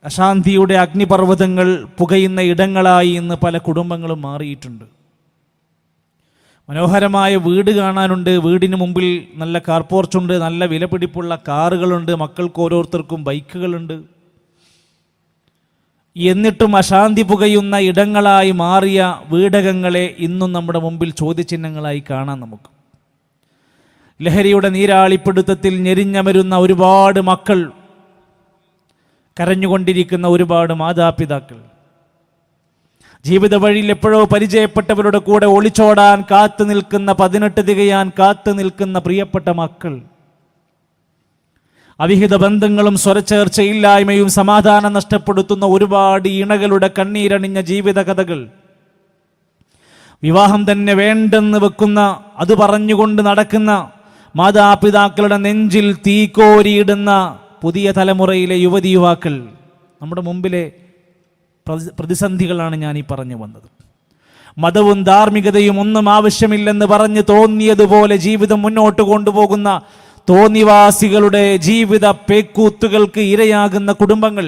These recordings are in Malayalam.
അശാന്തിയുടെ അഗ്നിപർവ്വതങ്ങൾ പുകയുന്ന ഇടങ്ങളായി ഇന്ന് പല കുടുംബങ്ങളും മാറിയിട്ടുണ്ട്. മനോഹരമായ വീട് കാണാനുണ്ട്, വീടിന് മുമ്പിൽ നല്ല കാർ പോർച്ചുണ്ട്, നല്ല വിലപിടിപ്പുള്ള കാറുകളുണ്ട്, മക്കൾക്ക് ഓരോരുത്തർക്കും ബൈക്കുകളുണ്ട്. എന്നിട്ടും അശാന്തി പുകയുന്ന ഇടങ്ങളായി മാറിയ വീടകങ്ങളെ ഇന്നും നമ്മുടെ മുമ്പിൽ ചോദ്യചിഹ്നങ്ങളായി കാണാം. നമുക്ക് ലഹരിയുടെ നീരാളിപ്പിടുത്തത്തിൽ ഞെരിഞ്ഞമരുന്ന ഒരുപാട് മക്കൾ, കരഞ്ഞുകൊണ്ടിരിക്കുന്ന ഒരുപാട് മാതാപിതാക്കൾ, ജീവിത വഴിയിൽ എപ്പോഴോ പരിചയപ്പെട്ടവരുടെ കൂടെ ഒളിച്ചോടാൻ കാത്തു നിൽക്കുന്ന, 18 തികയാൻ കാത്തു നിൽക്കുന്ന പ്രിയപ്പെട്ട മക്കൾ, അവിഹിത ബന്ധങ്ങളും സ്വരച്ചേർച്ചയില്ലായ്മയും സമാധാനം നഷ്ടപ്പെടുത്തുന്ന ഒരുപാട് ഇണകളുടെ കണ്ണീരണിഞ്ഞ ജീവിത കഥകൾ, വിവാഹം തന്നെ വേണ്ടെന്ന് വെക്കുന്ന, അത് പറഞ്ഞുകൊണ്ട് നടക്കുന്ന മാതാപിതാക്കളുടെ നെഞ്ചിൽ തീക്കോരിയിടുന്ന പുതിയ തലമുറയിലെ യുവതി യുവാക്കൾ നമ്മുടെ മുമ്പിലെ പ്രതിസന്ധികളാണ് ഞാൻ ഈ പറഞ്ഞു വന്നത്. മതവും ധാർമ്മികതയും ഒന്നും ആവശ്യമില്ലെന്ന് പറഞ്ഞ് തോന്നിയതുപോലെ ജീവിതം മുന്നോട്ട് കൊണ്ടുപോകുന്ന തോന്നിവാസികളുടെ ജീവിത പേക്കൂത്തുകൾക്ക് ഇരയാകുന്ന കുടുംബങ്ങൾ,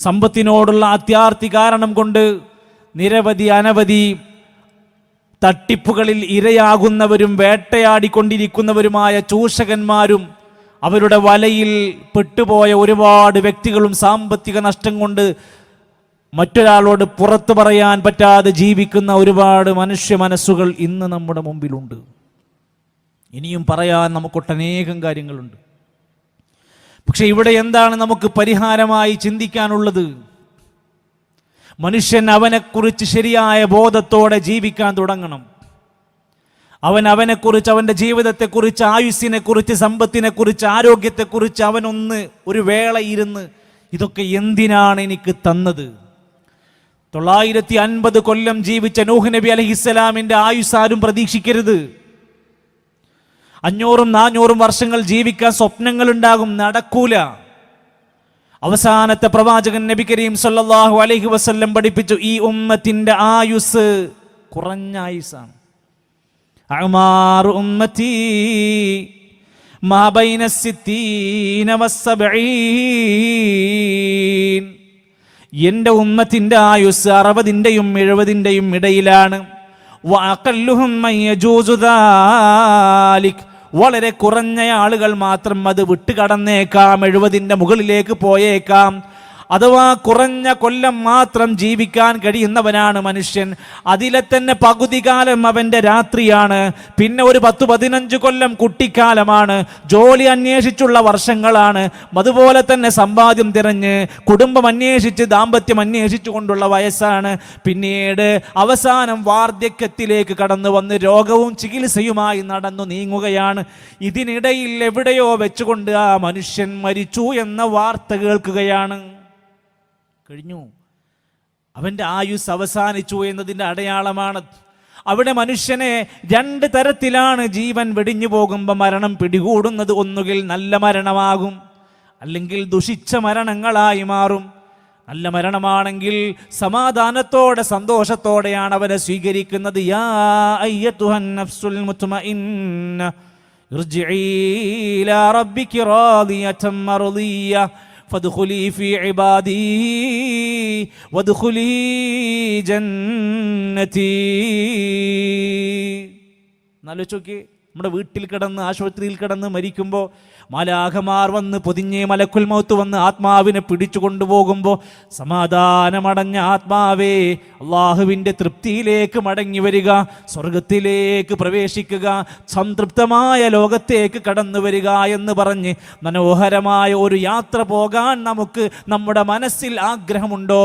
സമ്പത്തിനോടുള്ള അത്യാർത്തി കാരണം കൊണ്ട് നിരവധി അനവധി തട്ടിപ്പുകളിൽ ഇരയാകുന്നവരും വേട്ടയാടിക്കൊണ്ടിരിക്കുന്നവരുമായ ചൂഷകന്മാരും അവരുടെ വലയിൽ പെട്ടുപോയ ഒരുപാട് വ്യക്തികളും സാമ്പത്തിക നഷ്ടം കൊണ്ട് മറ്റൊരാളോട് പുറത്തു പറയാൻ പറ്റാതെ ജീവിക്കുന്ന ഒരുപാട് മനുഷ്യ മനസ്സുകൾ ഇന്ന് നമ്മുടെ മുമ്പിലുണ്ട്. ഇനിയും പറയാൻ നമുക്കൊട്ടനേകം കാര്യങ്ങളുണ്ട്. പക്ഷെ ഇവിടെ എന്താണ് നമുക്ക് പരിഹാരമായി ചിന്തിക്കാനുള്ളത്? മനുഷ്യൻ അവനെക്കുറിച്ച് ശരിയായ ബോധത്തോടെ ജീവിക്കാൻ തുടങ്ങണം. അവനെക്കുറിച്ച്, അവൻ്റെ ജീവിതത്തെക്കുറിച്ച്, ആയുസ്സിനെക്കുറിച്ച്, സമ്പത്തിനെക്കുറിച്ച്, ആരോഗ്യത്തെക്കുറിച്ച് അവനൊന്ന് ഒരു വേള ഇരുന്ന് ഇതൊക്കെ എന്തിനാണ് എനിക്ക് തന്നത്? 950 കൊല്ലം ജീവിച്ച നൂഹ് നബി അലൈഹിസ്സലാമിൻ്റെ ആയുസ് ആരും പ്രതീക്ഷിക്കരുത്. 500-400 വർഷങ്ങൾ ജീവിക്കാൻ സ്വപ്നങ്ങൾ ഉണ്ടാകും, നടക്കൂല. അവസാനത്തെ പ്രവാചകൻ നബി കരീം സല്ലല്ലാഹു അലൈഹി വസല്ലം പഠിപ്പിച്ചു, ഈ ഉമ്മത്തിന്റെ ആയുസ് കുറഞ്ഞ ആയുസാണ്. അഅ്മാറു ഉമ്മത്തി മാ ബൈന 60 വ70. എൻ്റെ ഉമ്മത്തിന്റെ ആയുസ് 60-ന്റെയും 70-ന്റെയും ഇടയിലാണ്. വഅഖല്ലുഹും മൻ യജൂസു ദാലിക്, വളരെ കുറഞ്ഞ ആളുകൾ മാത്രം അത് വിട്ടുകടന്നേക്കാം, 70-ന്റെ മുകളിലേക്ക് പോയേക്കാം. അഥവാ കുറഞ്ഞ കൊല്ലം മാത്രം ജീവിക്കാൻ കഴിയുന്നവനാണ് മനുഷ്യൻ. അതിലെ തന്നെ പകുതി കാലം അവൻ്റെ രാത്രിയാണ്. പിന്നെ ഒരു 10-15 കൊല്ലം കുട്ടിക്കാലമാണ്, ജോലി അന്വേഷിച്ചുള്ള വർഷങ്ങളാണ്. അതുപോലെ തന്നെ സമ്പാദ്യം തിരഞ്ഞ് കുടുംബം അന്വേഷിച്ച് ദാമ്പത്യം അന്വേഷിച്ചു കൊണ്ടുള്ള വയസ്സാണ്. പിന്നീട് അവസാനം വാർദ്ധക്യത്തിലേക്ക് കടന്നു വന്ന് രോഗവും ചികിത്സയുമായി നടന്നു നീങ്ങുകയാണ്. ഇതിനിടയിൽ എവിടെയോ വെച്ചുകൊണ്ട് ആ മനുഷ്യൻ മരിച്ചു എന്ന വാർത്ത കേൾക്കുകയാണ്. കഴിഞ്ഞു, അവൻ്റെ ആയുസ് അവസാനിച്ചു എന്നതിൻ്റെ അടയാളമാണ്. അവിടെ മനുഷ്യനെ 2 തരത്തിലാണ് ജീവൻ വെടിഞ്ഞു പോകുമ്പോൾ മരണം പിടികൂടുന്നത്. ഒന്നുകിൽ നല്ല മരണമാകും, അല്ലെങ്കിൽ ദുഷിച്ച മരണങ്ങളായി മാറും. നല്ല മരണമാണെങ്കിൽ സമാധാനത്തോടെ സന്തോഷത്തോടെയാണ് അവനെ സ്വീകരിക്കുന്നത്. യാ അയ്യതുഹൻ നഫ്സുൽ മുത്മഇന്ന ഇർജിഇ ഇലാ റബ്ബികി റാദിയതൻ മർദിയ ഫദ്ഖുലി ഫീ ഇബാദി വദ്ഖുലി ജന്നതി. നാലോചിക്ക്, നമ്മുടെ വീട്ടിൽ കിടന്ന് ആശുപത്രിയിൽ കിടന്ന് മരിക്കുമ്പോൾ മാലാഖമാർ വന്ന് പൊതിഞ്ഞ് മലക്കുൽ മൗത്ത് വന്ന് ആത്മാവിനെ പിടിച്ചു കൊണ്ടുപോകുമ്പോൾ സമാധാനമടഞ്ഞ ആത്മാവേ, അള്ളാഹുവിൻ്റെ തൃപ്തിയിലേക്ക് മടങ്ങി വരിക, സ്വർഗത്തിലേക്ക് പ്രവേശിക്കുക, സംതൃപ്തമായ ലോകത്തേക്ക് കടന്നു വരിക എന്ന് പറഞ്ഞ് മനോഹരമായ ഒരു യാത്ര പോകാൻ നമുക്ക് നമ്മുടെ മനസ്സിൽ ആഗ്രഹമുണ്ടോ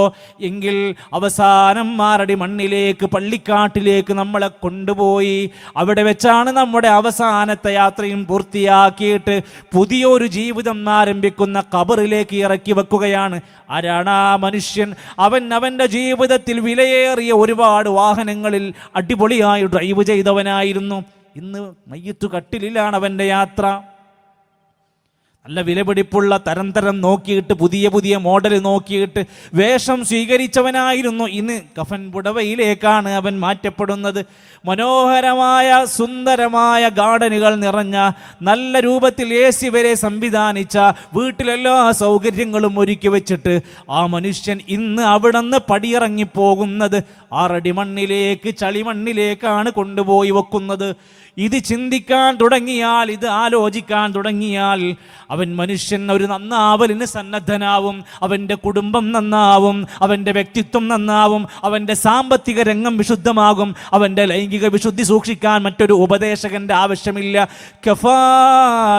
എങ്കിൽ അവസാനം മാറടി മണ്ണിലേക്ക്, പള്ളിക്കാട്ടിലേക്ക് നമ്മളെ കൊണ്ടുപോയി അവിടെ വെച്ചാണ് നമ്മുടെ അവസാനത്തെ യാത്രയും പൂർത്തിയാക്കിയിട്ട് പുതിയൊരു ജീവിതം ആരംഭിക്കുന്ന ഖബറിലേക്ക് ഇറക്കി വെക്കുകയാണ്. ആരാണ് ആ മനുഷ്യൻ? അവൻ്റെ ജീവിതത്തിൽ വിലയേറിയ ഒരുപാട് വാഹനങ്ങളിൽ അടിപൊളിയായി ഡ്രൈവ് ചെയ്തവനായിരുന്നു. ഇന്ന് മയ്യത്തു കട്ടിലിലാണ് അവൻ്റെ യാത്ര. നല്ല വിലപിടിപ്പുള്ള തരം നോക്കിയിട്ട് പുതിയ പുതിയ മോഡൽ നോക്കിയിട്ട് വേഷം സ്വീകരിച്ചവനായിരുന്നു. ഇന്ന് കഫൻ പുടവയിലേക്കാണ് അവൻ മാറ്റപ്പെടുന്നത്. മനോഹരമായ സുന്ദരമായ ഗാർഡനുകൾ നിറഞ്ഞ നല്ല രൂപത്തിൽ AC വരെ സംവിധാനിച്ച വീട്ടിലെല്ലാ സൗകര്യങ്ങളും ഒരുക്കി വെച്ചിട്ട് ആ മനുഷ്യൻ ഇന്ന് അവിടെ നിന്ന് പടിയിറങ്ങിപ്പോകുന്നത് 6 അടി മണ്ണിലേക്ക്, ചളിമണ്ണിലേക്കാണ് കൊണ്ടുപോയി വെക്കുന്നത്. ഇത് ചിന്തിക്കാൻ തുടങ്ങിയാൽ, ഇത് ആലോചിക്കാൻ തുടങ്ങിയാൽ അവൻ മനുഷ്യൻ ഒരു നന്നാവലിന് സന്നദ്ധനാവും. അവൻ്റെ കുടുംബം നന്നാവും, അവൻ്റെ വ്യക്തിത്വം നന്നാവും, അവൻ്റെ സാമ്പത്തിക രംഗം വിശുദ്ധമാകും, അവൻ്റെ ലൈംഗിക വിശുദ്ധി സൂക്ഷിക്കാൻ മറ്റൊരു ഉപദേശകന്റെ ആവശ്യമില്ല. കഫാ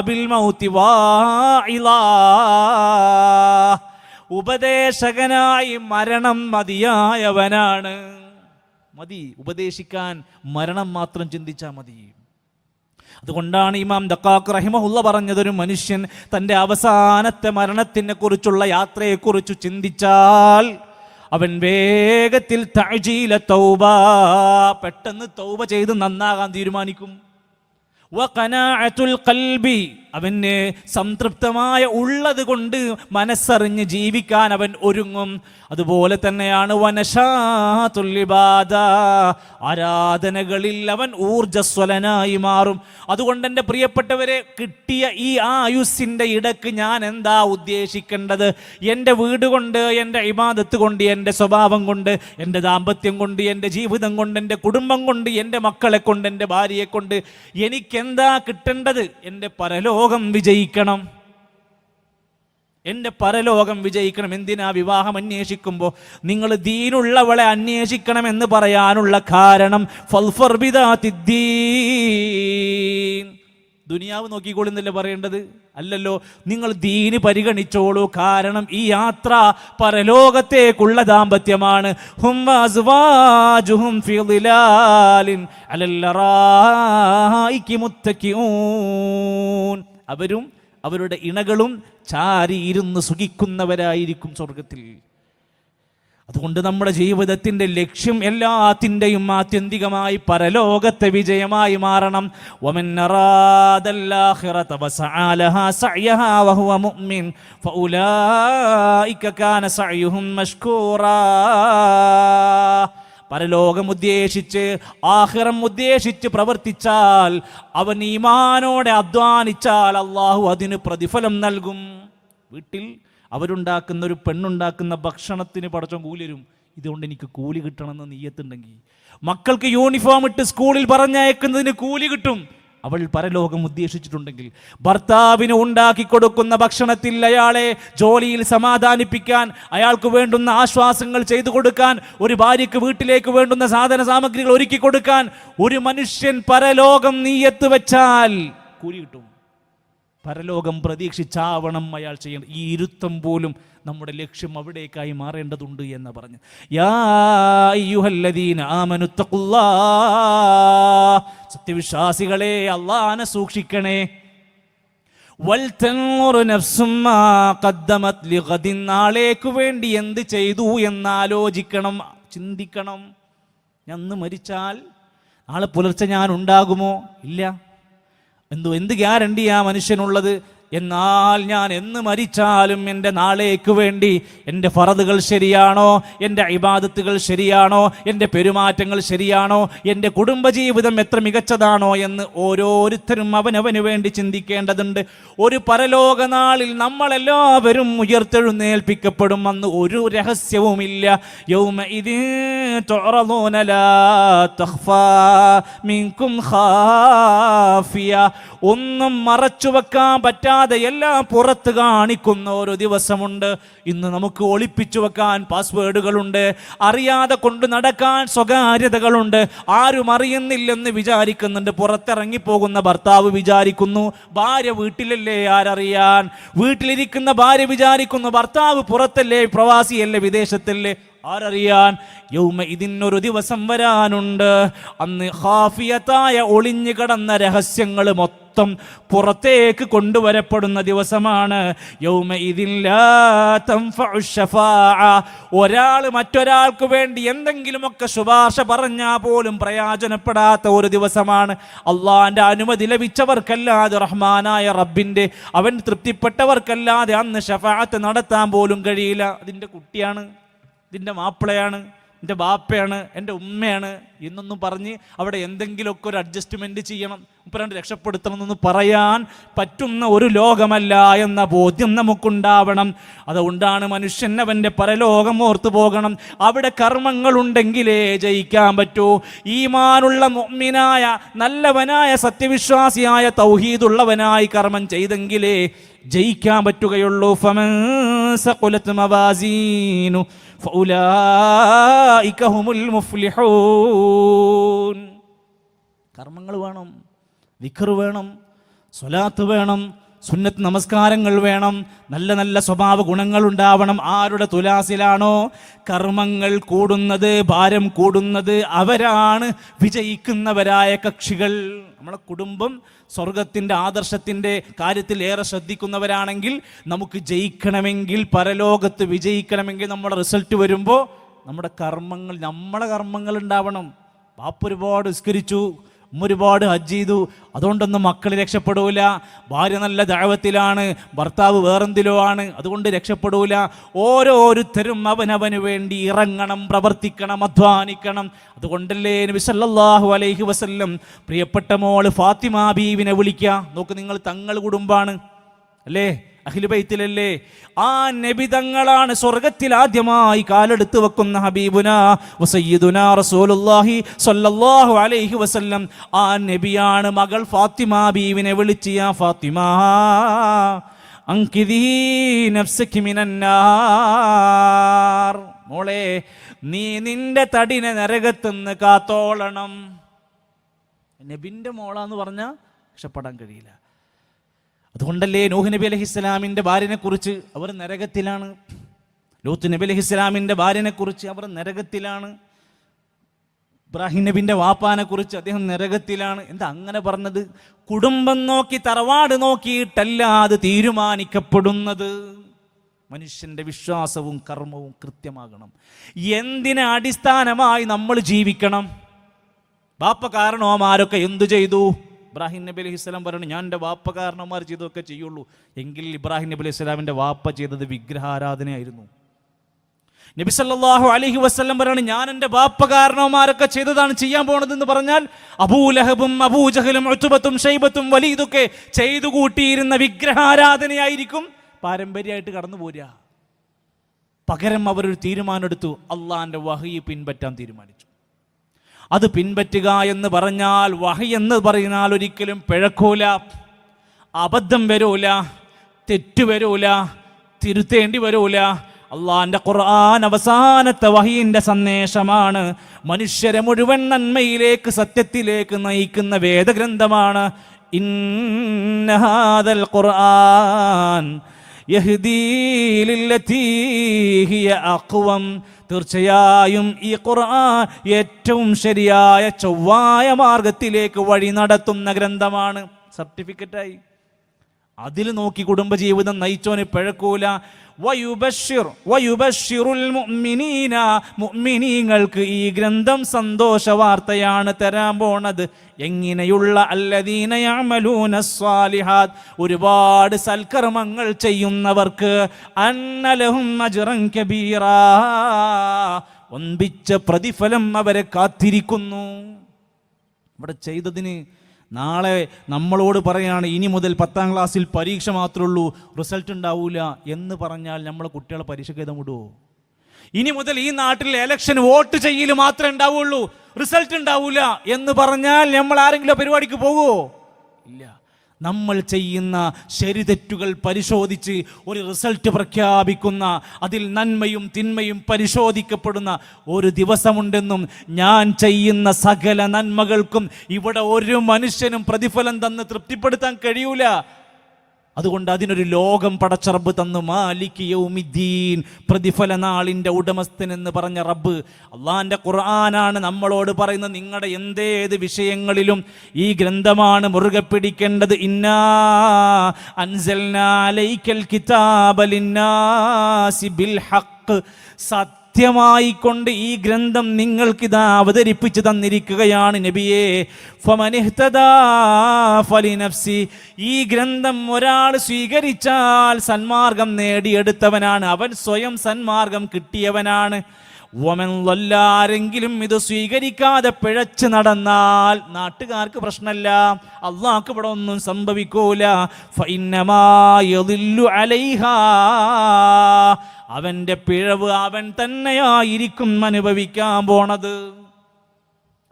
ബിൽ മൗതി വാഇലാ, ഉപദേശകനായി മരണം മതിയായവനാണ്. മതി, ഉപദേശിക്കാൻ മരണം മാത്രം ചിന്തിച്ചാൽ മതി. അതുകൊണ്ടാണ് ഇമാം ദഖാഖ് റഹിമഹുല്ല പറഞ്ഞത്, ഒരു മനുഷ്യൻ തൻ്റെ അവസാനത്തെ മരണത്തിനെ കുറിച്ചുള്ള യാത്രയെക്കുറിച്ച് ചിന്തിച്ചാൽ അവൻ വേഗത്തിൽ തഅജീല തൗബ, പെട്ടെന്ന് തൗബ ചെയ്ത് നന്നാകാൻ തീരുമാനിക്കും. വഖനാഅത്തുൽ ഖൽബി, അവന് സംതൃപ്തമായ ഉള്ളത് കൊണ്ട് മനസ്സറിഞ്ഞ് ജീവിക്കാൻ അവൻ ഒരുങ്ങും. അതുപോലെ തന്നെയാണ് വനശാതുൽ ഇബാദ, ആരാധനകളിൽ അവൻ ഊർജ്ജസ്വലനായി മാറും. അതുകൊണ്ട് എൻ്റെ പ്രിയപ്പെട്ടവരെ, കിട്ടിയ ഈ ആയുസ്സിൻ്റെ ഇടക്ക് ഞാൻ എന്താ ഉദ്ദേശിക്കേണ്ടത്? എൻ്റെ വീട് കൊണ്ട്, എൻ്റെ ഇബാദത്ത് കൊണ്ട്, എൻ്റെ സ്വഭാവം കൊണ്ട്, എൻ്റെ ദാമ്പത്യം കൊണ്ട്, എൻ്റെ ജീവിതം കൊണ്ട്, എൻ്റെ കുടുംബം കൊണ്ട്, എൻ്റെ മക്കളെ കൊണ്ട്, എൻ്റെ ഭാര്യയെ കൊണ്ട് എനിക്കെന്താ കിട്ടേണ്ടത്? എൻ്റെ പരലോകം വിജയിക്കണം, എൻ്റെ പരലോകം വിജയിക്കണം. എന്തിനാ വിവാഹം അന്വേഷിക്കുമ്പോൾ നിങ്ങൾ ദീനുള്ളവളെ അന്വേഷിക്കണം എന്ന് പറയാനുള്ള കാരണം ഫൽഫർ ബിദാത്തിദ്ദീൻ, ദുനിയാവ് നോക്കിക്കോളുന്നല്ലേ പറയേണ്ടത്? അല്ലല്ലോ, നിങ്ങൾ ദീന് പരിഗണിച്ചോളൂ. കാരണം ഈ യാത്ര പരലോകത്തേക്കുള്ള ദാമ്പത്യമാണ്. ഹും വഅസ്വാജുഹും ഫീ ളിലാലിൻ അലൽ ലറായികി മുത്തഖിഊൻ, അവരും അവരുടെ ഇണകളും ചാരി ഇരുന്ന് സുഖിക്കുന്നവരായിരിക്കും സ്വർഗത്തിൽ. അതുകൊണ്ട് നമ്മുടെ ജീവിതത്തിൻ്റെ ലക്ഷ്യം എല്ലാത്തിൻ്റെയും ആത്യന്തികമായി പരലോകത്തെ വിജയമായി മാറണം. വമൻ അറാദൽ ആഖിറത വസഅ ലഹാ സഅയഹാ വഹുവ മുഅ്മിൻ ഫഉലൈക കാന സഅയുഹും മഷ്കൂറാ. പരലോകം ഉദ്ദേശിച്ച്, ആഖിറം ഉദ്ദേശിച്ച് പ്രവർത്തിച്ചാൽ, അവൻ ഈമാനോടെ അധ്വാനിച്ചാൽ അള്ളാഹു അതിന് പ്രതിഫലം നൽകും. വീട്ടിൽ അവരുണ്ടാക്കുന്ന, ഒരു പെണ്ണുണ്ടാക്കുന്ന ഭക്ഷണത്തിന് പടച്ചോൻ കൂലി തരും. ഇതുകൊണ്ട് എനിക്ക് കൂലി കിട്ടണമെന്ന് നീയത്തുണ്ടെങ്കിൽ, മക്കൾക്ക് യൂണിഫോം ഇട്ട് സ്കൂളിൽ പറഞ്ഞയക്കുന്നതിന് കൂലി കിട്ടും. അവൾ പരലോകം ഉദ്ദേശിച്ചിട്ടുണ്ടെങ്കിൽ, ഭർത്താവിന് ഉണ്ടാക്കി കൊടുക്കുന്ന ഭക്ഷണത്തിൽ അയാളെ ജോലിയിൽ സമാധാനിപ്പിക്കാൻ, അയാൾക്ക് വേണ്ടുന്ന ആശ്വാസങ്ങൾ ചെയ്തു കൊടുക്കാൻ, ഒരു ഭാര്യയ്ക്ക് വീട്ടിലേക്ക് വേണ്ടുന്ന സാധന സാമഗ്രികൾ ഒരുക്കി കൊടുക്കാൻ ഒരു മനുഷ്യൻ പരലോകം നീയത്ത് വെച്ചാൽ കൂലി കിട്ടും. പരലോകം പ്രതീക്ഷിച്ചാവണം അയാൾ ചെയ്യണം. ഈ ഇരുത്തം പോലും നമ്മുടെ ലക്ഷ്യം അവിടേക്കായി മാറേണ്ടതുണ്ട് എന്ന് പറഞ്ഞു. യാ അയ്യുഹല്ലദീന ആമനുത്തഖുല്ലാഹ്, സത്യവിശ്വാസികളെ അല്ലാഹനെ സൂക്ഷിക്കണേ. വൽതൻദുർ നഫ്സും മാ ഖദ്ദമത് ലിഗദിൻ, നാളേക്ക് വേണ്ടി എന്ത് ചെയ്തു എന്നാലോചിക്കണം, ചിന്തിക്കണം. ഞാൻ ഇന്ന് മരിച്ചാൽ നാളെ പുലർച്ചെ ഞാൻ ഉണ്ടാകുമോ? ഇല്ല. എന്ത് ഗ്യാരണ്ടിയാ മനുഷ്യനുള്ളത്? എന്നാൽ ഞാൻ എന്ന് മരിച്ചാലും എൻ്റെ നാളേക്ക് വേണ്ടി എൻ്റെ ഫറദുകൾ ശരിയാണോ, എൻ്റെ ഇബാദത്തുകൾ ശരിയാണോ, എൻ്റെ പെരുമാറ്റങ്ങൾ ശരിയാണോ, എൻ്റെ കുടുംബജീവിതം എത്ര മികച്ചതാണോ എന്ന് ഓരോരുത്തരും അവനവന് വേണ്ടി ചിന്തിക്കേണ്ടതുണ്ട്. ഒരു പരലോക നാളിൽ നമ്മളെല്ലാവരും ഉയർത്തെഴുന്നേൽപ്പിക്കപ്പെടും. അന്ന് ഒരു രഹസ്യവുമില്ല. യൗമഇദിൻ തുഅറദൂന ലാ തഖ്ഫാ മിൻകും ഖാഫിയ, ഒന്നും മറച്ചു വെക്കാൻ പറ്റാതെ എല്ലാം പുറത്ത് കാണിക്കുന്ന ഒരു ദിവസമുണ്ട്. ഇന്ന് നമുക്ക് ഒളിപ്പിച്ചു വെക്കാൻ പാസ്വേഡുകളുണ്ട്, അറിയാതെ കൊണ്ട് നടക്കാൻ സ്വകാര്യതകളുണ്ട്. ആരും അറിയുന്നില്ലെന്ന് വിചാരിക്കുന്നുണ്ട്. പുറത്തിറങ്ങിപ്പോകുന്ന ഭർത്താവ് വിചാരിക്കുന്നു ഭാര്യ വീട്ടിലല്ലേ, ആരറിയാൻ? വീട്ടിലിരിക്കുന്ന ഭാര്യ വിചാരിക്കുന്നു ഭർത്താവ് പുറത്തല്ലേ, പ്രവാസിയല്ലേ, വിദേശത്തല്ലേ, ആരറിയാൻ? യൗമ ഇതിനൊരു ദിവസം വരാനുണ്ട്. അന്ന് ഖാഫിയത്തായ ഒളിഞ്ഞു കിടന്ന രഹസ്യങ്ങൾ മൊത്തം മൊത്തം പുറത്തേക്ക് കൊണ്ടുവരപ്പെടുന്ന ദിവസമാണ്. യൗമഇദിൻ ലാ തൻഫഉ ശഫാഅ. ഒരാൾ മറ്റൊരാൾക്ക് വേണ്ടി എന്തെങ്കിലുമൊക്കെ ശുപാർശ പറഞ്ഞാൽ പോലും പ്രയോജനപ്പെടാത്ത ഒരു ദിവസമാണ്. അള്ളാന്റെ അനുമതി ലഭിച്ചവർക്കല്ലാതെ, റഹ്മാനായ റബ്ബിന്റെ അവൻ തൃപ്തിപ്പെട്ടവർക്കല്ലാതെ അന്ന് ശഫാഅത്ത് നടത്താൻ പോലും കഴിയില്ല. അതിൻ്റെ കുട്ടിയാണ്, ഇതിൻ്റെ മാപ്പിളയാണ്, എൻ്റെ ബാപ്പയാണ്, എൻ്റെ ഉമ്മയാണ് എന്നൊന്നും പറഞ്ഞ് അവിടെ എന്തെങ്കിലുമൊക്കെ ഒരു അഡ്ജസ്റ്റ്മെൻറ്റ് ചെയ്യണം, ഉപ്പരണ്ട് രക്ഷപ്പെടുത്തണം എന്നൊന്ന് പറയാൻ പറ്റുന്ന ഒരു ലോകമല്ല എന്ന ബോധ്യം നമുക്കുണ്ടാവണം. അതുകൊണ്ടാണ് മനുഷ്യൻ അവൻ്റെ പരലോകം ഓർത്തു പോകണം. അവിടെ കർമ്മങ്ങളുണ്ടെങ്കിലേ ജയിക്കാൻ പറ്റൂ. ഈമാനുള്ള മുഅ്മിനായ നല്ലവനായ സത്യവിശ്വാസിയായ തൗഹീദുള്ളവനായി കർമ്മം ചെയ്തെങ്കിലേ ജയിക്കാൻ പറ്റുകയുള്ളൂ. ഫമൻ സഖുലത് മവാസീനു ഫഉലൈക ഹുമുൽ മുഫ്ലിഹൂൻ. കർമ്മങ്ങൾ വേണം, ദിക്ർ വേണം, സ്വലാത്ത് വേണം, സുന്നത്ത് നമസ്കാരങ്ങൾ വേണം, നല്ല നല്ല സ്വഭാവ ഗുണങ്ങൾ ഉണ്ടാവണം. ആരുടെ തുലാസിലാണോ കർമ്മങ്ങൾ കൂടുന്നത്, ഭാരം കൂടുന്നത്, അവരാണ് വിജയിക്കുന്നവരായ കക്ഷികൾ. നമ്മളെ കുടുംബം സ്വർഗത്തിൻ്റെ ആദർശത്തിൻ്റെ കാര്യത്തിൽ ഏറെ ശ്രദ്ധിക്കുന്നവരാണെങ്കിൽ നമുക്ക് ജയിക്കണമെങ്കിൽ, പരലോകത്ത് വിജയിക്കണമെങ്കിൽ നമ്മുടെ റിസൾട്ട് വരുമ്പോൾ നമ്മുടെ കർമ്മങ്ങൾ ഉണ്ടാവണം. ബാപ്പ ഒരുപാട് നിസ്കരിച്ചു, ഒരുപാട് ഹജ്ജ് ചെയ്തു, അതുകൊണ്ടൊന്നും മക്കൾ രക്ഷപ്പെടൂല. ഭാര്യ നല്ല ദഅവത്തിലാണ്, ഭർത്താവ് വേറെന്തിലോ ആണ്, അതുകൊണ്ട് രക്ഷപ്പെടൂല. ഓരോരുത്തരും അവനവന് വേണ്ടി ഇറങ്ങണം, പ്രവർത്തിക്കണം, അധ്വാനിക്കണം. അതുകൊണ്ടല്ലേ നബി സല്ലല്ലാഹു അലൈഹി വസല്ലം പ്രിയപ്പെട്ട മോള് ഫാത്തിമ ബീവിനെ വിളിക്കുക. നോക്ക്, നിങ്ങൾ തങ്ങൾ കുടുംബാണ് അല്ലേ, അഹ്ലു ബൈത്തിലല്ലേ. ആ നബി തങ്ങളാണ് സ്വർഗത്തിൽ ആദ്യമായി കാലെടുത്ത് വെക്കുന്ന ഹബീബുനാ വസയ്യിദുനാ റസൂലുള്ളാഹി സ്വല്ലല്ലാഹു അലൈഹി വസല്ലം. ആ നബിയാണ് മകൾ ഫാത്തിമ ബീവിനെ വിളിച്ച്, യാ ഫാത്തിമ അൻഖിദീ നഫ്സകി മിനന്നാർ. മോളെ, നീ നിന്റെ തടിനെ നരകത്തുനിന്ന് കാത്തോളണം. നബിന്റെ മോളാന്ന് പറഞ്ഞാൽ രക്ഷപ്പെടാൻ കഴിയില്ല. അതുകൊണ്ടല്ലേ നൂഹ് നബി അലൈഹിസ്സലാമിൻ്റെ ഭാര്യനെ കുറിച്ച് അവർ നരകത്തിലാണ്, ലൂത്ത് നബി അലൈഹിസ്സലാമിൻ്റെ ഭാര്യനെ കുറിച്ച് അവർ നരകത്തിലാണ്, ഇബ്രാഹിം നബിൻ്റെ വാപ്പാനെ കുറിച്ച് അദ്ദേഹം നരകത്തിലാണ്. എന്താ അങ്ങനെ പറഞ്ഞത്? കുടുംബം നോക്കി, തറവാട് നോക്കിയിട്ടല്ല അത് തീരുമാനിക്കപ്പെടുന്നത്. മനുഷ്യൻ്റെ വിശ്വാസവും കർമ്മവും കൃത്യമാകണം. എന്തിനെ അടിസ്ഥാനമായി നമ്മൾ ജീവിക്കണം? ബാപ്പ കാരണവന്മാരൊക്കെ എന്തു ചെയ്തു? ഇബ്രാഹിം നബി അലൈഹി സ്വലാം പറഞ്ഞു, ഞാൻ എൻ്റെ വാപ്പ കാരണവന്മാർ ചെയ്തൊക്കെ ചെയ്യുള്ളൂ. എങ്കിൽ ഇബ്രാഹിം നബി അലൈഹി സ്വലാമിൻ്റെ വാപ്പ ചെയ്തത് വിഗ്രഹാരാധനയായിരുന്നു. നബി സല്ലല്ലാഹു അലൈഹി വസല്ലം പറയാണ്, ഞാൻ എൻ്റെ വാപ്പ കാരണവന്മാരൊക്കെ ചെയ്തതാണ് ചെയ്യാൻ പോണതെന്ന് പറഞ്ഞാൽ അബൂലഹബും അബൂജഹലും ഉത്ബത്തും ഷൈബത്തും വലീദൊക്കെ ചെയ്തു കൂട്ടിയിരുന്ന വിഗ്രഹാരാധനയായിരിക്കും പാരമ്പര്യമായിട്ട് കടന്നു പോരുക. പകരം അവരൊരു തീരുമാനമെടുത്തു, അള്ളാഹിൻ്റെ വഹി പിൻപറ്റാൻ തീരുമാനിച്ചു. അത് പിൻപറ്റുക എന്ന് പറഞ്ഞാൽ, വഹി എന്ന് പറഞ്ഞാൽ ഒരിക്കലും പിഴക്കൂല, അബദ്ധം വരൂല, തെറ്റ് വരൂല, തിരുത്തേണ്ടി വരൂല. അള്ളാഹിൻ്റെ ഖുർആൻ അവസാനത്തെ വഹിയിൻ്റെ സന്ദേശമാണ്. മനുഷ്യരെ മുഴുവൻ നന്മയിലേക്ക്, സത്യത്തിലേക്ക് നയിക്കുന്ന വേദഗ്രന്ഥമാണ്. ഇന്ന ഹാദൽ ഖുർആൻ യഹ്ദീ ലില്ലതീ ഹിയ അഖ്വം. തീർച്ചയായും ഈ ഖുർആൻ ഏറ്റവും ശരിയായ ചൊവ്വായ മാർഗത്തിലേക്ക് വഴി നടത്തുന്ന ഗ്രന്ഥമാണ്. സർട്ടിഫിക്കറ്റായി അതിൽ നോക്കി കുടുംബജീവിതം നയിച്ചോന് പിഴക്കൂല. വയുബശ്ശിറുൽ മുഅ്മിനീന, മുഅ്മിനീങ്ങൾക്ക് ഈ ഗ്രന്ഥം സന്തോഷ വാർത്തയാണ് തരാൻ പോണത്. എങ്ങനെയുള്ള? അല്ലദീന യഅമലൂന സ്വാലിഹാത്ത്, ഒരുപാട് സൽക്കർമ്മങ്ങൾ ചെയ്യുന്നവർക്ക്, അന്ന ലഹും അജ്റൻ കബീറാ, വൻപിച്ച പ്രതിഫലം അവരെ കാത്തിരിക്കുന്നു. ഇവിടെ ചെയ്തതിന് നാളെ നമ്മളോട് പറയാണ്, ഇനി മുതൽ 10ാം ക്ലാസ്സിൽ പരീക്ഷ മാത്രമേ ഉള്ളൂ, റിസൾട്ട് ഉണ്ടാവൂല എന്ന് പറഞ്ഞാൽ നമ്മളെ കുട്ടികളെ പരീക്ഷയ്ക്ക് എഴുതാൻ വിടുമോ? ഇനി മുതൽ ഈ നാട്ടിൽ ഇലക്ഷൻ വോട്ട് ചെയ്യൽ മാത്രമേ ഉണ്ടാവുള്ളൂ, റിസൾട്ട് ഉണ്ടാവൂല എന്ന് പറഞ്ഞാൽ നമ്മൾ ആരെങ്കിലും പരിപാടിക്ക് പോകുമോ? ഇല്ല. നമ്മൾ ചെയ്യുന്ന ശരി തെറ്റുകൾ പരിശോധിച്ച് ഒരു റിസൾട്ട് പ്രഖ്യാപിക്കുന്ന, അതിൽ നന്മയും തിന്മയും പരിശോധിക്കപ്പെടുന്ന ഒരു ദിവസമുണ്ടെന്നും, ഞാൻ ചെയ്യുന്ന സകല നന്മകൾക്കും ഇവിടെ ഒരു മനുഷ്യനും പ്രതിഫലം തന്ന് തൃപ്തിപ്പെടുത്താൻ കഴിയൂല. അതുകൊണ്ട് അതിനൊരു ലോകം പടച്ച റബ്ബ് തന്നു. മാലിക് യൗമിദ്ദീൻ, പ്രതിഫല നാളിൻ്റെ ഉടമസ്ഥൻ എന്ന് പറഞ്ഞ റബ്ബ്. അള്ളാഹിൻ്റെ ഖുർആനാണ് നമ്മളോട് പറയുന്നത്, നിങ്ങളുടെ എന്തേത് വിഷയങ്ങളിലും ഈ ഗ്രന്ഥമാണ് മുറുകെ പിടിക്കേണ്ടത്. ഇന്നാ അൻസൽനാ അലൈക്കൽ കിതാബ ലിന്നാസി ബിൽ ഹഖ്, സത്യമായിക്കൊണ്ട് ഈ ഗ്രന്ഥം നിങ്ങൾക്കിതാ അവതരിപ്പിച്ചു തന്നിരിക്കുകയാണ് നബിയേ. ഫമനിഹ്തദാ ഫലിനഫ്സി, ഈ ഗ്രന്ഥം ഒരാൾ സ്വീകരിച്ചാൽ സന്മാർഗം നേടിയെടുത്തവനാണ്, അവൻ സ്വയം സന്മാർഗം കിട്ടിയവനാണ്. വമൻ ളല്ല, ആരെങ്കിലും ഇത് സ്വീകരിക്കാതെ പിഴച്ചു നടന്നാൽ നാട്ടുകാർക്ക് പ്രശ്നമല്ല, അള്ളാഹ്ക്ക് ഇവിടെ ഒന്നും സംഭവിക്കൂല. ഫഇന്നമാ യദില്ലു അലൈഹാ, അവൻ്റെ പിഴവ് അവൻ തന്നെയായിരിക്കും അനുഭവിക്കാൻ പോണത്.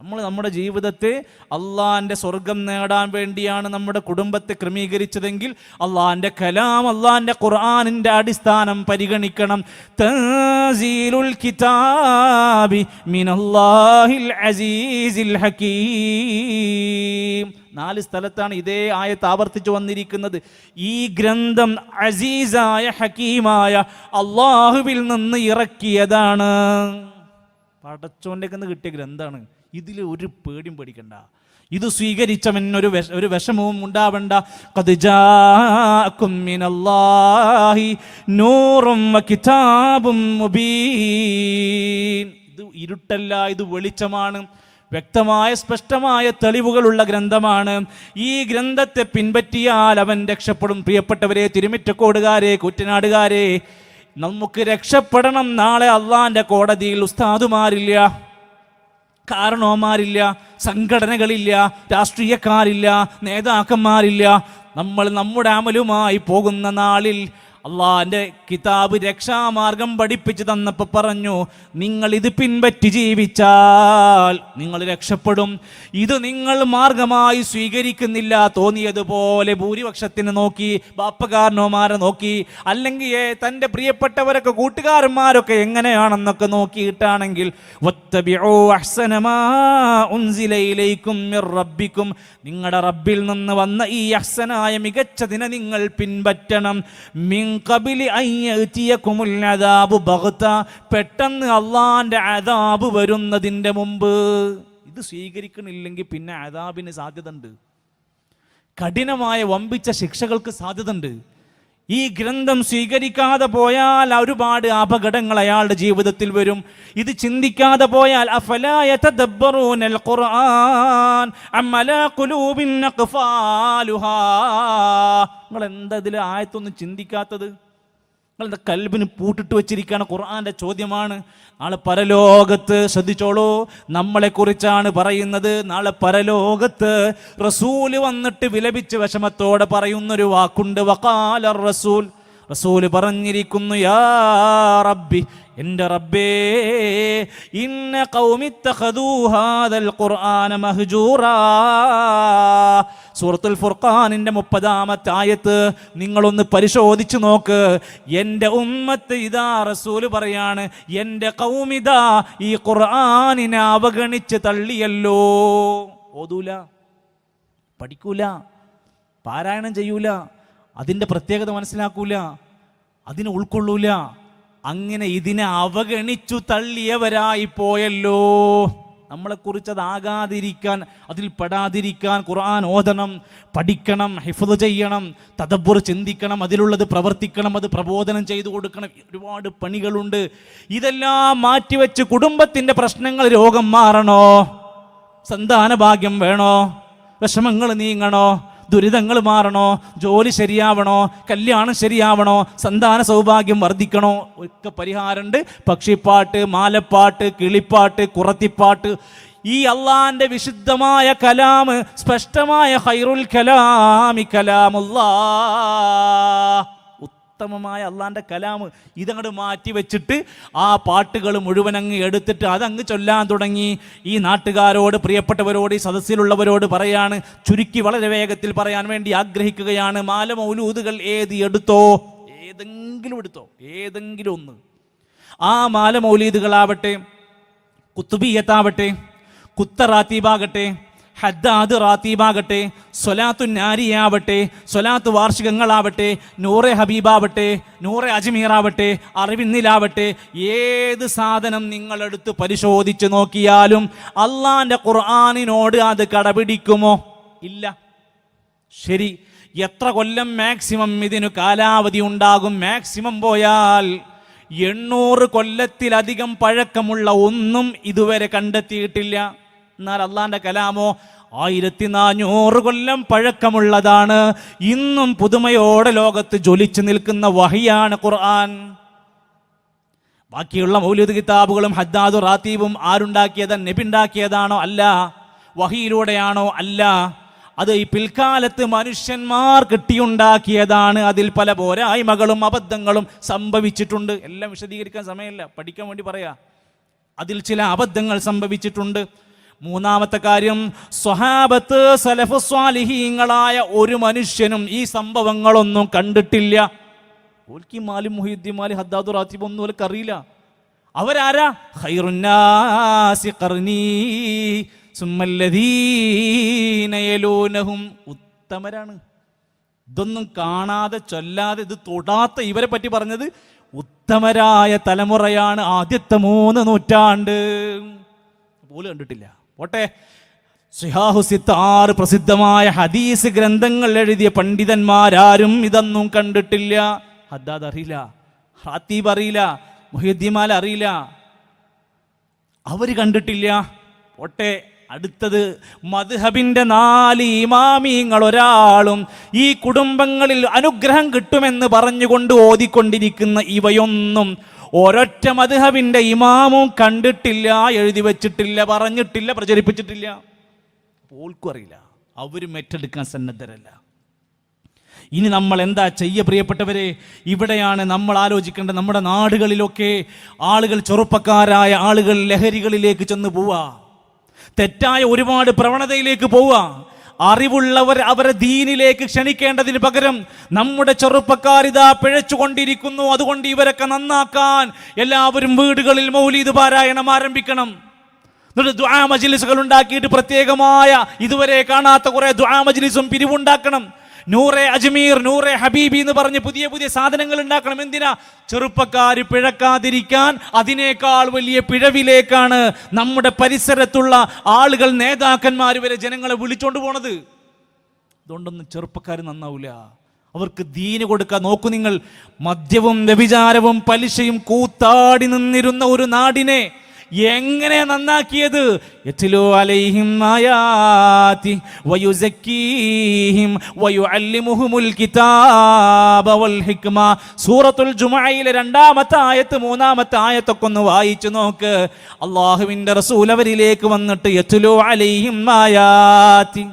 നമ്മൾ നമ്മുടെ ജീവിതത്തെ അള്ളാഹിൻ്റെ സ്വർഗം നേടാൻ വേണ്ടിയാണ് നമ്മുടെ കുടുംബത്തെ ക്രമീകരിച്ചതെങ്കിൽ അള്ളാഹിൻ്റെ കലാം, അള്ളാഹിൻ്റെ ഖുർആനിൻ്റെ അടിസ്ഥാനം പരിഗണിക്കണം. തൻസീലുൽ കിതാബി മിനല്ലാഹിൽ അസീസിൽ ഹകീം. 4 സ്ഥലത്താണ് ഇതേ ആയത്ത് ആവർത്തിച്ചു വന്നിരിക്കുന്നത്. ഈ ഗ്രന്ഥം അസീസായ ഹക്കീമായ അള്ളാഹുവിൽ നിന്ന് ഇറക്കിയതാണ്. പടച്ചോൻ്റെ കന്ന് കിട്ടിയ ഗ്രന്ഥമാണ്. ഇതിൽ ഒരു പേടിയും പേടിക്കണ്ട. ഇത് സ്വീകരിച്ചവൻ ഒരു വിഷമവും ഉണ്ടാവണ്ട. ഖദ് ജാഅകും മിനല്ലാഹി നൂറും വകിതാബും മുബീൻ. ഇത് ഇരുട്ടല്ല, ഇത് വെളിച്ചമാണ്. വ്യക്തമായ സ്പഷ്ടമായ തെളിവുകളുള്ള ഗ്രന്ഥമാണ്. ഈ ഗ്രന്ഥത്തെ പിൻപറ്റിയാൽ അവൻ രക്ഷപ്പെടും. പ്രിയപ്പെട്ടവരെ, തിരുമിറ്റക്കോടുകാരെ, കുറ്റനാടുകാരെ, നമുക്ക് രക്ഷപ്പെടണം. നാളെ അള്ളാഹിൻ്റെ കോടതിയിൽ ഉസ്താദുമാരില്ല, കാരണവന്മാരില്ല, സംഘടനകളില്ല, രാഷ്ട്രീയക്കാരില്ല, നേതാക്കന്മാരില്ല. നമ്മൾ നമ്മുടെ അമലുമായി പോകുന്ന നാളിൽ അള്ളാഹിൻ്റെ കിതാബ് രക്ഷാമാർഗം പഠിപ്പിച്ച് തന്നപ്പോൾ പറഞ്ഞു, നിങ്ങൾ ഇത് പിൻപറ്റി ജീവിച്ചാൽ നിങ്ങൾ രക്ഷപ്പെടും. ഇത് നിങ്ങൾ മാർഗമായി സ്വീകരിക്കുന്നില്ല, തോന്നിയതുപോലെ ഭൂരിപക്ഷത്തിന് നോക്കി, ബാപ്പകാരനോമാരെ നോക്കി, അല്ലെങ്കിൽ തൻ്റെ പ്രിയപ്പെട്ടവരൊക്കെ കൂട്ടുകാരന്മാരൊക്കെ എങ്ങനെയാണെന്നൊക്കെ നോക്കിയിട്ടാണെങ്കിൽ നിങ്ങളുടെ റബ്ബിൽ നിന്ന് വന്ന ഈ അഹ്സനായ മികച്ചതിനെ നിങ്ങൾ പിൻപറ്റണം. പെട്ടെന്ന് അള്ളാന്റെ അദാബ് വരുന്നതിൻ്റെ മുമ്പ്. ഇത് സ്വീകരിക്കണില്ലെങ്കിൽ പിന്നെ അദാബിന് സാധ്യത ഉണ്ട്, കഠിനമായ വമ്പിച്ച ശിക്ഷകൾക്ക് സാധ്യത ഉണ്ട്. ഈ ഗ്രന്ഥം സ്വീകരിക്കാതെ പോയാൽ ഒരുപാട് അപകടങ്ങൾ അയാളുടെ ജീവിതത്തിൽ വരും. ഇത് ചിന്തിക്കാതെ പോയാൽ അഫലാ യതദബ്ബറൂനൽ ഖുർആൻ അം അലാ ഖുലൂബിൻ അഖ്ഫാലുഹാ. നിങ്ങൾ എന്താ ഇതിൽ ആയത്തൊന്നും ചിന്തിക്കാത്തത്? നിങ്ങളുടെ കൽബിന് പൂട്ടിട്ട് വെച്ചിരിക്കുകയാണ്. ഖുർആന്റെ ചോദ്യമാണ്. നാളെ പരലോകത്ത് ശ്രദ്ധിച്ചോളൂ, നമ്മളെക്കുറിച്ചാണ് പറയുന്നത്. നാളെ പരലോകത്ത് റസൂല് വന്നിട്ട് വിലപിച്ച് വിഷമത്തോടെ പറയുന്നൊരു വാക്കുണ്ട്. വഖാലർ റസൂൽ, റസൂല് പറഞ്ഞിരിക്കുന്നു, യാ റബ്ബി, എൻ്റെ റബ്ബേ, ഇന്ന ഖൗമി ഇത്തഖദൂ ഹാദൽ ഖുർആന മഹ്ജൂറാ. സൂറത്തുൽ ഫുർഖാനിൻ്റെ 30-ാമത്തെ ആയത്ത് നിങ്ങളൊന്ന് പരിശോധിച്ച് നോക്ക്. എൻ്റെ ഉമ്മത്ത് ഇതാ, റസൂല് പറയാണ്, എൻ്റെ ഖൗമിതാ ഈ ഖുർആനിനെ അവഗണിച്ച് തള്ളിയല്ലോ. ഓതൂല, പഠിക്കൂല, പാരായണം ചെയ്യൂല, അതിൻ്റെ പ്രത്യേകത മനസ്സിലാക്കൂല, അതിനെ ഉൾക്കൊള്ളൂല. അങ്ങനെ ഇതിനെ അവഗണിച്ചു തള്ളിയവരായി പോയല്ലോ. നമ്മളെക്കുറിച്ച് അതാകാതിരിക്കാൻ, അതിൽ പെടാതിരിക്കാൻ ഖുർആൻ ഓതണം, പഠിക്കണം, ഹിഫ്ള് ചെയ്യണം, തദബ്ബുർ ചിന്തിക്കണം, അതിലുള്ളത് പ്രവർത്തിക്കണം, അത് പ്രബോധനം ചെയ്തു കൊടുക്കണം. ഒരുപാട് പണികളുണ്ട്. ഇതെല്ലാം മാറ്റിവെച്ച് കുടുംബത്തിൻ്റെ പ്രശ്നങ്ങൾ, രോഗം മാറണോ, സന്താന ഭാഗ്യം വേണോ, വിഷമങ്ങൾ നീങ്ങണോ, ദുരിതങ്ങൾ മാറണോ, ജോലി ശരിയാവണോ, കല്യാണം ശരിയാവണോ, സന്താന സൗഭാഗ്യം വർദ്ധിക്കണോ, ഒക്കെ പരിഹാരമുണ്ട്. പക്ഷിപ്പാട്ട്, മാലപ്പാട്ട്, കിളിപ്പാട്ട്, കുറത്തിപ്പാട്ട്, ഈ അള്ളാന്റെ വിശുദ്ധമായ കലാം, സ്പഷ്ടമായ ഖൈറുൽ കലാമി കലാമുല്ലാഹ്, ഉത്തമമായ അള്ളാന്റെ കലാം, ഇതങ്ങോട്ട് മാറ്റി വെച്ചിട്ട് ആ പാട്ടുകൾ മുഴുവൻ അങ്ങ് എടുത്തിട്ട് അതങ്ങ് ചൊല്ലാൻ തുടങ്ങി. ഈ നാട്ടുകാരോട്, പ്രിയപ്പെട്ടവരോട്, ഈ സദസ്സിലുള്ളവരോട് പറയാണ്, ചുരുക്കി വളരെ വേഗത്തിൽ പറയാൻ വേണ്ടി ആഗ്രഹിക്കുകയാണ്. മാല മൗലൂദുകൾ ഏത് എടുത്തോ, ഏതെങ്കിലും എടുത്തോ, ഏതെങ്കിലും ഒന്ന്. ആ മാല മൗലീദുകളാവട്ടെ, കുത്തുബിയത്താവട്ടെ, കുത്തറാത്തീബാകട്ടെ, ഹദ്ദാദ് റാത്തീബാകട്ടെ, സ്വലാത്തു നാരിയാവട്ടെ, സ്വലാത്ത് വാർഷികങ്ങളാവട്ടെ, നൂറെ ഹബീബാവട്ടെ, നൂറെ അജ്മീറാവട്ടെ, അറിവിന്നിലാവട്ടെ, ഏത് സാധനം നിങ്ങളെടുത്ത് പരിശോധിച്ച് നോക്കിയാലും അള്ളാന്റെ ഖുർആനിനോട് അത് കടപിടിക്കുമോ? ഇല്ല. ശരി, എത്ര കൊല്ലം മാക്സിമം ഇതിന് കാലാവധി ഉണ്ടാകും? മാക്സിമം പോയാൽ 800 കൊല്ലത്തിലധികം പഴക്കമുള്ള ഒന്നും ഇതുവരെ കണ്ടെത്തിയിട്ടില്ല. എന്നാൽ അള്ളാന്റെ കലാമോ 1400 കൊല്ലം പഴക്കമുള്ളതാണ്. ഇന്നും പുതുമയോടെ ലോകത്ത് ജ്വലിച്ചു നിൽക്കുന്ന വഹിയാണ് ഖുർആൻ. ബാക്കിയുള്ള മൗലൂദ് കിതാബുകളും ഹദ്ദാദും റാത്തീബും ആരുണ്ടാക്കിയത്? നബി ഉണ്ടാക്കിയതാണോ? അല്ല. വഹിയിലൂടെയാണോ? അല്ല. അത് ഈ പിൽക്കാലത്ത് മനുഷ്യന്മാർ കെട്ടിയുണ്ടാക്കിയതാണ്. അതിൽ പല പോരായ്മകളും അബദ്ധങ്ങളും സംഭവിച്ചിട്ടുണ്ട്. എല്ലാം വിശദീകരിക്കാൻ സമയമില്ല, പഠിക്കാൻ വേണ്ടി പറയാ. അതിൽ ചില അബദ്ധങ്ങൾ സംഭവിച്ചിട്ടുണ്ട്. മൂന്നാമത്തെ കാര്യം, സ്വഹാബത്ത് സലഫ് സ്വാലിഹീങ്ങളായ ഒരു മനുഷ്യനും ഈ സംഭവങ്ങളൊന്നും കണ്ടിട്ടില്ല. ഓൽക്കി മാലി മുഹീദ്ദീൻ മാലി ഹദ്ദാദു റാത്തീബ് ഒന്നും ഓൽക്ക് അറിയില്ല. അവരാരാ? ഖൈറുന്നാസി ഖർനീ സുമ്മല്ലദീന യലൂനഹും. ഉത്തമരാണ്. ഇതൊന്നും കാണാതെ ചൊല്ലാതെ ഇത് തൊടാത്ത ഇവരെ പറ്റി പറഞ്ഞത് ഉത്തമരായ തലമുറയാണ്. ആദ്യത്തെ 3 നൂറ്റാണ്ട് പോലും കണ്ടിട്ടില്ല. പോട്ടെ, സിഹാഹു സിത്താർ പ്രസിദ്ധമായ ഹദീസ് ഗ്രന്ഥങ്ങൾ എഴുതിയ പണ്ഡിതന്മാരാരും ഇതൊന്നും കണ്ടിട്ടില്ല. ഹദ്ദാദ് അറിയില്ല, റാത്തീബ് അറിയില്ല, മുഹീദ്ദീൻ മാല അറിയില്ല, അവര് കണ്ടിട്ടില്ല. പോട്ടെ, അടുത്തത് മദ്ഹബിന്റെ 4 ഇമാമിങ്ങൾ ഒരാളും ഈ കുടുംബങ്ങളിൽ അനുഗ്രഹം കിട്ടുമെന്ന് പറഞ്ഞുകൊണ്ട് ഓതിക്കൊണ്ടിരിക്കുന്ന ഇവയൊന്നും ഒരൊറ്റ മദ്ഹബിന്റെ ഇമാമും കണ്ടിട്ടില്ല, എഴുതി വെച്ചിട്ടില്ല, പറഞ്ഞിട്ടില്ല, പ്രചരിപ്പിച്ചിട്ടില്ല. ഓൾക്കും അറിയില്ല, അവരും ഏറ്റെടുക്കാൻ സന്നദ്ധരല്ല. ഇനി നമ്മൾ എന്താ ചെയ്യ പ്രിയപ്പെട്ടവരെ? ഇവിടെയാണ് നമ്മൾ ആലോചിക്കേണ്ടത്. നമ്മുടെ നാടുകളിലൊക്കെ ആളുകൾ, ചെറുപ്പക്കാരായ ആളുകൾ ലഹരികളിലേക്ക് ചെന്ന് പോവുക, തെറ്റായ ഒരുപാട് പ്രവണതയിലേക്ക് പോവുക. അറിവുള്ളവർ അവരെ ദീനിലേക്ക് ക്ഷണിക്കേണ്ടതിന് പകരം നമ്മുടെ ചെറുപ്പക്കാരിതാ പിഴച്ചുകൊണ്ടിരിക്കുന്നു, അതുകൊണ്ട് ഇവരൊക്കെ നന്നാക്കാൻ എല്ലാവരും വീടുകളിൽ മൗലീദ് പാരായണം ആരംഭിക്കണം. ദുആ മജ്ലിസുകൾ ഉണ്ടാക്കിയിട്ട് പ്രത്യേകമായ ഇതുവരെ കാണാത്ത കുറെ ദുആ മജ്ലിസും പിരിവുണ്ടാക്കണം. നൂറെ അജ്മീർ, നൂറെ ഹബീബി എന്ന് പറഞ്ഞ് പുതിയ പുതിയ സാധനങ്ങൾ ഉണ്ടാക്കണം. എന്തിനാ? ചെറുപ്പക്കാർ പിഴക്കാതിരിക്കാൻ. അതിനേക്കാൾ വലിയ പിഴവിലേക്കാണ് നമ്മുടെ പരിസരത്തുള്ള ആളുകൾ, നേതാക്കന്മാർ വരെ ജനങ്ങളെ വിളിച്ചോണ്ട് പോണത്. അതുകൊണ്ടൊന്നും ചെറുപ്പക്കാർ നന്നാവില്ല. അവർക്ക് ദീന് കൊടുക്കാൻ നോക്കൂ നിങ്ങൾ. മദ്യവും വ്യഭിചാരവും പലിശയും കൂത്താടി നിന്നിരുന്ന ഒരു നാടിനെ എങ്ങനെ നന്നാക്കിയത്? യത്ലു അലൈഹിം ആയാതി വയുസക്കീഹിം വയുഅല്ലിമുഹുമുൽ കിതാബ വൽ ഹിക്മ. സൂറത്തുൽ ജുമുഅയിലെ 2-ാമത്തെ ആയത്ത് 3-ാമത്തെ ആയത്തൊക്കെ ഒന്ന് വായിച്ചു നോക്ക്. അല്ലാഹുവിൻ്റെ റസൂൽ അവരിലേക്ക് വന്നിട്ട് യത്ലു അലൈഹിം ആയാതി,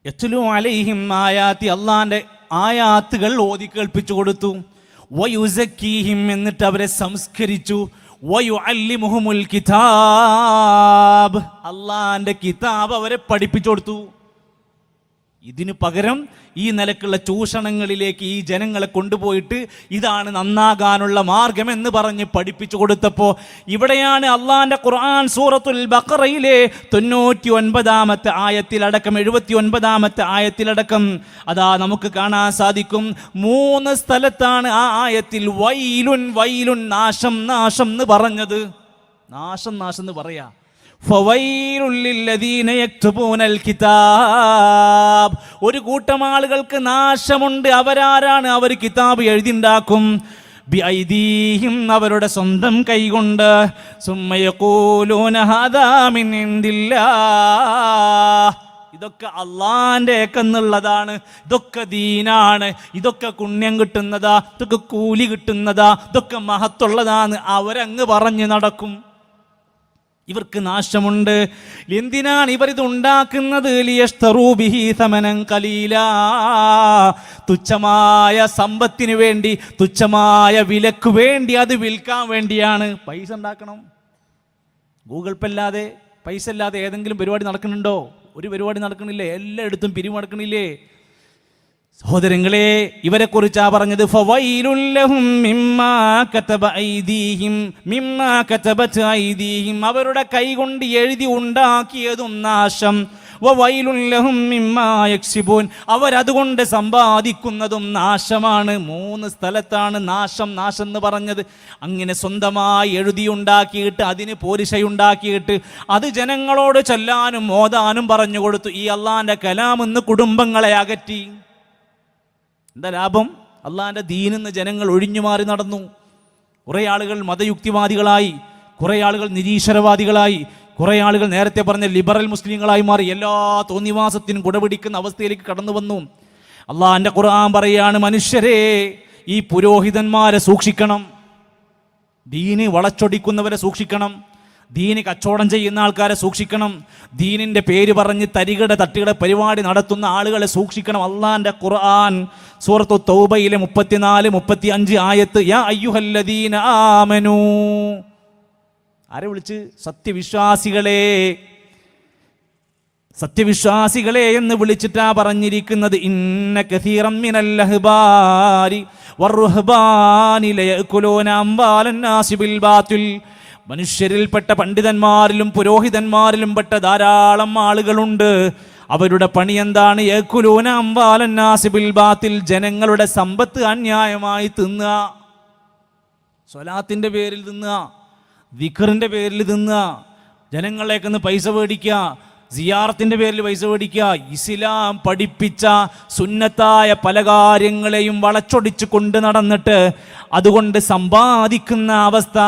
യത്ലു അലൈഹിം ആയാത്തി, അള്ളാന്റെ ആയാത്തുകൾ ഓതി കേൾപ്പിച്ചു കൊടുത്തു. വയുസക്കീഹിം, എന്നിട്ട് അവരെ സംസ്കരിച്ചു. വയുഅല്ലിമുഹുമുൽ കിതാബ്, അള്ളാന്റെ കിതാബ് അവരെ പഠിപ്പിച്ചു കൊടുത്തു. ഇതിനു പകരം ഈ നിലക്കുള്ള ചൂഷണങ്ങളിലേക്ക് ഈ ജനങ്ങളെ കൊണ്ടുപോയിട്ട് ഇതാണ് നന്നാകാനുള്ള മാർഗം എന്ന് പറഞ്ഞ് പഠിപ്പിച്ചു കൊടുത്തപ്പോൾ ഇവിടെയാണ് അള്ളാന്റെ ഖുർആൻ സൂറത്തുൽ ബഖറയിലെ 99-ാമത്തെ ആയത്തിലടക്കം 79-ാമത്തെ ആയത്തിലടക്കം അതാ നമുക്ക് കാണാൻ സാധിക്കും. 3 സ്ഥലത്താണ് ആ ആയത്തിൽ വൈലുൻ വൈലുൻ, നാശം നാശം എന്ന് പറഞ്ഞത്. നാശം നാശം എന്ന് പറയാ. ഒരു കൂട്ടം ആളുകൾക്ക് നാശമുണ്ട്. അവരാരാണ്? അവർ കിതാബ് എഴുതിണ്ടാക്കും. ബിഐദീഹിം, അവരുടെ സ്വന്തം കൈകൊണ്ട്. സുമ്മയഖൂലൂന ഹാദാ മിൻ ഇൻദില്ലാഹ്, ഇതൊക്കെ അള്ളാന്റെ എന്നുള്ളതാണ്, ഇതൊക്കെ ദീനാണ്, ഇതൊക്കെ പുണ്യം കിട്ടുന്നതാ, ഇതൊക്കെ കൂലി കിട്ടുന്നതാ, ഇതൊക്കെ മഹത്തുള്ളതാണ് അവരങ്ങ് പറഞ്ഞു നടക്കും. ഇവർക്ക് നാശമുണ്ട്. എന്തിനാണ് ഇവരിത് ഉണ്ടാക്കുന്നത്? ലിയശ്തറൂ ബിഹി സമനൻ ഖലീലാ, തുച്ഛമായ സമ്പത്തിന് വേണ്ടി, തുച്ഛമായ വിലക്ക് വേണ്ടി, അത് വിൽക്കാൻ വേണ്ടിയാണ്. പൈസ ഉണ്ടാക്കണം. ഗൂഗിൾ പേ അല്ലാതെ പൈസ ഇല്ലാതെ ഏതെങ്കിലും പരിപാടി നടക്കുന്നുണ്ടോ? ഒരു പരിപാടി നടക്കണില്ലേ? എല്ലായിടത്തും പിരിവ് നടക്കണില്ലേ? സഹോദരങ്ങളെ, ഇവരെ കുറിച്ചാ പറഞ്ഞത് ഫവൈലുൽ ലഹും മിമ്മാ കതബ ഐദീഹിം മിമ്മാ കതബത് ഐദീഹിം, അവരുടെ കൈകൊണ്ട് എഴുതി ഉണ്ടാക്കിയതും നാശം. വവൈലുൽ ലഹും മിമ്മാ യക്സിബൂൻ, അവരതുകൊണ്ട് സമ്പാദിക്കുന്നതും നാശമാണ്. 3 സ്ഥലത്താണ് നാശം എന്ന് പറഞ്ഞത്. അങ്ങനെ സ്വന്തമായി എഴുതിയുണ്ടാക്കിയിട്ട് അതിന് പോരിശയുണ്ടാക്കിയിട്ട് അത് ജനങ്ങളോട് ചൊല്ലാനും ഓതാനും പറഞ്ഞു കൊടുത്തു. ഈ അള്ളാന്റെ കലാമെന്ന് കുടുംബങ്ങളെ അകറ്റി. എന്താ ലാഭം? അള്ളാന്റെ ദീനിന്ന് ജനങ്ങൾ ഒഴിഞ്ഞു മാറി നടന്നു. കുറേ ആളുകൾ മതയുക്തിവാദികളായി, കുറേ ആളുകൾ നിരീശ്വരവാദികളായി, കുറേ ആളുകൾ നേരത്തെ പറഞ്ഞ ലിബറൽ മുസ്ലിങ്ങളായി മാറി. എല്ലാ തോന്നിവാസത്തിനും കുടപിടിക്കുന്ന അവസ്ഥയിലേക്ക് കടന്നു വന്നു. അള്ളാന്റെ ഖുർആൻ പറയാണ്, മനുഷ്യരെ, ഈ പുരോഹിതന്മാരെ സൂക്ഷിക്കണം, ദീന് വളച്ചൊടിക്കുന്നവരെ സൂക്ഷിക്കണം, ദീന് കച്ചവടം ചെയ്യുന്ന ആൾക്കാരെ സൂക്ഷിക്കണം, ദീനിന്റെ പേര് പറഞ്ഞ് തരികട തട്ടികട പരിപാടി നടത്തുന്ന ആളുകളെ സൂക്ഷിക്കണം. അള്ളാന്റെ ഖുർആൻ സൂറത്തു തൗബയിലെ 34-35 ആയത്ത്, യാ അയ്യുഹല്ലദീന ആമനൂ, ആരെ വിളിച്ച്? സത്യവിശ്വാസികളെ എന്ന് വിളിച്ചിട്ടാ പറഞ്ഞിരിക്കുന്നത്. ഇന്ന കസീറൻ മിനൽ അഹ്ബാരി വറുഹ്ബാനി ലയഅകുലൂന അംവാലൻ നാസി ബിൽ ബാത്തിൽ, മനുഷ്യരിൽപ്പെട്ട പണ്ഡിതന്മാരിലും പുരോഹിതന്മാരിലും പെട്ട ധാരാളം ആളുകളുണ്ട്. അവരുടെ പണി എന്താണ്? യഅകുലൂന അംവാലൻ നാസി ബിൽ ബാത്തിൽ, ജനങ്ങളുടെ സമ്പത്ത് അന്യായമായി തിന്നുക. സ്വലാത്തിന്റെ പേരിൽ തിന്നുക, ദിക്റിന്റെ പേരിൽ തിന്നുക, ജനങ്ങളേക്കൊന്ന് പൈസ മേടിക്കുക, സിയാറത്തിന്റെ പേരിൽ പൈസ മേടിക്കുക. ഇസ്ലാം പഠിപ്പിച്ച സുന്നത്തായ പല കാര്യങ്ങളെയും വളച്ചൊടിച്ചു കൊണ്ട് നടന്നിട്ട് അതുകൊണ്ട് സമ്പാദിക്കുന്ന അവസ്ഥ.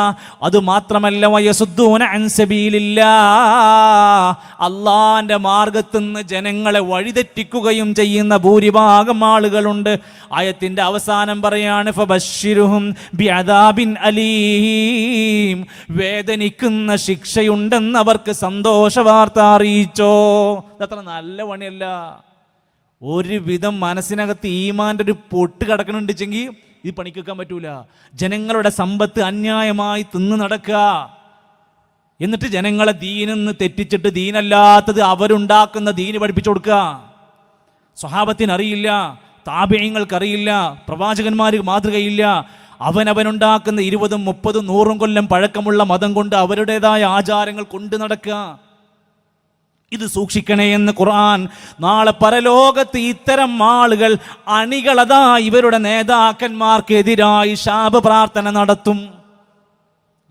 അതുമാത്രമല്ല, വയസുദ്ദൂന അൻ സബീലില്ലാഹ്, അള്ളാന്റെ മാർഗത്തുനിന്ന് ജനങ്ങളെ വഴിതെറ്റിക്കുകയും ചെയ്യുന്ന ഭൂരിഭാഗം ആളുകളുണ്ട്. ആയത്തിന്റെ അവസാനം പറയാണ്, ഫബശ്ശിരുഹും ബിഅദാബിൻ അലീം, വേദനിക്കുന്ന ശിക്ഷയുണ്ടെന്ന് അവർക്ക് സന്തോഷ വാർത്ത അറിയിച്ചോ. ഇതത്ര നല്ല പണിയല്ല. ഒരുവിധം മനസ്സിനകത്ത് ഈമാന്റെ ഒരു പൊട്ട് കിടക്കണുണ്ടെങ്കിൽ ഇത് പണിക്കെടുക്കാൻ പറ്റൂല. ജനങ്ങളുടെ സമ്പത്ത് അന്യായമായി തിന്നു നടക്കുക, എന്നിട്ട് ജനങ്ങളെ ദീനിന്ന് തെറ്റിച്ചിട്ട് ദീനല്ലാത്തത് അവരുണ്ടാക്കുന്ന ദീന് പഠിപ്പിച്ചു കൊടുക്കുക. സ്വഹാബത്തിന് അറിയില്ല, താബിഈങ്ങൾക്കറിയില്ല, പ്രവാചകന്മാർക്ക് മാതൃകയില്ല. അവനുണ്ടാക്കുന്ന 20, 30, 100 കൊല്ലം പഴക്കമുള്ള മതം കൊണ്ട് അവരുടേതായ ആചാരങ്ങൾ കൊണ്ടു നടക്കുക. ഇത് സൂക്ഷിക്കണേ എന്ന് ഖുർആൻ. നാളെ പരലോകത്ത് ഇത്തരം ആളുകൾ അണികളതാ ഇവരുടെ നേതാക്കന്മാർക്കെതിരായി ശാപ പ്രാർത്ഥന നടത്തും.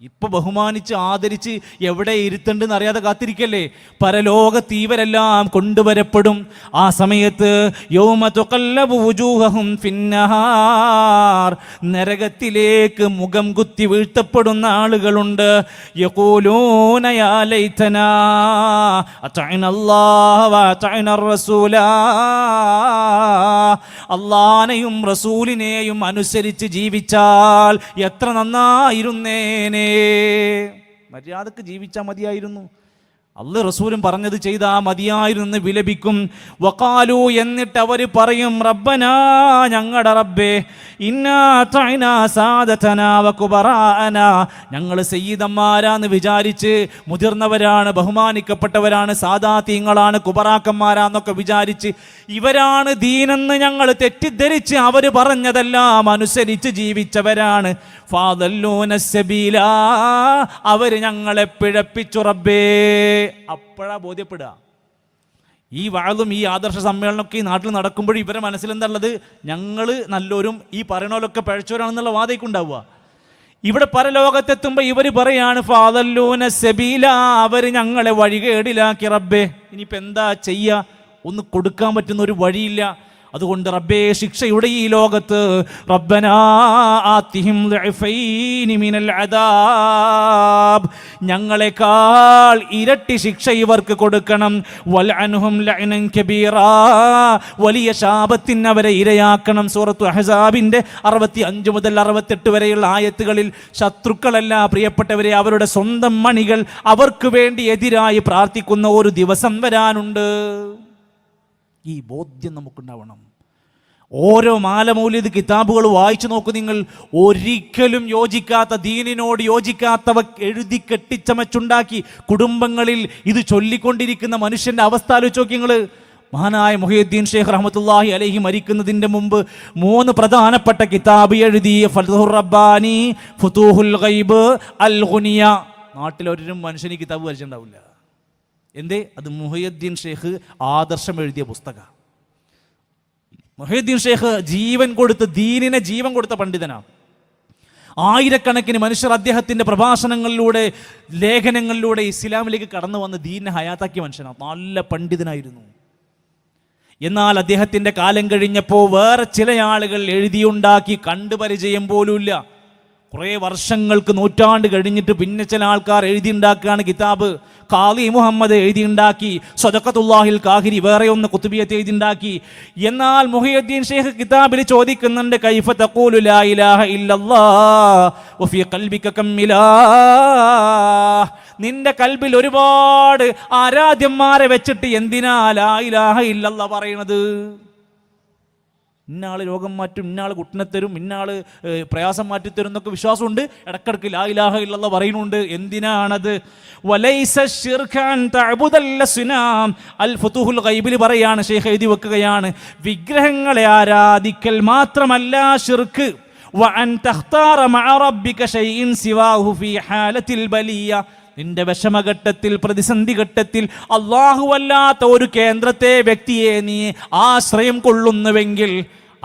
ഇപ്പൊ ബഹുമാനിച്ച് ആദരിച്ച് എവിടെ ഇരുത്തണ്ടെന്ന് അറിയാതെ കാത്തിരിക്കല്ലേ? പരലോകത്ത് ഇവരെല്ലാം കൊണ്ടുവരപ്പെടും. ആ സമയത്ത് യൗമ തുഖല്ലബു വുജൂഹും ഫിന്നഹാർ, നരകത്തിലേക്ക് മുഖം കുത്തി വീഴ്ത്തപ്പെടുന്ന ആളുകളുണ്ട്. യഖൂലൂന യാ ലൈതനാ അതഅനല്ലാഹ വഅതഅനർ റസൂലാ, അല്ലാഹനെയും റസൂലിനെയും അനുസരിച്ച് ജീവിച്ചാൽ എത്ര നന്നായിരുന്നേനെ. മര്യാദക്ക് ജീവിച്ചാൽ മതിയായിരുന്നു. അല്ലാഹു റസൂലും പറഞ്ഞത് ചെയ്താ മതിയായിരുന്നു വിലപിക്കും. വഖാലു, എന്നിട്ട് അവർ പറയും, റബ്ബനാ, ഞങ്ങളുടെ റബ്ബേ, ഇന്നാ തഅനാ സാദതനാ വകുബറാഅനാ, ഞങ്ങൾ സയ്യിദന്മാരാന്ന് വിചാരിച്ച്, മുതിർന്നവരാണ്, ബഹുമാനിക്കപ്പെട്ടവരാണ്, സാദാതീങ്ങളാണ്, കുബറാക്കന്മാരാന്നൊക്കെ വിചാരിച്ച് ഇവരാണ് ദീനെന്ന് ഞങ്ങൾ തെറ്റിദ്ധരിച്ച് അവർ പറഞ്ഞതെല്ലാം അനുസരിച്ച് ജീവിച്ചവരാണ്. ഫാദല്ലൂന സബീലാ, അവർ ഞങ്ങളെ പിഴപ്പിച്ചു റബ്ബേ. അപ്പോഴാ ബോധ്യപ്പെടുക. ഈ വാളും ഈ ആദർശ സമ്മേളനമൊക്കെ ഈ നാട്ടിൽ നടക്കുമ്പോഴും ഇവരെ മനസ്സിലെന്താണുള്ളത്? ഞങ്ങൾ നല്ലവരും ഈ പറയണോലൊക്കെ പഴച്ചവരാണെന്നുള്ള വാദയ്ക്കുണ്ടാവുക. ഇവിടെ പരലോകത്തെത്തുമ്പോൾ ഇവർ പറയാണ്, ഫാദല്ലൂന സബീല, അവർ ഞങ്ങളെ വഴികേടിലാക്കി റബ്ബേ. ഇനിയിപ്പോൾ എന്താ ചെയ്യുക? ഒന്ന് കൊടുക്കാൻ പറ്റുന്ന ഒരു വഴിയില്ല. അതുകൊണ്ട് റബ്ബേ, ശിക്ഷയുടെ ഈ ലോകത്ത് റബ്ബനാ ആതിഹിം ദുഅഫൈനി മിനൽ അദാബ്, ഞങ്ങളെക്കാൾ ഇരട്ടി ശിക്ഷ ഇവർക്ക് കൊടുക്കണം. വൽഅൻഹും ലഅനൻ കബീറാ, വലിയ ശാപത്തിന് അവരെ ഇരയാക്കണം. സൂറത്തു അഹ്സാബിന്റെ 65 മുതൽ 68 വരെയുള്ള ആയത്തുകളിൽ ശത്രുക്കളല്ല പ്രിയപ്പെട്ടവരെ, അവരുടെ സ്വന്തം മണികൾ അവർക്ക് വേണ്ടി എതിരായി പ്രാർത്ഥിക്കുന്ന ഒരു ദിവസം വരാനുണ്ട്. ഈ ബോധ്യം നമുക്കുണ്ടാവണം. ഓരോ മാലമൗലിദ് കിതാബുകൾ വായിച്ചു നോക്കൂ നിങ്ങൾ. ഒരിക്കലും യോജിക്കാത്ത, ദീനിനോട് യോജിക്കാത്തവ എഴുതി കെട്ടിച്ചമച്ചുണ്ടാക്കി കുടുംബങ്ങളിൽ ഇത് ചൊല്ലിക്കൊണ്ടിരിക്കുന്ന മനുഷ്യന്റെ അവസ്ഥ ആലോചിച്ച് നോക്കി നിങ്ങൾ. മഹാനായ മുഹയ്യിദ്ദീൻ ഷേഖ് റഹ്മത്തുള്ളാഹി അലൈഹി മരിക്കുന്നതിൻ്റെ മുമ്പ് 3 പ്രധാനപ്പെട്ട കിതാബ് എഴുതി. ഫത്ഹുർ റബ്ബാനി, ഫുതൂഹുൽ ഗൈബ്, അൽ ഗുനിയ. നാട്ടിലൊരു മനുഷ്യന് കിതാബ് വായിച്ചിട്ടുണ്ടാവില്ല. എന്തേ? അത് മുഹയ്യിദ്ദീൻ ഷേഖ് ആദർശം എഴുതിയ പുസ്തകമാണ്. മുഹയ്യിദ്ദീൻ ഷേഖ് ജീവൻ കൊടുത്ത്, ദീനിനെ ജീവൻ കൊടുത്ത പണ്ഡിതനാണ്. ആയിരക്കണക്കിന് മനുഷ്യർ അദ്ദേഹത്തിൻ്റെ പ്രഭാഷണങ്ങളിലൂടെ, ലേഖനങ്ങളിലൂടെ ഇസ്ലാമിലേക്ക് കടന്നു വന്ന് ദീനിനെ ഹയാത്താക്കിയ മനുഷ്യനാണ്. നല്ല പണ്ഡിതനായിരുന്നു. എന്നാൽ അദ്ദേഹത്തിൻ്റെ കാലം കഴിഞ്ഞപ്പോൾ വേറെ ചില ആളുകൾ എഴുതിയുണ്ടാക്കി കണ്ടുപരിചയം പോലുമില്ല. കുറേ വർഷങ്ങൾക്ക്, നൂറ്റാണ്ട് കഴിഞ്ഞിട്ട് പിന്നെ ചില ആൾക്കാർ എഴുതിയുണ്ടാക്കുകയാണ് കിതാബ്. ഖാദി മുഹമ്മദ് എഴുതിയുണ്ടാക്കി, സദഖത്തുല്ലാഹിൽ കാഹിരി വേറെ ഒന്ന് കുത്തുബിയത്ത് എഴുതിയുണ്ടാക്കി. എന്നാൽ മുഹയ്യിദ്ദീൻ ഷേഖ് കിതാബിൽ ചോദിക്കുന്നുണ്ട്, കൈഫ തഖൂലു ലാ ഇലാഹ ഇല്ലല്ലാഹ് വഫീ ഖൽബിക കം ഇലാഹ്. നിന്റെ കൽബിൽ ഒരുപാട് ആരാധ്യന്മാരെ വെച്ചിട്ട് എന്തിനാ ലാ ഇലാഹ ഇല്ലല്ലാഹ് പറയണത്? ഇന്നാൾ രോഗം മാറ്റും, ഇന്നാൾ കുട്ടിനെ തരും, ഇന്നാൾ പ്രയാസം മാറ്റിത്തരും എന്നൊക്കെ വിശ്വാസമുണ്ട്. ഇടക്കിടക്ക് ലാ ഇലാഹ ഇല്ലല്ലാഹ് പറയുന്നുണ്ട്. എന്തിനാണത്? വലൈസ ശിർഖൻ തഅബുദൽ അസ്നാം. അൽ ഫുതൂഹുൽ ഗൈബിൽ പറയാണ്, ഷെയ്ഖ് എഴുതി വെക്കുകയാണ്, വിഗ്രഹങ്ങളെ ആരാധിക്കൽ മാത്രമല്ല ശിർക്ക്. വഅൻ തഖ്താറ മഅ റബ്ബിക ഷൈഇൻ സിവാഹു ഫീ ഹാലത്തിൽ ബലിയ. നിന്റെ വിഷമഘട്ടത്തിൽ, പ്രതിസന്ധി ഘട്ടത്തിൽ അല്ലാഹുവല്ലാത്ത ഒരു കേന്ദ്രത്തെ, വ്യക്തിയെ നീ ആശ്രയം കൊള്ളുന്നുവെങ്കിൽ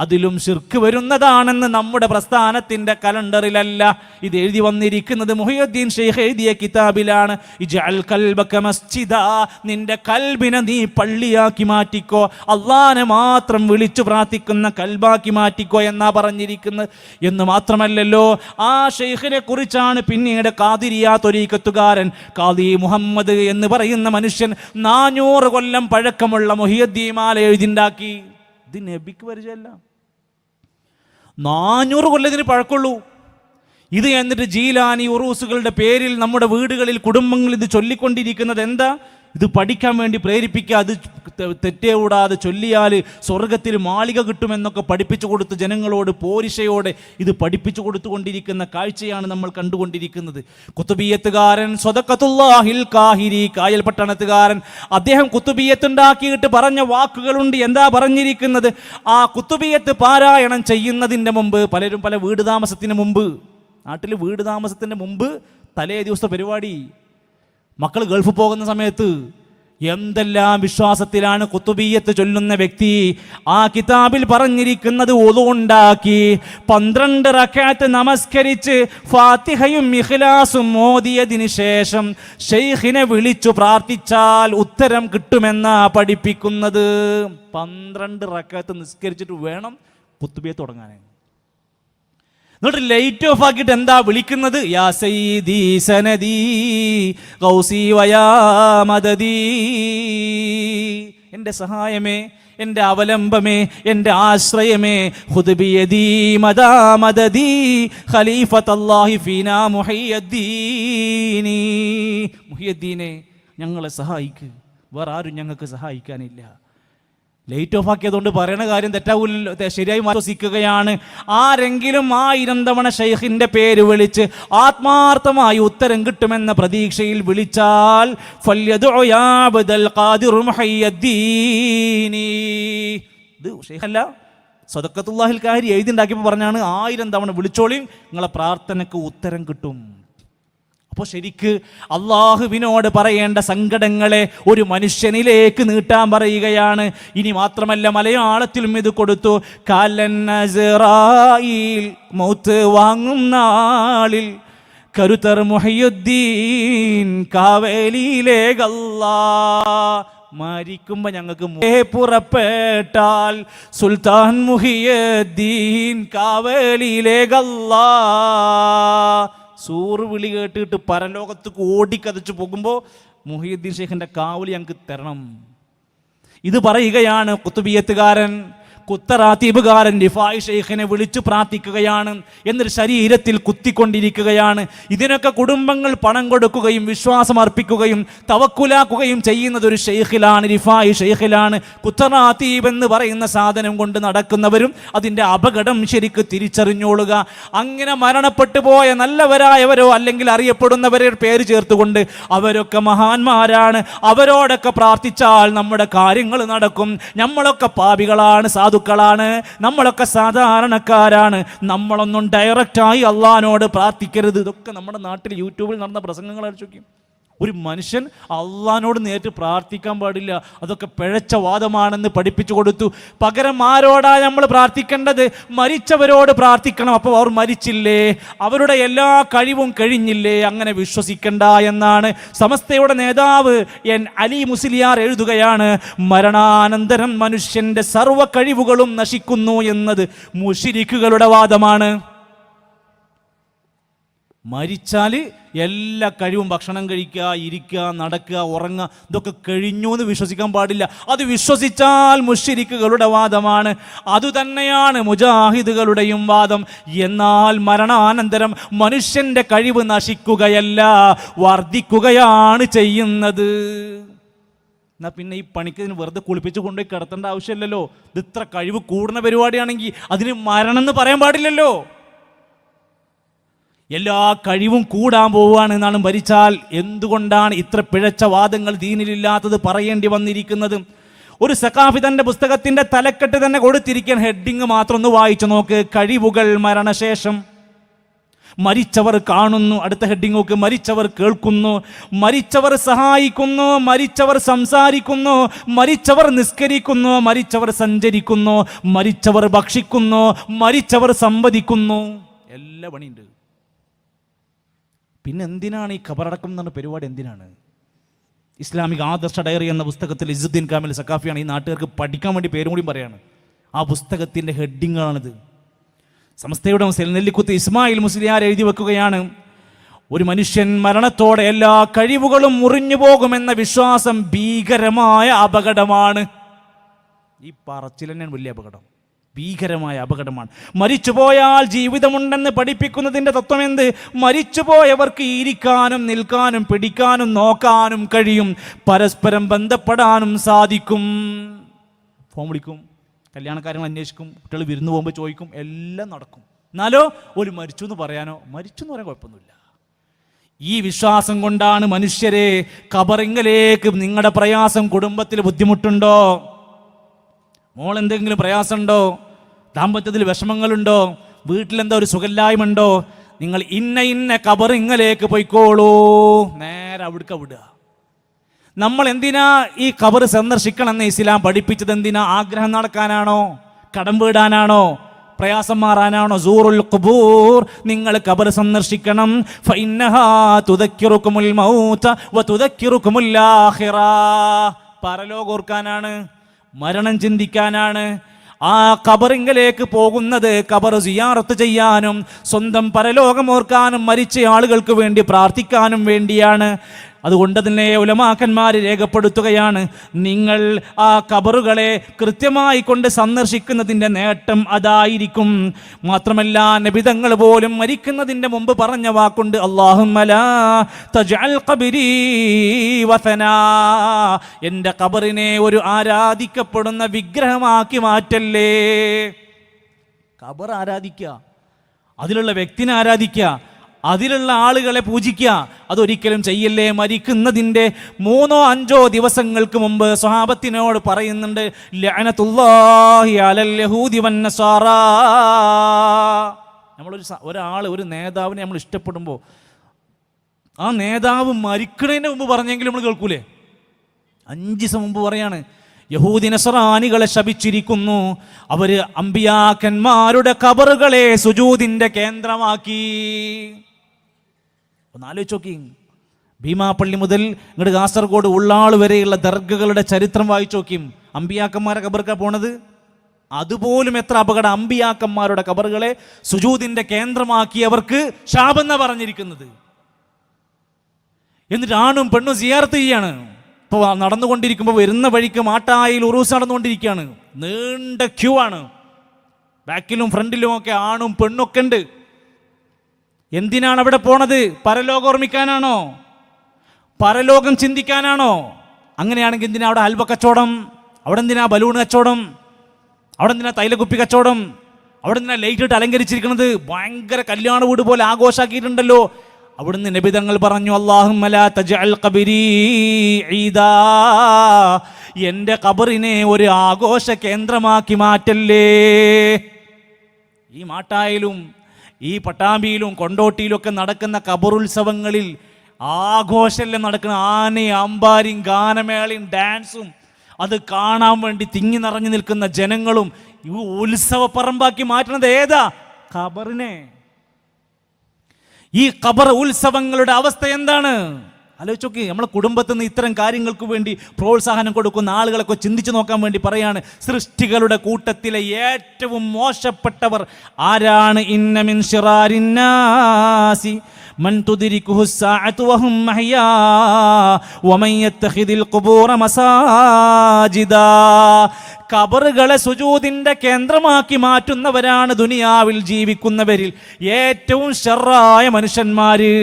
അതിലും ശിർക്ക് വരുന്നതാണെന്ന് നമ്മുടെ പ്രസ്ഥാനത്തിൻ്റെ കലണ്ടറിലല്ല. ഇത് എഴുതി വന്നിരിക്കുന്നത് മുഹയ്യിദ്ദീൻ ഷെയ്ഖ് എഴുതിയ കിതാബിലാണ്. ഇജ്അൽ കൽബക മസ്ജിദാ. നിന്റെ കൽബിനെ നീ പള്ളിയാക്കി മാറ്റിക്കോ, അള്ളാനെ മാത്രം വിളിച്ചു പ്രാർത്ഥിക്കുന്ന കൽബാക്കി മാറ്റിക്കോ എന്നാ പറഞ്ഞിരിക്കുന്നത്. എന്ന് മാത്രമല്ലല്ലോ, ആ ഷെയ്ഖിനെ കുറിച്ചാണ് പിന്നീട് ഖാദിരിയ ത്വരീഖത്തുകാരൻ ഖാദി മുഹമ്മദ് എന്ന് പറയുന്ന മനുഷ്യൻ 400 കൊല്ലം പഴക്കമുള്ള മുഹയ്യിദ്ദീൻ മാല എഴുതിണ്ടാക്കി. ഇത് നബിക്ക് പരിചയമല്ല, 400 കൊല്ലത്തിന് പഴക്കമുള്ളൂ ഇത്. എന്നിട്ട് ജീലാനി ഉറൂസുകളുടെ പേരിൽ നമ്മുടെ വീടുകളിൽ, കുടുംബങ്ങളിൽ ഇത് ചൊല്ലിക്കൊണ്ടിരിക്കുന്നത് എന്താ? ഇത് പഠിക്കാൻ വേണ്ടി പ്രേരിപ്പിക്കുക. അത് തെറ്റേ കൂടാതെ ചൊല്ലിയാൽ സ്വർഗത്തിൽ മാളിക കിട്ടുമെന്നൊക്കെ പഠിപ്പിച്ചു കൊടുത്ത് ജനങ്ങളോട് പോരിശയോടെ ഇത് പഠിപ്പിച്ചു കൊടുത്തുകൊണ്ടിരിക്കുന്ന കാഴ്ചയാണ് നമ്മൾ കണ്ടുകൊണ്ടിരിക്കുന്നത്. കുത്തുബിയത്തുകാരൻ സദഖത്തുല്ലാഹിൽ കാഹിരി, കായൽ പട്ടണത്തുകാരൻ, അദ്ദേഹം കുത്തുബിയത്ത് ഉണ്ടാക്കിയിട്ട് പറഞ്ഞ വാക്കുകളുണ്ട്. എന്താ പറഞ്ഞിരിക്കുന്നത്? ആ കുത്തുബിയത്ത് പാരായണം ചെയ്യുന്നതിൻ്റെ മുമ്പ്, പലരും പല വീട് താമസത്തിന് മുമ്പ്, നാട്ടിൽ വീട് താമസത്തിൻ്റെ മുമ്പ് തലേ ദിവസത്തെ പരിപാടി, മക്കൾ ഗൾഫ് പോകുന്ന സമയത്ത് എന്തെല്ലാം വിശ്വാസത്തിലാണ് കുത്തുബിയ്യത്ത് ചൊല്ലുന്ന വ്യക്തി. ആ കിതാബിൽ പറഞ്ഞിരിക്കുന്നത് wudu ഉണ്ടാക്കി 12 റക്അത്ത് നമസ്കരിച്ച് ഫാത്തിഹയും ഇഖ്ലാസും ഓതിയതിന് ശേഷം ഷെയ്ഖിനെ വിളിച്ചു പ്രാർത്ഥിച്ചാൽ ഉത്തരം കിട്ടുമെന്നാ പഠിപ്പിക്കുന്നത്. 12 റക്അത്ത് നിസ്കരിച്ചിട്ട് വേണം കുത്തുബിയ്യത്ത് തുടങ്ങാൻ. എന്നിട്ട് ലൈറ്റ് ഓഫ് ആക്കിയിട്ട് എന്താ വിളിക്കുന്നത്? യാ സയ്യിദി സനദി ഗൗസി വയാ മദദി. എൻ്റെ സഹായമേ, എൻ്റെ അവലംബമേ, എൻ്റെ ആശ്രയമേ, ഖുദ് ബിയദി മദാ മദദി ഖലീഫത്തല്ലാഹി ഫീനാ മുഹയ്യിദ്ദീനി. മുഹയ്യിദ്ദീനെ ഞങ്ങളെ സഹായിക്ക്, വേറെ ആരും ഞങ്ങൾക്ക് സഹായിക്കാനില്ല. ലൈറ്റ് ഓഫ് ആക്കിയതുകൊണ്ട് പറയണ കാര്യം തെറ്റാവൂല്ലോ, ശരിയായി വിശ്വസിക്കുകയാണ്. ആരെങ്കിലും 1000 തവണ ഷെയ്ഖിന്റെ പേര് വിളിച്ച് ആത്മാർത്ഥമായി ഉത്തരം കിട്ടുമെന്ന പ്രതീക്ഷയിൽ വിളിച്ചാൽ ഫല്യദുഉ യാ അബ്ദൽ ഖാദിർ മുഹയ്യിദ്ദീനി. ഇത് ഷെയ്ഖല്ല, സദഖത്തുല്ലാഹിൽ കാഹിരി എഴുതിണ്ടാക്കിയപ്പോൾ പറഞ്ഞാണ് 1000 തവണ വിളിച്ചോളിയും നിങ്ങളെ പ്രാർത്ഥനയ്ക്ക് ഉത്തരം കിട്ടും. അപ്പോൾ ശരിക്ക് അള്ളാഹുവിനോട് പറയേണ്ട സങ്കടങ്ങളെ ഒരു മനുഷ്യനിലേക്ക് നീട്ടാൻ പറയുകയാണ്. ഇനി മാത്രമല്ല, മലയാളത്തിലും ഇത് കൊടുത്തു. കാലൻ അസ്റായിൽ, മൗത്ത് വാങ്ങും നാളിൽ കരുത്തർ മുഹയ്യിദ്ദീൻ കാവേലിയിലേക്കല്ലാ. മരിക്കുമ്പോൾ ഞങ്ങൾക്ക് പുറപ്പെട്ടാൽ സുൽത്താൻ മുഹയ്യിദ്ദീൻ കാവേലിയിലേക്കല്ലാ. സൂറ് വിളി കേട്ടിട്ട് പരലോകത്തേക്ക് ഓടിക്കതച്ച് പോകുമ്പോൾ മുഹയ്യിദ്ദീൻ ഷെയ്ഖിൻ്റെ കാവലി ഞങ്ങൾക്ക് തരണം. ഇത് പറയുകയാണ് കുത്തുബിയത്തുകാരൻ. കുത്തറാത്തീബുകാരൻ റിഫായി ഷെയ്ഖിനെ വിളിച്ചു പ്രാർത്ഥിക്കുകയാണ്, എന്നിട്ട് ശരീരത്തിൽ കുത്തിക്കൊണ്ടിരിക്കുകയാണ്. ഇതിനൊക്കെ കുടുംബങ്ങൾ പണം കൊടുക്കുകയും വിശ്വാസം അർപ്പിക്കുകയും തവക്കുലാക്കുകയും ചെയ്യുന്നത് ഒരു ഷെയ്ഖിലാണ്, റിഫായി ഷെയ്ഖിലാണ്. കുത്തറാത്തീബ് എന്ന് പറയുന്ന സാധനം കൊണ്ട് നടക്കുന്നവരും അതിൻ്റെ അപകടം ശരിക്ക് തിരിച്ചറിഞ്ഞോളുക. അങ്ങനെ മരണപ്പെട്ടു പോയ നല്ലവരായവരോ അല്ലെങ്കിൽ അറിയപ്പെടുന്നവരെ പേര് ചേർത്തുകൊണ്ട് അവരൊക്കെ മഹാന്മാരാണ്, അവരോടൊക്കെ പ്രാർത്ഥിച്ചാൽ നമ്മുടെ കാര്യങ്ങൾ നടക്കും. നമ്മളൊക്കെ പാപികളാണ്, സാധുക്കളാണ്, നമ്മളൊക്കെ സാധാരണക്കാരാണ്, നമ്മളൊന്നും ഡയറക്റ്റായി അള്ളാഹിനോട് പ്രാർത്ഥിക്കരുത്. ഇതൊക്കെ നമ്മുടെ നാട്ടിൽ യൂട്യൂബിൽ നടന്ന പ്രസംഗങ്ങൾ അടിച്ചു. ഒരു മനുഷ്യൻ അള്ളാഹിനോട് നേരിട്ട് പ്രാർത്ഥിക്കാൻ പാടില്ല, അതൊക്കെ പിഴച്ച വാദമാണെന്ന് പഠിപ്പിച്ചു കൊടുത്തു. പകരം ആരോടാണ് നമ്മൾ പ്രാർത്ഥിക്കേണ്ടത്? മരിച്ചവരോട് പ്രാർത്ഥിക്കണം. അപ്പോൾ അവർ മരിച്ചില്ലേ, അവരുടെ എല്ലാ കഴിവും കഴിഞ്ഞില്ലേ, അങ്ങനെ വിശ്വസിക്കണ്ട എന്നാണ് സമസ്തയുടെ നേതാവ് എൻ അലി മുസ്ലിയാർ എഴുതുകയാണ്. മരണാനന്തരം മനുഷ്യന്റെ സർവ്വ കഴിവുകളും നശിക്കുന്നു എന്നത് മുശ്രിക്കുകളുടെ വാദമാണ്. മരിച്ചാൽ എല്ലാ കഴിവും, ഭക്ഷണം കഴിക്കുക, ഇരിക്കുക, നടക്കുക, ഉറങ്ങുക, ഇതൊക്കെ കഴിഞ്ഞു എന്ന് വിശ്വസിക്കാൻ പാടില്ല. അത് വിശ്വസിച്ചാൽ മുശ്രിക്കുകളുടെ വാദമാണ്. അതുതന്നെയാണ് മുജാഹിദുകളുടെയും വാദം. എന്നാൽ മരണാനന്തരം മനുഷ്യന്റെ കഴിവ് നശിക്കുകയല്ല, വർദ്ധിക്കുകയാണ് ചെയ്യുന്നത്. എന്നാൽ പിന്നെ ഈ പണിക്ക് ഇതിന് വെറുതെ കുളിപ്പിച്ച് കൊണ്ടുപോയി കിടത്തേണ്ട ആവശ്യമില്ലല്ലോ. ഇത് ഇത്ര കഴിവ് കൂടുന്ന പരിപാടിയാണെങ്കിൽ അതിന് മരണം എന്ന് പറയാൻ പാടില്ലല്ലോ. എല്ലാ കഴിവും കൂടാൻ പോവുകയാണ് എന്നാണ് മരിച്ചാൽ. എന്തുകൊണ്ടാണ് ഇത്ര പിഴച്ച വാദങ്ങൾ ദീനിലില്ലാത്തത് പറയേണ്ടി വന്നിരിക്കുന്നത്? ഒരു സഖാഫി തൻ്റെ പുസ്തകത്തിൻ്റെ തലക്കെട്ട് തന്നെ കൊടുത്തിരിക്കാൻ, ഹെഡിങ് മാത്രം ഒന്ന് വായിച്ചു നോക്ക്. കഴിവുകൾ മരണശേഷം. മരിച്ചവർ കാണുന്നു. അടുത്ത ഹെഡിങ് നോക്ക്. മരിച്ചവർ കേൾക്കുന്നു, മരിച്ചവർ സഹായിക്കുന്നു, മരിച്ചവർ സംസാരിക്കുന്നു, മരിച്ചവർ നിസ്കരിക്കുന്നു, മരിച്ചവർ സഞ്ചരിക്കുന്നു, മരിച്ചവർ ഭക്ഷിക്കുന്നു, മരിച്ചവർ സംവദിക്കുന്നു. എല്ലാ പണിയുണ്ട്. പിന്നെ എന്തിനാണ് ഈ ഖബറടക്കം എന്ന പരിപാടി? എന്തിനാണ്? ഇസ്ലാമിക ആദർശ ഡയറി എന്ന പുസ്തകത്തിൽ ഇസുദ്ദീൻ കാമിൽ സഖാഫിയാണ് ഈ നാട്ടുകാർക്ക് പഠിക്കാൻ വേണ്ടി പേരും കൂടി പറയാണ്. ആ പുസ്തകത്തിൻ്റെ ഹെഡിങ്ങാണിത്. സമസ്തയുടെ നെല്ലിക്കുത്ത് ഇസ്മായിൽ മുസ്ലിയാർ എഴുതി വെക്കുകയാണ്, ഒരു മനുഷ്യൻ മരണത്തോടെ എല്ലാ കഴിവുകളും മുറിഞ്ഞു പോകുമെന്ന വിശ്വാസം ഭീകരമായ അപകടമാണ്. ഈ പറച്ചിൽ തന്നെയാണ് വലിയ അപകടം, ഭീകരമായ അപകടമാണ്. മരിച്ചുപോയാൽ ജീവിതമുണ്ടെന്ന് പഠിപ്പിക്കുന്നതിൻ്റെ തത്വം എന്ത്? മരിച്ചുപോയവർക്ക് ഇരിക്കാനും നിൽക്കാനും പിടിക്കാനും നോക്കാനും കഴിയും, പരസ്പരം ബന്ധപ്പെടാനും സാധിക്കും. ഫോൺ വിളിക്കും, കല്യാണക്കാര്യങ്ങൾ അന്വേഷിക്കും, കുട്ടികൾ വിരുന്ന് പോകുമ്പോൾ ചോദിക്കും, എല്ലാം നടക്കും. എന്നാലോ ഒരു മരിച്ചു എന്ന് പറയാനോ, മരിച്ചു എന്ന് പറയാൻ കുഴപ്പമൊന്നുമില്ല. ഈ വിശ്വാസം കൊണ്ടാണ് മനുഷ്യരെ ഖബറിങ്കലേക്ക്. നിങ്ങളുടെ പ്രയാസം, കുടുംബത്തിൽ ബുദ്ധിമുട്ടുണ്ടോ, മോൾ എന്തെങ്കിലും പ്രയാസമുണ്ടോ, ദാമ്പത്യത്തിൽ വിഷമങ്ങളുണ്ടോ, വീട്ടിലെന്താ ഒരു സുഖമില്ലായ്മയുണ്ടോ, നിങ്ങൾ ഇന്ന ഖബറിങ്കലേക്ക് പോയിക്കോളൂ, നേരെ അവിടേക്ക് വിടുക. നമ്മൾ എന്തിനാ ഈ ഖബർ സന്ദർശിക്കണമെന്ന് ഇസ്ലാം പഠിപ്പിച്ചത്? എന്തിനാ? ആഗ്രഹം നടക്കാനാണോ? കടം വീടാനാണോ? പ്രയാസം മാറാനാണോ? സൂറുൽ ഖുബൂർ, നിങ്ങൾ ഖബർ സന്ദർശിക്കണം. ഫഇന്നഹാ തുദക്കിറുകുമുൽ മൗത വതുദക്കിറുകുമുൽ ആഖിറ. പരലോകം ഓർക്കാനാണ്, മരണം ചിന്തിക്കാനാണ്. ആ ഖബറിങ്കലേക്ക് പോകുന്നത് ഖബർ സിയാറത്ത് ചെയ്യാനും സ്വന്തം പരലോകം ഓർക്കാനും മരിച്ച ആളുകൾക്ക് വേണ്ടി പ്രാർത്ഥിക്കാനും വേണ്ടിയാണ്. അതുകൊണ്ട് തന്നെ ഉലമാക്കന്മാർ രേഖപ്പെടുത്തുകയാണ്, നിങ്ങൾ ആ ഖബറുകളെ കൃത്യമായി കൊണ്ട് സന്ദർശിക്കുന്നതിൻ്റെ നേട്ടം അതായിരിക്കും. മാത്രമല്ല നബിതങ്ങൾ പോലും മരിക്കുന്നതിൻ്റെ മുമ്പ് പറഞ്ഞ വാക്കുണ്ട്, അല്ലാഹുമ്മ ലാ തജ്അൽ ഖബരി വസനാ, എൻ്റെ ഖബറിനെ ഒരു ആരാധിക്കപ്പെടുന്ന വിഗ്രഹമാക്കി മാറ്റല്ലേ. ഖബർ ആരാധിക്കുക, അതിലുള്ള വ്യക്തിനെ ആരാധിക്കുക, അതിലുള്ള ആളുകളെ പൂജിക്കുക, അതൊരിക്കലും ചെയ്യല്ലേ. മരിക്കുന്നതിൻ്റെ 3-5 ദിവസങ്ങൾക്ക് മുമ്പ് സ്വഹാബത്തിനോട് പറയുന്നുണ്ട്, ലഅനത്തുല്ലാഹി അലൽ യഹൂദി വന്നസാറാ. ഒരു നേതാവിനെ നമ്മൾ ഇഷ്ടപ്പെടുമ്പോൾ ആ നേതാവ് മരിക്കുന്നതിന് മുമ്പ് പറഞ്ഞെങ്കിലും നമ്മൾ കേൾക്കൂലേ? 5 ദിവസം മുമ്പ് പറയാണ്, യഹൂദി നസ്രാനികളെ ശപിച്ചിരിക്കുന്നു, അവര് അമ്പിയാക്കന്മാരുടെ ഖബറുകളെ സുജൂദിന്റെ കേന്ദ്രമാക്കി. ഒന്ന് ആലോചിച്ച് നോക്കി. ഭീമാപ്പള്ളി മുതൽ ഇങ്ങോട്ട് കാസർഗോഡ് ഉള്ളാൾ വരെയുള്ള ദർഗകളുടെ ചരിത്രം വായിച്ചു നോക്കിയും. അമ്പിയാക്കന്മാരെ ഖബർക്കാ പോണത്. അതുപോലും എത്ര അപകടം. അമ്പിയാക്കന്മാരുടെ ഖബറുകളെ സുജൂദിന്റെ കേന്ദ്രമാക്കിയവർക്ക് ശാപെന്നാ പറഞ്ഞിരിക്കുന്നത്. എന്നിട്ട് ആണും പെണ്ണും സിയാറത്ത് ചെയ്യാണ്. അപ്പോൾ നടന്നുകൊണ്ടിരിക്കുമ്പോൾ വരുന്ന വഴിക്ക് മാട്ടായിൽ ഉറൂസ് നടന്നുകൊണ്ടിരിക്കുകയാണ്. നീണ്ട ക്യൂ ആണ്. ബാക്കിലും ഫ്രണ്ടിലും ഒക്കെ ആണും പെണ്ണൊക്കെ ഉണ്ട്. എന്തിനാണ് അവിടെ പോണത്? പരലോകം ഓർമ്മിക്കാനാണോ? പരലോകം ചിന്തിക്കാനാണോ? അങ്ങനെയാണെങ്കിൽ എന്തിനാ അവിടെ ഹൽവ കച്ചവടം? അവിടെ എന്തിനാ ബലൂൺ കച്ചവടം? അവിടെ എന്തിനാ തൈലക്കുപ്പി കച്ചവടം? അവിടെ എന്തിനാ ലൈറ്റ് ഇട്ട് അലങ്കരിച്ചിരിക്കുന്നത്? ഭയങ്കര കല്യാണ വീട് പോലെ ആഘോഷാക്കിയിട്ടുണ്ടല്ലോ. അവിടുന്ന് നബി തങ്ങൾ പറഞ്ഞു, അല്ലാഹുമ്മ ലാ തജ്അൽ ഖബരി ഈദാ, എൻ്റെ ഖബറിനെ ഒരു ആഘോഷ കേന്ദ്രമാക്കി മാറ്റല്ലേ. ഈ മാട്ടായിലും ഈ പട്ടാമ്പിയിലും കൊണ്ടോട്ടിയിലും ഒക്കെ നടക്കുന്ന ഖബറുത്സവങ്ങളിൽ ആഘോഷമെല്ലാം നടക്കുന്ന ആനയും അമ്പാരിയും ഗാനമേളയും ഡാൻസും അത് കാണാൻ വേണ്ടി തിങ്ങി നിറഞ്ഞു നിൽക്കുന്ന ജനങ്ങളും ഉത്സവ പറമ്പാക്കി മാറ്റുന്നത് ഏതാ? ഖബറിനെ. ഈ ഖബർ ഉത്സവങ്ങളുടെ അവസ്ഥ എന്താണ്? ആലോചിച്ച് നോക്കി. നമ്മളെ കുടുംബത്തിൽ നിന്ന് ഇത്തരം കാര്യങ്ങൾക്ക് വേണ്ടി പ്രോത്സാഹനം കൊടുക്കുന്ന ആളുകളൊക്കെ ചിന്തിച്ചു നോക്കാൻ വേണ്ടി പറയാണ്. സൃഷ്ടികളുടെ കൂട്ടത്തിലെ ഏറ്റവും മോശപ്പെട്ടവർ ആരാണ്? ഇന്ന മിൻ ശിറാരിന്നാസി മൻ തുദ്രികുഹു സ്സാഅതു വഹും അഹ്യാ വമൻ യത്തഖിദിൽ ഖുബൂറ മസാജിദാ. ഖബറുകളെ സുജൂദിന്റെ കേന്ദ്രമാക്കി മാറ്റുന്നവരാണ് ദുനിയാവിൽ ജീവിക്കുന്നവരിൽ ഏറ്റവും ശർറായ മനുഷ്യന്മാര്.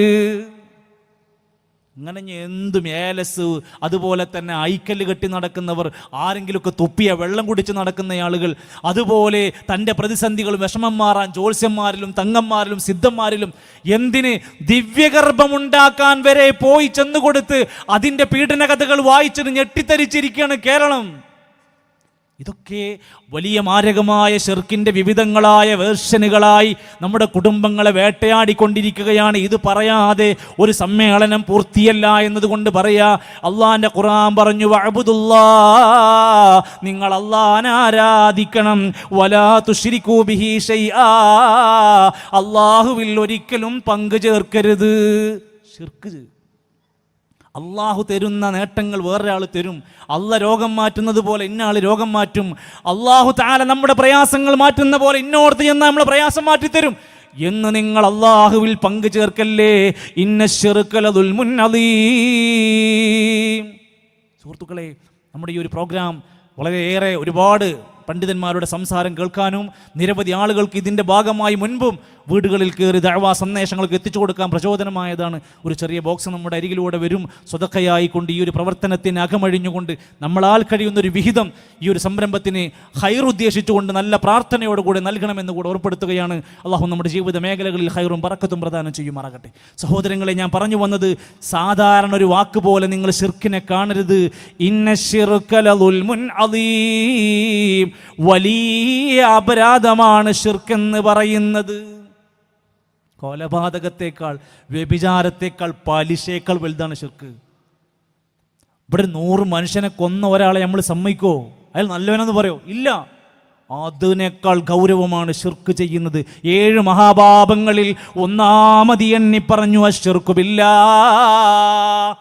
അങ്ങനെ എന്തും ഏലസ്, അതുപോലെ തന്നെ ഐക്കല്ല് കെട്ടി നടക്കുന്നവർ, ആരെങ്കിലുമൊക്കെ തുപ്പിയ വെള്ളം കുടിച്ച് നടക്കുന്ന ആളുകൾ, അതുപോലെ തൻ്റെ പ്രതിസന്ധികളും വിഷമം മാറാൻ ജ്യോത്സ്യന്മാരിലും തങ്ങന്മാരിലും സിദ്ധന്മാരിലും എന്തിന് ദിവ്യഗർഭമുണ്ടാക്കാൻ വരെ പോയി ചെന്നുകൊടുത്ത് അതിൻ്റെ പീഡന കഥകൾ വായിച്ചിട്ട് ഞെട്ടിത്തരിച്ചിരിക്കുകയാണ് കേരളം. ഇതൊക്കെ വലിയ മാരകമായ ശിർക്കിൻ്റെ വിവിധങ്ങളായ വേർഷനുകളായി നമ്മുടെ കുടുംബങ്ങളെ വേട്ടയാടിക്കൊണ്ടിരിക്കുകയാണ്. ഇത് പറയാതെ ഒരു സമ്മേളനം പൂർത്തിയല്ല എന്നതുകൊണ്ട് പറയാ. അള്ളാന്റെ ഖുർആൻ പറഞ്ഞു, വഅബ്ദുല്ലാഹ്, നിങ്ങൾ അള്ളാഹനെ ആരാധിക്കണം, വലാ തുശ്രികൂ ബിഹി ശൈആ, അള്ളാഹുവിൽ ഒരിക്കലും പങ്കു ചേർക്കരുത്. ശിർക്ക്. അള്ളാഹു തരുന്ന നേട്ടങ്ങൾ വേറൊരാൾ തരും. അള്ളാഹ് രോഗം മാറ്റുന്നത് പോലെ ഇന്നയാൾ രോഗം മാറ്റും. അള്ളാഹു തആല നമ്മുടെ പ്രയാസങ്ങൾ മാറ്റുന്ന പോലെ ഇന്നോടത്ത് ചെന്നാൽ നമ്മളെ പ്രയാസം മാറ്റിത്തരും എന്ന് നിങ്ങൾ അള്ളാഹുവിൽ പങ്കു ചേർക്കല്ലേ. ഇന്ന ശിർക ലദുൽമുൻ അദീം. സുഹൃത്തുക്കളെ, നമ്മുടെ ഈ ഒരു പ്രോഗ്രാം വളരെയേറെ ഒരുപാട് പണ്ഡിതന്മാരുടെ സംസാരം കേൾക്കാനും നിരവധി ആളുകൾക്ക് ഇതിൻ്റെ ഭാഗമായി മുൻപും വീടുകളിൽ കയറി ദഅ്വാ സന്ദേശങ്ങൾക്ക് എത്തിച്ചു കൊടുക്കാൻ പ്രചോദനമായതാണ്. ഒരു ചെറിയ ബോക്സ് നമ്മുടെ അരികിലൂടെ വരും. സ്വതക്കയായിക്കൊണ്ട് ഈ ഒരു പ്രവർത്തനത്തിന് അകമഴിഞ്ഞുകൊണ്ട് നമ്മളാൽ കഴിയുന്നൊരു വിഹിതം ഈ ഒരു സംരംഭത്തിന് ഖൈർ ഉദ്ദേശിച്ചുകൊണ്ട് നല്ല പ്രാർത്ഥനയോടുകൂടി നൽകണമെന്ന് കൂടെ ഓർപ്പെടുത്തുകയാണ്. അള്ളാഹു നമ്മുടെ ജീവിത മേഖലകളിൽ ഖൈറും ബറക്കത്തും പ്രദാനം ചെയ്യുമാറാകട്ടെ. സഹോദരങ്ങളെ, ഞാൻ പറഞ്ഞു വന്നത് സാധാരണ ഒരു വാക്ക് പോലെ നിങ്ങൾ ശിർക്കിനെ കാണരുത്. ഇന്ന ശിർക ലദുൽമുൻ അദീം, വലിയ അപരാധമാണ് ശിർക്ക് എന്ന് പറയുന്നത്. കൊലപാതകത്തെക്കാൾ, വ്യഭിചാരത്തെക്കാൾ, പലിശയേക്കാൾ വലുതാണ് ശിർക്ക്. ഇവിടെ 100 മനുഷ്യനെ കൊന്ന ഒരാളെ നമ്മൾ സമ്മതിക്കോ? അയാൾ നല്ലവനെന്ന് പറയോ? ഇല്ല. അതിനേക്കാൾ ഗൗരവമാണ് ശിർക്ക് ചെയ്യുന്നത്. 7 മഹാപാപങ്ങളിൽ ഒന്നാമത് എണ്ണി പറഞ്ഞു അശ്ശിർക്കു ബില്ലാഹ്.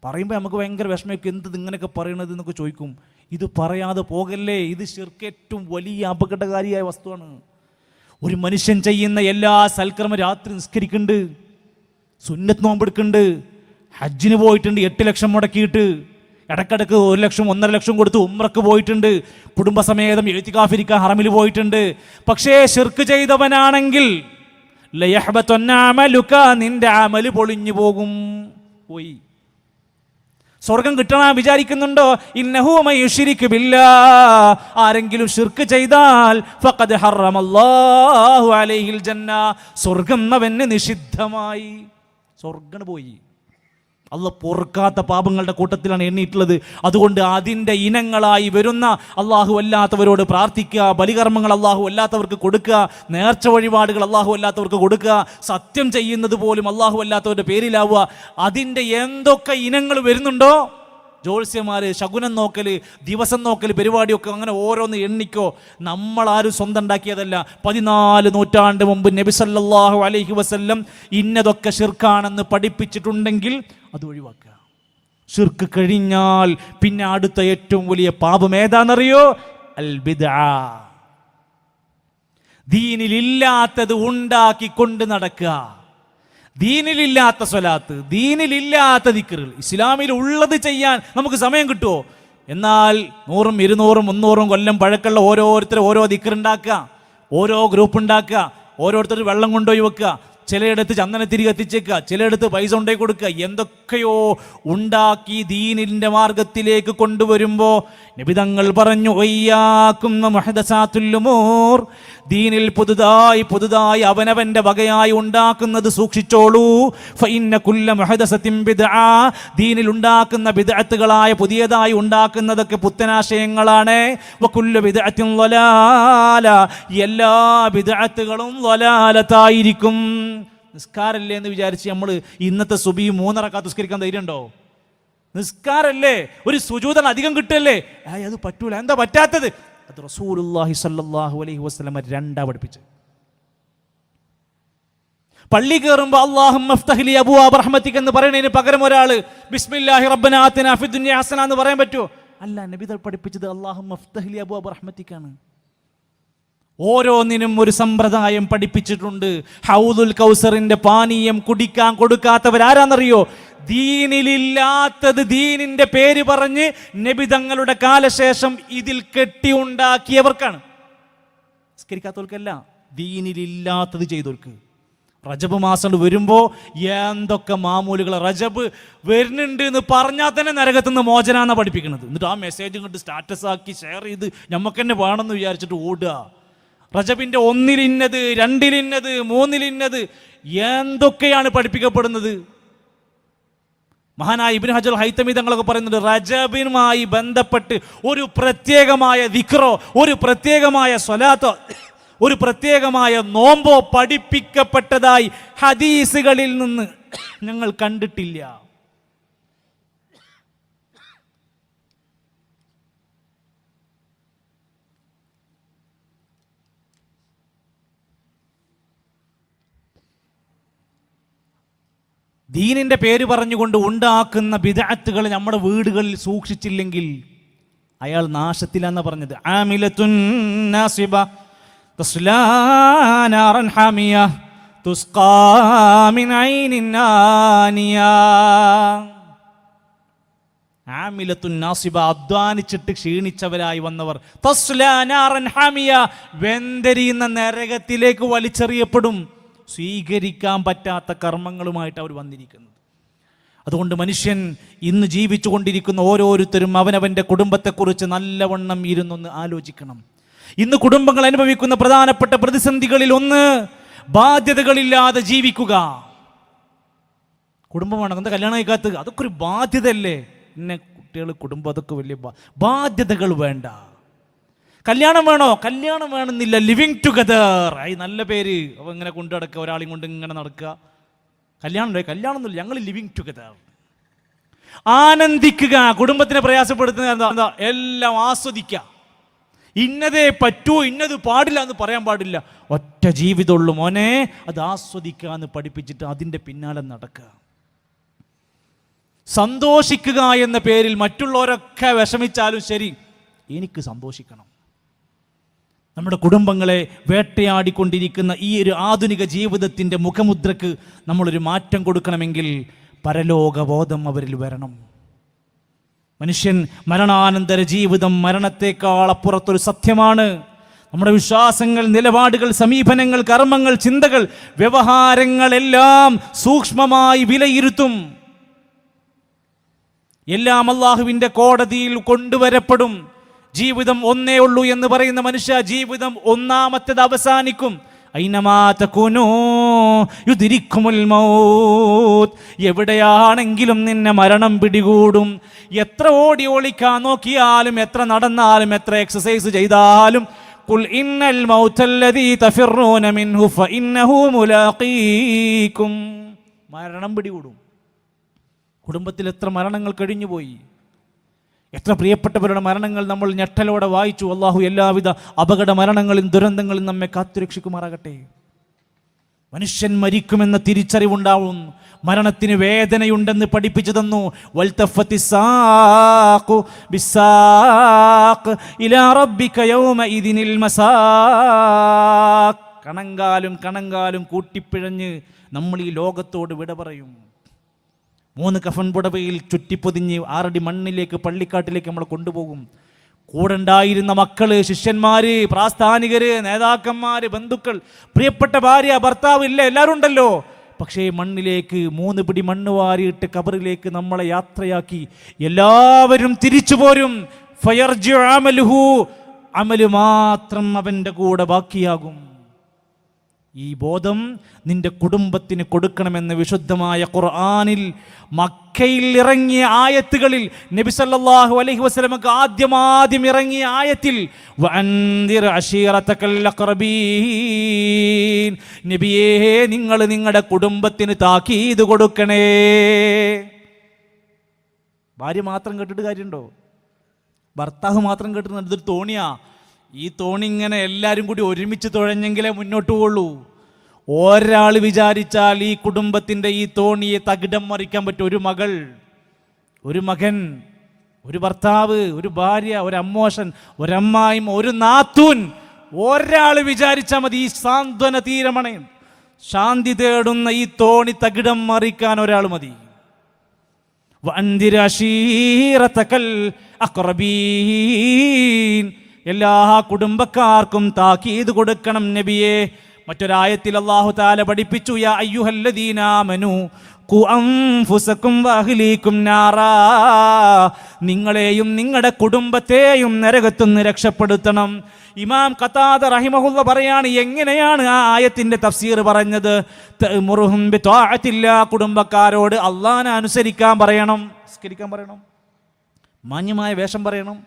പറയുമ്പോൾ നമുക്ക് ഭയങ്കര വിഷമമൊക്കെ, എന്ത് ഇങ്ങനെയൊക്കെ പറയണത് എന്നൊക്കെ ചോദിക്കും. ഇത് പറയാതെ പോകല്ലേ. ഇത് ശിർക്ക് ഏറ്റവും വലിയ അപകടകാരിയായ വസ്തുവാണ്. ഒരു മനുഷ്യൻ ചെയ്യുന്ന എല്ലാ സൽക്കർമ്മ, രാത്രി നിസ്കരിക്കുന്നുണ്ട്, സുന്നത്ത് നോമ്പെടുക്കുന്നുണ്ട്, ഹജ്ജിന് പോയിട്ടുണ്ട്, 8 ലക്ഷം മുടക്കിയിട്ട്, ഇടക്കിടക്ക് 1 ലക്ഷം 1.5 ലക്ഷം കൊടുത്ത് ഉംറക്ക് പോയിട്ടുണ്ട്, കുടുംബസമേതം ഇഅ്തികാഫിരിക്കാൻ ഹറമിൽ പോയിട്ടുണ്ട്. പക്ഷേ ശിർക്ക് ചെയ്തവനാണെങ്കിൽ ലയഹ്ബതുന്ന അമലുക, നിന്റെ അമല് പൊളിഞ്ഞു പോകും. പോയി. സ്വർഗം കിട്ടണം വിചാരിക്കുന്നുണ്ടോ? ഇന്നഹു മയുശ്രിക് ബില്ലാഹ്, ആരെങ്കിലും ശിർക്ക് ചെയ്താൽ ഫഖദ് ഹറമല്ലാഹു അലൈഹിൽ ജന്ന, സ്വർഗം അവന് നിഷിദ്ധമായി. സ്വർഗം പോയി. അള്ളാഹ് പൊറുക്കാത്ത പാപങ്ങളുടെ കൂട്ടത്തിലാണ് എണ്ണിയിട്ടുള്ളത്. അതുകൊണ്ട് അതിൻ്റെ ഇനങ്ങളായി വരുന്ന അള്ളാഹു അല്ലാത്തവരോട് പ്രാർത്ഥിക്കുക, ബലികർമ്മങ്ങൾ അള്ളാഹു അല്ലാത്തവർക്ക് കൊടുക്കുക, നേർച്ച വഴിപാടുകൾ അള്ളാഹു അല്ലാത്തവർക്ക് കൊടുക്കുക, സത്യം ചെയ്യുന്നത് പോലും അള്ളാഹു അല്ലാത്തവരുടെ പേരിലാവുക. അതിൻ്റെ എന്തൊക്കെ ഇനങ്ങൾ വരുന്നുണ്ടോ, ജ്യോത്സ്യന്മാർ, ശകുനം നോക്കൽ, ദിവസം നോക്കൽ, പരിപാടിയൊക്കെ, അങ്ങനെ ഓരോന്ന് എണ്ണിക്കോ. നമ്മളാരും സ്വന്തം ഉണ്ടാക്കിയതല്ല. 14 നൂറ്റാണ്ട് മുമ്പ് നബി സല്ലല്ലാഹു അലൈഹി വസല്ലം ഇന്നതൊക്കെ ശിർക്കാണെന്ന് പഠിപ്പിച്ചിട്ടുണ്ടെങ്കിൽ അത് ഒഴിവാക്കുക. ശിർക്ക് കഴിഞ്ഞാൽ പിന്നെ അടുത്ത ഏറ്റവും വലിയ പാപം ഏതാണെന്നറിയോ? അൽ ബിദ്അ. ദീനിലില്ലാത്തത് ഉണ്ടാക്കിക്കൊണ്ട് നടക്കുക, ദീനിലില്ലാത്ത സ്വലാത്ത്, ദീനിലില്ലാത്ത ദിക്റുകൾ, ഇസ്ലാമിൽ ഉള്ളത് ചെയ്യാൻ നമുക്ക് സമയം കിട്ടുമോ? എന്നാൽ 100, 200, 300 കൊല്ലം പഴക്കമുള്ള ഓരോരുത്തർ ഓരോ ദിക്റുണ്ടാക്കുക, ഓരോ ഗ്രൂപ്പ് ഉണ്ടാക്കുക, ഓരോരുത്തർ വെള്ളം കൊണ്ടുപോയി വെക്കുക, ചിലയിടത്ത് ചന്ദനത്തിരി കത്തിച്ചേക്കുക, ചിലയിടത്ത് പൈസ കൊണ്ടുപോയി കൊടുക്കുക, എന്തൊക്കെയോ ഉണ്ടാക്കി ദീനിന്റെ മാർഗത്തിലേക്ക് കൊണ്ടുവരുമ്പോൾ നബിതങ്ങൾ പറഞ്ഞു, വയ്യാക്കും മുഹദസാത്തുൽ ഉമൂർ, ദീനിൽ പുതുതായി അവനവന്റെ വകയായി ഉണ്ടാക്കുന്നത് സൂക്ഷിച്ചോളൂ. ഫഇന്ന കുല്ല മുഹദസത്തിൻ ബിദ്അ, ദീനിൽ ഉണ്ടാക്കുന്ന ബിദ്അത്തുകളായ പുതിയതായി ഉണ്ടാക്കുന്നതൊക്കെ പുത്തനാശയങ്ങളാണ്. വകുല്ലു ബിദ്അത്തിൻ ളലാല, എല്ലാ ബിദ്അത്തുകളും ളലാലത്തായിരിക്കും. നിസ്കാരല്ലേ എന്ന് വിചാരിച്ച് നമ്മൾ ഇന്നത്തെ സുബഹി 3 റക്അത്ത് നിസ്കരിക്കാൻ ധൈര്യമുണ്ടോ? നിസ്കാരല്ലേ, ഒരു സുജൂദ് അധികം കിട്ടല്ലേ? അത് പറ്റൂല. എന്താ പറ്റാത്തത്? അത് റസൂലുള്ളാഹി സ്വല്ലല്ലാഹു അലൈഹി വസല്ലം 2 പഠിപ്പിച്ചു. പള്ളി കയറുമ്പോൾ അല്ലാഹുമ്മ ഇഫ്തഹ് ലി അബ്വാബ റഹ്മതിക എന്ന് പറയുന്നതിന് പകരം ഒരാൾ ബിസ്മില്ലാഹി റബ്ബനാ ആതിനാ ഫിദ് ദുനിയ ഹസന എന്ന് പറയാൻ പറ്റുമോ? അല്ല, നബി പഠിപ്പിച്ചത് അല്ലാഹുമ്മ ഇഫ്തഹ് ലി അബ്വാബ റഹ്മതികാണ്. ഓരോന്നിനും ഒരു സമ്പ്രദായം പഠിപ്പിച്ചിട്ടുണ്ട്. ഹൗദുൽ കൗസറിന്റെ പാനീയം കുടിക്കാൻ കൊടുക്കാത്തവരാരാന്നറിയോ? ദീനിലില്ലാത്തത് ദീനിന്റെ പേര് പറഞ്ഞ് നബി തങ്ങളുടെ കാലശേഷം ഇതിൽ കെട്ടി ഉണ്ടാക്കിയവർക്കാണ്. നിസ്കരിക്കാത്തവർക്കല്ല, ദീനിലില്ലാത്തത് ചെയ്തവർക്ക്. റജബ് മാസം വരുമ്പോൾ എന്തൊക്കെ മാമൂലുകൾ. റജബ് വരുന്നുണ്ട് എന്ന് പറഞ്ഞാൽ തന്നെ നരകത്തുനിന്ന് മോചനാന്നാണ് പഠിപ്പിക്കുന്നത്. എന്നിട്ട് ആ മെസ്സേജ് ഇങ്ങോട്ട് സ്റ്റാറ്റസ് ആക്കി ഷെയർ ചെയ്ത് നമുക്ക് തന്നെ വേണമെന്ന് വിചാരിച്ചിട്ട് ഓടുക. റജബിന്റെ 1-ൽ ഇന്നത്, 2-ൽ ഇന്നത്, 3-ൽ ഇന്നത്, എന്തൊക്കെയാണ് പഠിപ്പിക്കപ്പെടുന്നത്. മഹാനായ ഇബ്നു ഹജർ ഹൈതമി തങ്ങളൊക്കെ പറയുന്നുണ്ട്, റജബിനുമായി ബന്ധപ്പെട്ട് ഒരു പ്രത്യേകമായ ദിക്റോ, ഒരു പ്രത്യേകമായ സ്വലാത്തോ, ഒരു പ്രത്യേകമായ നോമ്പോ പഠിപ്പിക്കപ്പെട്ടതായി ഹദീസുകളിൽ നിന്ന് ഞങ്ങൾ കണ്ടിട്ടില്ല. ദീനിന്റെ പേര് പറഞ്ഞുകൊണ്ട് ഉണ്ടാക്കുന്ന ബിദ്അത്തുകൾ നമ്മുടെ വീടുകളിൽ സൂക്ഷിച്ചില്ലെങ്കിൽ അയാൾ നാശത്തിലാണെന്ന് പറഞ്ഞത്. ആമിലത്തുൻ നാസിബ തസ്ലാ നാറൻ ഹാമിയ തുസ്ഖാ മിൻ ഐനിൻ ആനിയ. ആമിലത്തുൻ നാസിബ, അധ്വാനിച്ചിട്ട് ക്ഷീണിച്ചവരായി വന്നവർ. തസ്ലാ നാറൻ ഹാമിയ, വെന്തെരിയുന്ന നരകത്തിലേക്ക് വലിച്ചെറിയപ്പെടും. സ്വീകരിക്കാൻ പറ്റാത്ത കർമ്മങ്ങളുമായിട്ട് അവർ വന്നിരിക്കുന്നത്. അതുകൊണ്ട് മനുഷ്യൻ ഇന്ന് ജീവിച്ചു കൊണ്ടിരിക്കുന്ന ഓരോരുത്തരും അവനവൻ്റെ കുടുംബത്തെക്കുറിച്ച് നല്ലവണ്ണം ഇരുന്നൊന്ന് ആലോചിക്കണം. ഇന്ന് കുടുംബങ്ങൾ അനുഭവിക്കുന്ന പ്രധാനപ്പെട്ട പ്രതിസന്ധികളിൽ ഒന്ന് ബാധ്യതകളില്ലാതെ ജീവിക്കുക. കുടുംബമാണ് എന്താ കല്യാണം കഴിക്കാത്തത്? അതൊക്കെ ഒരു ബാധ്യതയല്ലേ? പിന്നെ കുട്ടികൾ, കുടുംബം, അതൊക്കെ വലിയ ബാധ്യതകൾ വേണ്ട. കല്യാണം വേണോ? കല്യാണം വേണമെന്നില്ല. ലിവിങ് ടുഗദർ, ആയി നല്ല പേര്. അപ്പോൾ ഇങ്ങനെ കൊണ്ടു നടക്കുക, ഒരാളെയും കൊണ്ട് ഇങ്ങനെ നടക്കുക. കല്യാണം ഉണ്ടോ? കല്യാണമൊന്നുമില്ല, ഞങ്ങൾ ലിവിങ് ടുഗദർ. ആനന്ദിക്കുക. കുടുംബത്തിനെ പ്രയാസപ്പെടുത്തുന്ന എന്താ? എല്ലാം ആസ്വദിക്കുക. ഇന്നതേ പറ്റൂ, ഇന്നത് പാടില്ല എന്ന് പറയാൻ പാടില്ല. ഒറ്റ ജീവിതമുള്ളൂ മോനെ, അത് ആസ്വദിക്കുക എന്ന് പഠിപ്പിച്ചിട്ട് അതിൻ്റെ പിന്നാലെ നടക്കുക. സന്തോഷിക്കുക എന്ന പേരിൽ മറ്റുള്ളവരൊക്കെ വിഷമിച്ചാലും ശരി, എനിക്ക് സന്തോഷിക്കണം. നമ്മുടെ കുടുംബങ്ങളെ വേട്ടയാടിക്കൊണ്ടിരിക്കുന്ന ഈ ഒരു ആധുനിക ജീവിതത്തിൻ്റെ മുഖമുദ്രക്ക് നമ്മളൊരു മാറ്റം കൊടുക്കണമെങ്കിൽ പരലോകബോധം അവരിൽ വരണം. മനുഷ്യൻ മരണാനന്തര ജീവിതം മരണത്തെക്കാൾ അപ്പുറത്തൊരു സത്യമാണ്. നമ്മുടെ വിശ്വാസങ്ങൾ, നിലപാടുകൾ, സമീപനങ്ങൾ, കർമ്മങ്ങൾ, ചിന്തകൾ, വ്യവഹാരങ്ങളെല്ലാം സൂക്ഷ്മമായി വിലയിരുത്തും. എല്ലാം അല്ലാഹുവിൻ്റെ കോടതിയിൽ കൊണ്ടുവരപ്പെടും. ജീവിതം ഒന്നേ ഉള്ളൂ എന്ന് പറയുന്ന മനുഷ്യ, ജീവിതം ഒന്നാമത്തേത് അവസാനിക്കും. ഐനമാ തകൂനൂ യുദ്രിക്കുമുൽ മൗത്ത്, എവിടെയാണെങ്കിലും നിന്നെ മരണം പിടികൂടും. എത്ര ഓടി ഒളിക്കാൻ നോക്കിയാലും, എത്ര നടന്നാലും, എത്ര എക്സസൈസ് ചെയ്താലും, ഖുൽ ഇന്നൽ മൗതല്ലദീ തഫിറൂന മിൻഹു ഫഇന്നഹു മുലാഖീകും, മരണം പിടികൂടും. കുടുംബത്തിൽ എത്ര മരണങ്ങൾ കഴിഞ്ഞുപോയി, എത്ര പ്രിയപ്പെട്ടവരുടെ മരണങ്ങൾ നമ്മൾ ഞെട്ടലോടെ വായിച്ചു. അല്ലാഹു എല്ലാവിധ അപകട മരണങ്ങളും ദുരന്തങ്ങളും നമ്മെ കാത്തുരക്ഷിക്കുമാറാകട്ടെ. മനുഷ്യൻ മരിക്കുമെന്ന തിരിച്ചറിവുണ്ടാവും. മരണത്തിന് വേദനയുണ്ടെന്ന് പഠിപ്പിച്ചു തന്നു. വൽതഫത്തിസ്സാഖു ബിസ്സാഖ് ഇലാ റബ്ബിക യൗമഇദിനിൽ മസാഖ്. കണങ്കാലും കൂട്ടിപ്പിഴഞ്ഞ് നമ്മൾ ഈ ലോകത്തോട് വിട പറയും. 3 കഫൻ പുടവയിൽ ചുറ്റിപ്പൊതിഞ്ഞ് 6 അടി മണ്ണിലേക്ക് പള്ളിക്കാട്ടിലേക്ക് നമ്മളെ കൊണ്ടുപോകും. കൂടെ ഉണ്ടായിരുന്ന മക്കള്, ശിഷ്യന്മാര്, പ്രാസ്ഥാനികര്, നേതാക്കന്മാര്, ബന്ധുക്കൾ, പ്രിയപ്പെട്ട ഭാര്യ, ഭർത്താവ്, ഇല്ല എല്ലാവരും ഉണ്ടല്ലോ. പക്ഷേ മണ്ണിലേക്ക് 3 പിടി മണ്ണ് വാരിയിട്ട് കബറിലേക്ക് നമ്മളെ യാത്രയാക്കി എല്ലാവരും തിരിച്ചു പോരും. ഫയർജിഉ അമലുഹു, അമല് മാത്രം അവൻ്റെ കൂടെ ബാക്കിയാകും. ഈ ബോധം നിന്റെ കുടുംബത്തിന് കൊടുക്കണമെന്ന് വിശുദ്ധമായ ഖുർആനിൽ മക്കയിൽ ഇറങ്ങിയ ആയത്തുകളിൽ നബി സല്ലല്ലാഹു അലൈഹി വസല്ലമക്ക് ആദ്യം ഇറങ്ങിയ ആയത്തിൽ വഅൻദിർ അശീറതകൽ അഖറബീൻ, നബിയേ നിങ്ങൾ നിങ്ങളുടെ കുടുംബത്തിന് താക്കീത് കൊടുക്കണേ. ഭാര്യ മാത്രം കേട്ടിട്ട് കാര്യമുണ്ടോ? ഭർത്താവ് മാത്രം കേട്ടിട്ട് ഇതൊരു തോണിയാ. ഈ തോണി ഇങ്ങനെ എല്ലാവരും കൂടി ഒരുമിച്ച് തുഴഞ്ഞെങ്കിലേ മുന്നോട്ട് പോകുള്ളൂ. ഒരാൾ വിചാരിച്ചാൽ ഈ കുടുംബത്തിൻ്റെ ഈ തോണിയെ തകിടം മറിക്കാൻ പറ്റും. ഒരു മകൾ, ഒരു മകൻ, ഒരു ഭർത്താവ്, ഒരു ഭാര്യ, ഒരു അമ്മോഷൻ, ഒരമ്മായിയും, ഒരു നാത്തൂൻ, ഒരാൾ വിചാരിച്ചാൽ മതി ഈ സാന്ത്വന തീരമണ ശാന്തി തേടുന്ന ഈ തോണി തകിടം മറിക്കാൻ ഒരാൾ മതി. എല്ലാ കുടുംബക്കാർക്കും താക്കീത് കൊടുക്കണം നബിയെ. മറ്റൊരായത്തിൽ അല്ലാഹു തആല പഠിപ്പിച്ചു, യാ അയ്യുഹല്ലദീന ആമനൂ ഖു അൻഫുസകും വഅഹ്ലീകും നാറാ, നിങ്ങളെയും നിങ്ങളുടെ കുടുംബത്തെയും നരകത്തുനിന്ന് രക്ഷപ്പെടുത്തണം. ഇമാം ഖതാദ റഹിമഹുള്ള പറയാണ്, എങ്ങനെയാണ് ആ ആയത്തിന്റെ തഫ്സീർ പറഞ്ഞത്? തഅ്മുറുഹും ബിത്വാഅത്തില്ലാ, കുടുംബക്കാരോട് അല്ലാഹനെ അനുസരിക്കാൻ പറയണം, നിസ്കരിക്കാൻ പറയണം, മാന്യമായ വേഷം പറയണം,